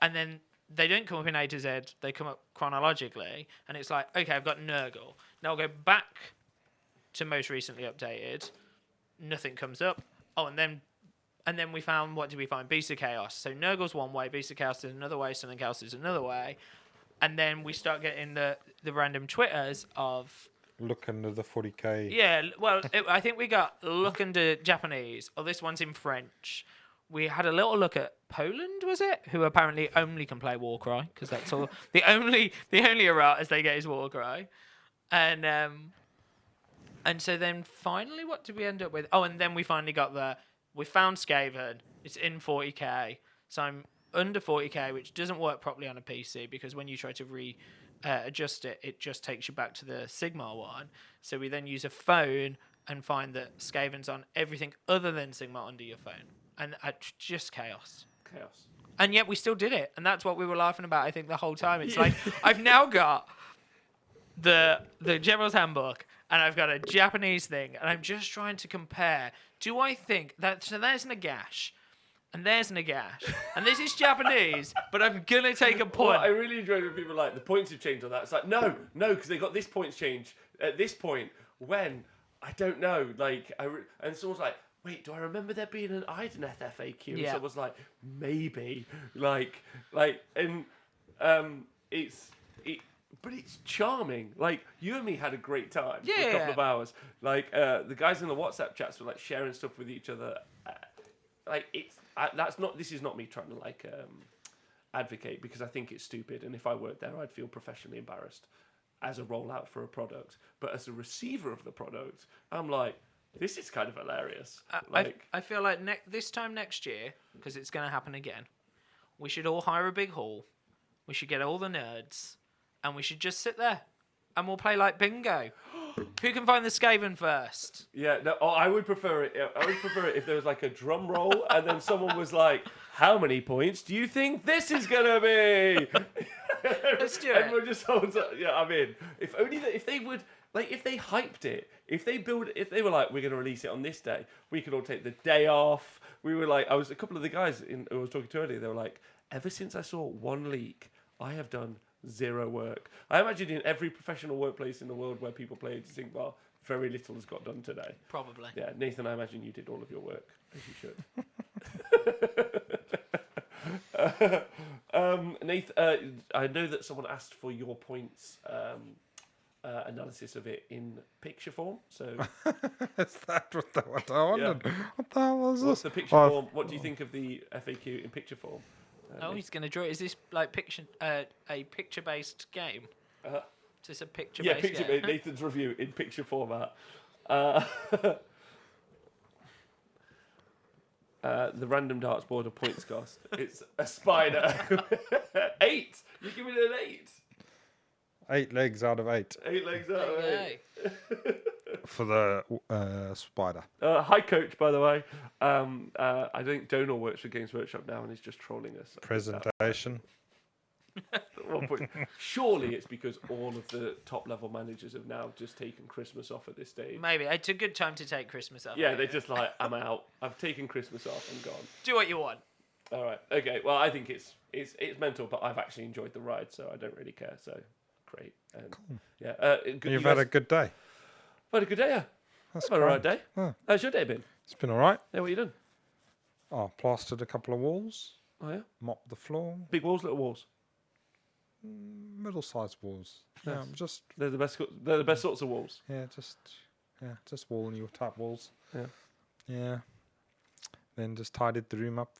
and then they don't come up in A to Z; they come up chronologically, and it's like, okay, I've got NURGLE. Now I'll go back to most recently updated. Nothing comes up. Oh, and then we found, what did we find? Beast of Chaos. So NURGLE's one way, Beast of Chaos is another way, something else is another way. And then we start getting the random Twitters of... Look under the 40k. Yeah, well, I think we got look under Japanese. Oh, this one's in French. We had a little look at Poland, was it? Who apparently only can play Warcry, because that's all. the only erratas they get is Warcry. And so then finally, what did we end up with? Oh, and then we finally got we found Skaven. It's in 40k. So I'm under 40k, which doesn't work properly on a PC because when you try to adjust it, it just takes you back to the Sigmar one. So we then use a phone and find that Skaven's on everything other than Sigmar under your phone. And just chaos. Chaos. And yet we still did it. And that's what we were laughing about, I think, the whole time. It's like, I've now got the General's Handbook, and I've got a Japanese thing, and I'm just trying to compare. Do I think that... So there's Nagash. And there's Nagash. And this is Japanese, but I'm going to take a Well, point. I really enjoyed when people are like, the points have changed on that. It's like, no, because they got this points change at this point. When? I don't know. Like, and someone's like, wait, do I remember there being an IDONETH FAQ? Yeah. So I was like, maybe. And but it's charming. Like, you and me had a great time for a couple of hours. Like, the guys in the WhatsApp chats were like sharing stuff with each other. This is not me trying to like advocate, because I think it's stupid, and if I worked there, I'd feel professionally embarrassed as a rollout for a product. But as a receiver of the product, I'm like, this is kind of hilarious. I feel like this time next year, because it's going to happen again, we should all hire a big hall. We should get all the nerds, and we should just sit there, and we'll play like bingo. Who can find the Skaven first? Yeah, no, I would prefer it. I would prefer it if there was like a drum roll, and then someone was like, "How many points do you think this is gonna be?" Let's do it. Everyone just holds up. Yeah, I'm in. If only if they would, like, if they hyped it, if they were like, "We're gonna release it on this day," we could all take the day off. We were like, a couple of the guys who I was talking to earlier, they were like, "Ever since I saw one leak, I have done zero work." I imagine in every professional workplace in the world where people play Sync Bar, very little has got done today. Probably. Yeah, Nathan, I imagine you did all of your work, as you should. Nathan, I know that someone asked for your points analysis of it in picture form. So Is that what I wanted? Yeah. What the hell was what's this? the picture form? What do you think of the FAQ in picture form? He's going to draw. Is this like a picture-based game? Uh-huh. Is this a picture-based game? Nathan's review in picture format. The random darts board of points cost. It's a spider. 8. You're giving it an 8. 8 legs out of 8 8 legs out of 8. for the spider. Hi, coach. By the way, I think Donal works for Games Workshop now, and he's just trolling us. Presentation. At one point. Surely it's because all of the top level managers have now just taken Christmas off at this stage. Maybe it's a good time to take Christmas off. Yeah, they're just like, I'm out. I've taken Christmas off and gone. Do what you want. All right. Okay. Well, I think it's mental, but I've actually enjoyed the ride, so I don't really care. So great. And Cool. yeah. You've had a good day. I've had a good day. Yeah. That's I've had a right day. Oh. How's your day been? It's been all right. Yeah. What you done? Oh, plastered a couple of walls, Oh yeah. mopped the floor, Big walls, little walls. middle-sized walls. Nice. Yeah, just They're the best. They're the best sorts of walls. just wall new type walls. Yeah. Yeah. Then just tidied the room up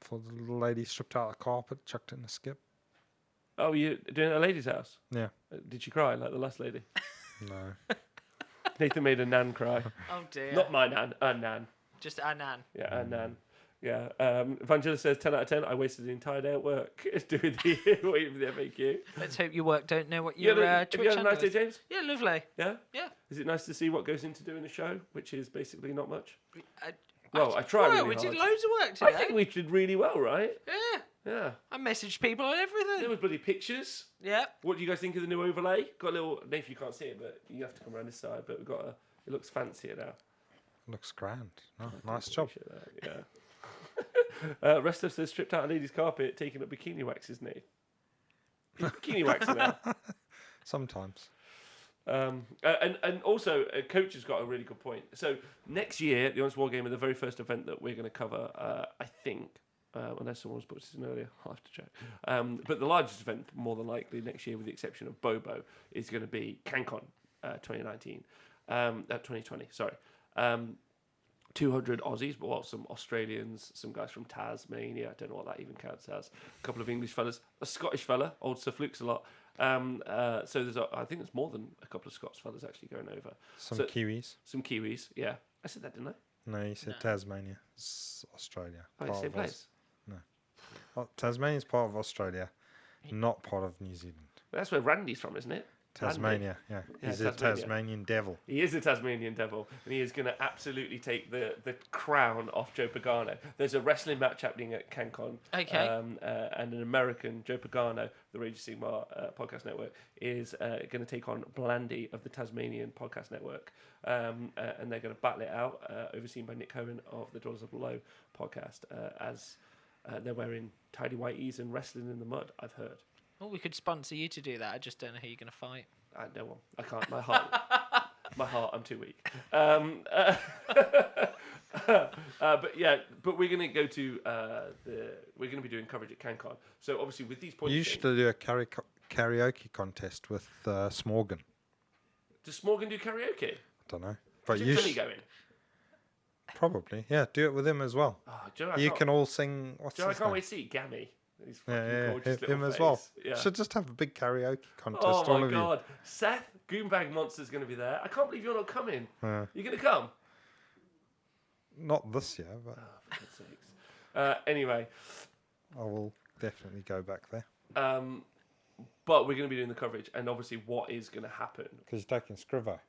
for the little lady, stripped out the carpet, chucked it in a skip. Oh, you doing it at a lady's house? Yeah. Did she cry like the last lady? No. Nathan made a nan cry. Oh dear. Not my nan, a nan. Just Anan. Yeah, a nan. Yeah. Evangelist says 10 out of 10. I wasted the entire day at work doing waiting for the FAQ. Let's hope your work don't know what your Have Twitch you had a handle nice day, is. James? Yeah, lovely. Yeah? Yeah. Is it nice to see what goes into doing a show, which is basically not much? I I tried really we hard. did loads of work I today. think we did really well, right? Yeah. Yeah. I messaged people and everything. There was bloody pictures. Yeah. What do you guys think of the new overlay? Got a little... Nathan, you can't see it, but you have to come around this side. But we've got a... It looks fancier now. Looks grand. Oh, nice job. That, yeah. Resto says stripped out a lady's carpet, taking up bikini wax, isn't he? Bikini wax now. Sometimes. And also, Coach has got a really good point. So next year, the Honest Wargamer, the very first event that we're going to cover, I think, unless someone was put this in earlier, I'll have to check. But the largest event, more than likely, next year, with the exception of Bobo, is going to be CanCon 2019. 2020, sorry. 200 Aussies, but some Australians, some guys from Tasmania, I don't know what that even counts as, a couple of English fellas, a Scottish fella, old Sir Flukes a lot. So I think there's more than a couple of Scots fellas actually going over. Some So- Kiwis. Some Kiwis, yeah. I said that, didn't I? No, you said Tasmania. It's Australia. Oh, Part same of Aus- place. Tasmania's part of Australia, not part of New Zealand. That's where Randy's from, isn't it? Tasmania, yeah. Yeah, He's a Tasmania. Tasmanian devil. He is a Tasmanian devil, and he is going to absolutely take the crown off Joe Pagano. There's a wrestling match happening at CanCon. Okay. And an American, Joe Pagano, the Rage of Sigmar podcast network, is going to take on Blandy of the Tasmanian podcast network. And they're going to battle it out, overseen by Nick Cohen of the Daughters of Low podcast, as they're wearing tidy whiteys and wrestling in the mud, I've heard. Well, we could sponsor you to do that. I just don't know who you're going to fight. I know one. I can't. My heart. I'm too weak. But yeah, but we're gonna go to we're gonna be doing coverage at CanCon. So obviously with these points, You should do a karaoke contest with Smorgan. does Smorgan do karaoke? I don't know. But Is you Tony going? probably, yeah, do it with him as well. Oh, Joe, I You can't- can all sing. What's Joe, I his can't name? wait to see Gammy. He's fucking Yeah, gorgeous little him as face. well. Yeah. Should just have a big karaoke contest. Oh all my of god, Seth Goombag Monster's going to be there. I can't believe you're not coming. you. You're going to come? Not this year, but Oh, for God's sakes. Anyway, I will definitely go back there. but we're going to be doing the coverage, and obviously what is going to happen? Because you're taking Scrivo.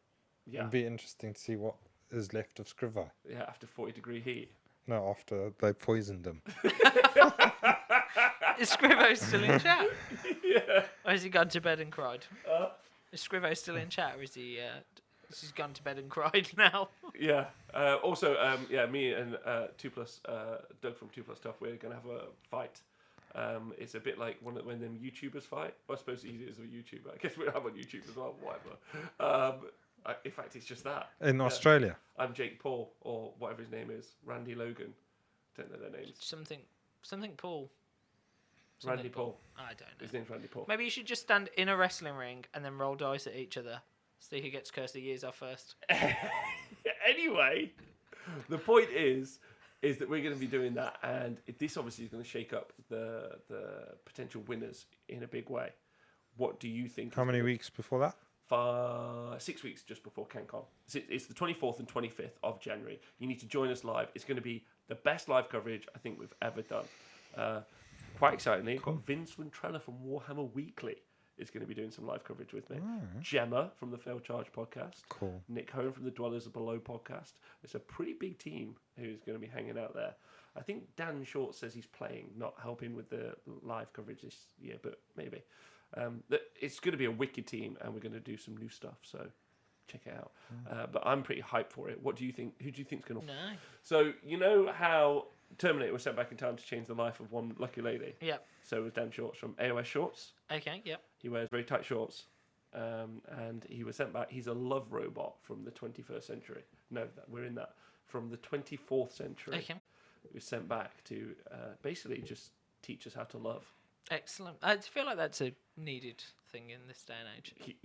Yeah, It'd be interesting to see what is left of Scrivo. yeah, after 40-degree heat. No, after they poisoned him. Is Scrivo still in chat? Yeah. Or has he gone to bed and cried? Is Scrivo still in chat, or is he? He's gone to bed and cried now. Yeah. Also, yeah, me and 2plus Doug from 2plus Stuff, we're gonna have a fight. It's a bit like when them YouTubers fight. Well, I suppose he is a YouTuber. I guess we're on YouTube as well. Whatever. In fact, it's just that. In Australia. I'm Jake Paul, or whatever his name is, Randy Logan. Don't know their names. Something Paul. Randy Paul. I don't know. His name's Randy Paul. Maybe you should just stand in a wrestling ring and then roll dice at each other. See who gets cursed of years off first. Anyway, the point is that we're going to be doing that, and this obviously is going to shake up the potential winners in a big way. What do you think? How many weeks before that? 6 weeks just before CanCon. It's the 24th and 25th of January. You need to join us live. It's going to be the best live coverage I think we've ever done. Quite excitingly, got Vince Ventrella from Warhammer Weekly is going to be doing some live coverage with me. Gemma from the Fail Charge podcast. Cool. Nick Cohen from the Dwellers Below podcast. It's a pretty big team who's going to be hanging out there. I think Dan Short says he's playing, not helping with the live coverage this year, but maybe. It's going to be a wicked team, and we're going to do some new stuff, so check it out. But I'm pretty hyped for it. What do you think? Who do you think's going to... No. So, you know how Terminator was sent back in time to change the life of one lucky lady? Yep. So was Dan Shorts from AOS Shorts. Okay. Yep. He wears very tight shorts, and he was sent back. He's a love robot from the 21st century. No, we're in that. From the 24th century. Okay. He was sent back to basically just teach us how to love. Excellent. I feel like that's a needed thing in this day and age.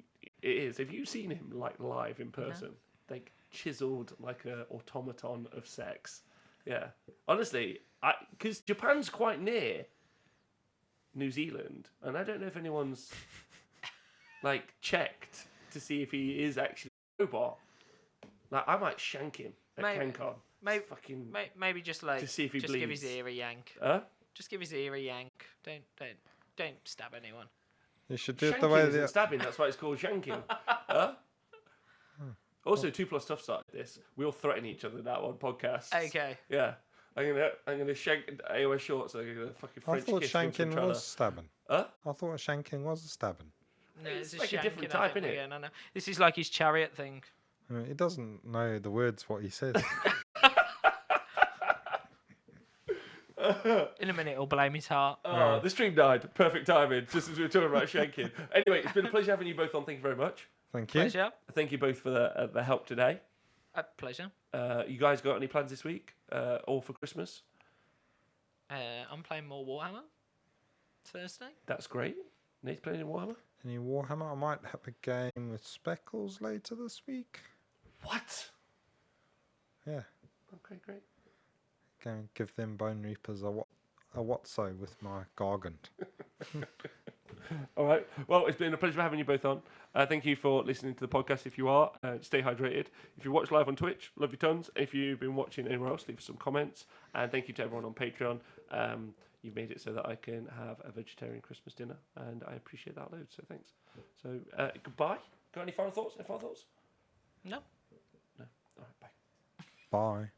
It is. Have you seen him like live in person? Like chiseled like a automaton of sex. Yeah. Honestly, because Japan's quite near New Zealand, and I don't know if anyone's like checked to see if he is actually a robot. Like I might shank him at CanCon. Maybe just like to see if he just give bleeds. his ear a yank. Just give his ear a yank. Don't stab anyone. You should do it Shanking the way isn't stabbing. That's why it's called shanking. Huh? Also, 2plus Stuff started this. We all threaten each other now on podcasts. Okay. Yeah. I'm gonna shank AOS Shorts. I'm gonna fucking I French thought kiss shanking Ventrella. was stabbing. Huh? I thought shanking was a stabbing. No, It's a like a different shanking, I type, think innit? we're getting on now. This is like his chariot thing. He doesn't know the words what he says. In a minute, he'll blame his heart. The stream died. Perfect timing. Just as we were talking about shanking. Anyway, it's been a pleasure having you both on. Thank you very much. Thank you. Pleasure. Thank you both for the help today. Pleasure. You guys got any plans this week? Or for Christmas? I'm playing more Warhammer Thursday. That's great. Nate's playing in Warhammer? Any Warhammer? I might have a game with Speckles later this week. What? Yeah. Okay, great. Go and give them Bone Reapers a Whatso with my Gargant. All right. Well, it's been a pleasure having you both on. Thank you for listening to the podcast. If you are, stay hydrated. If you watch live on Twitch, love you tons. If you've been watching anywhere else, leave us some comments. And thank you to everyone on Patreon. You've made it so that I can have a vegetarian Christmas dinner, and I appreciate that loads. So thanks. So goodbye. Got any final thoughts? No. No. All right. Bye. Bye.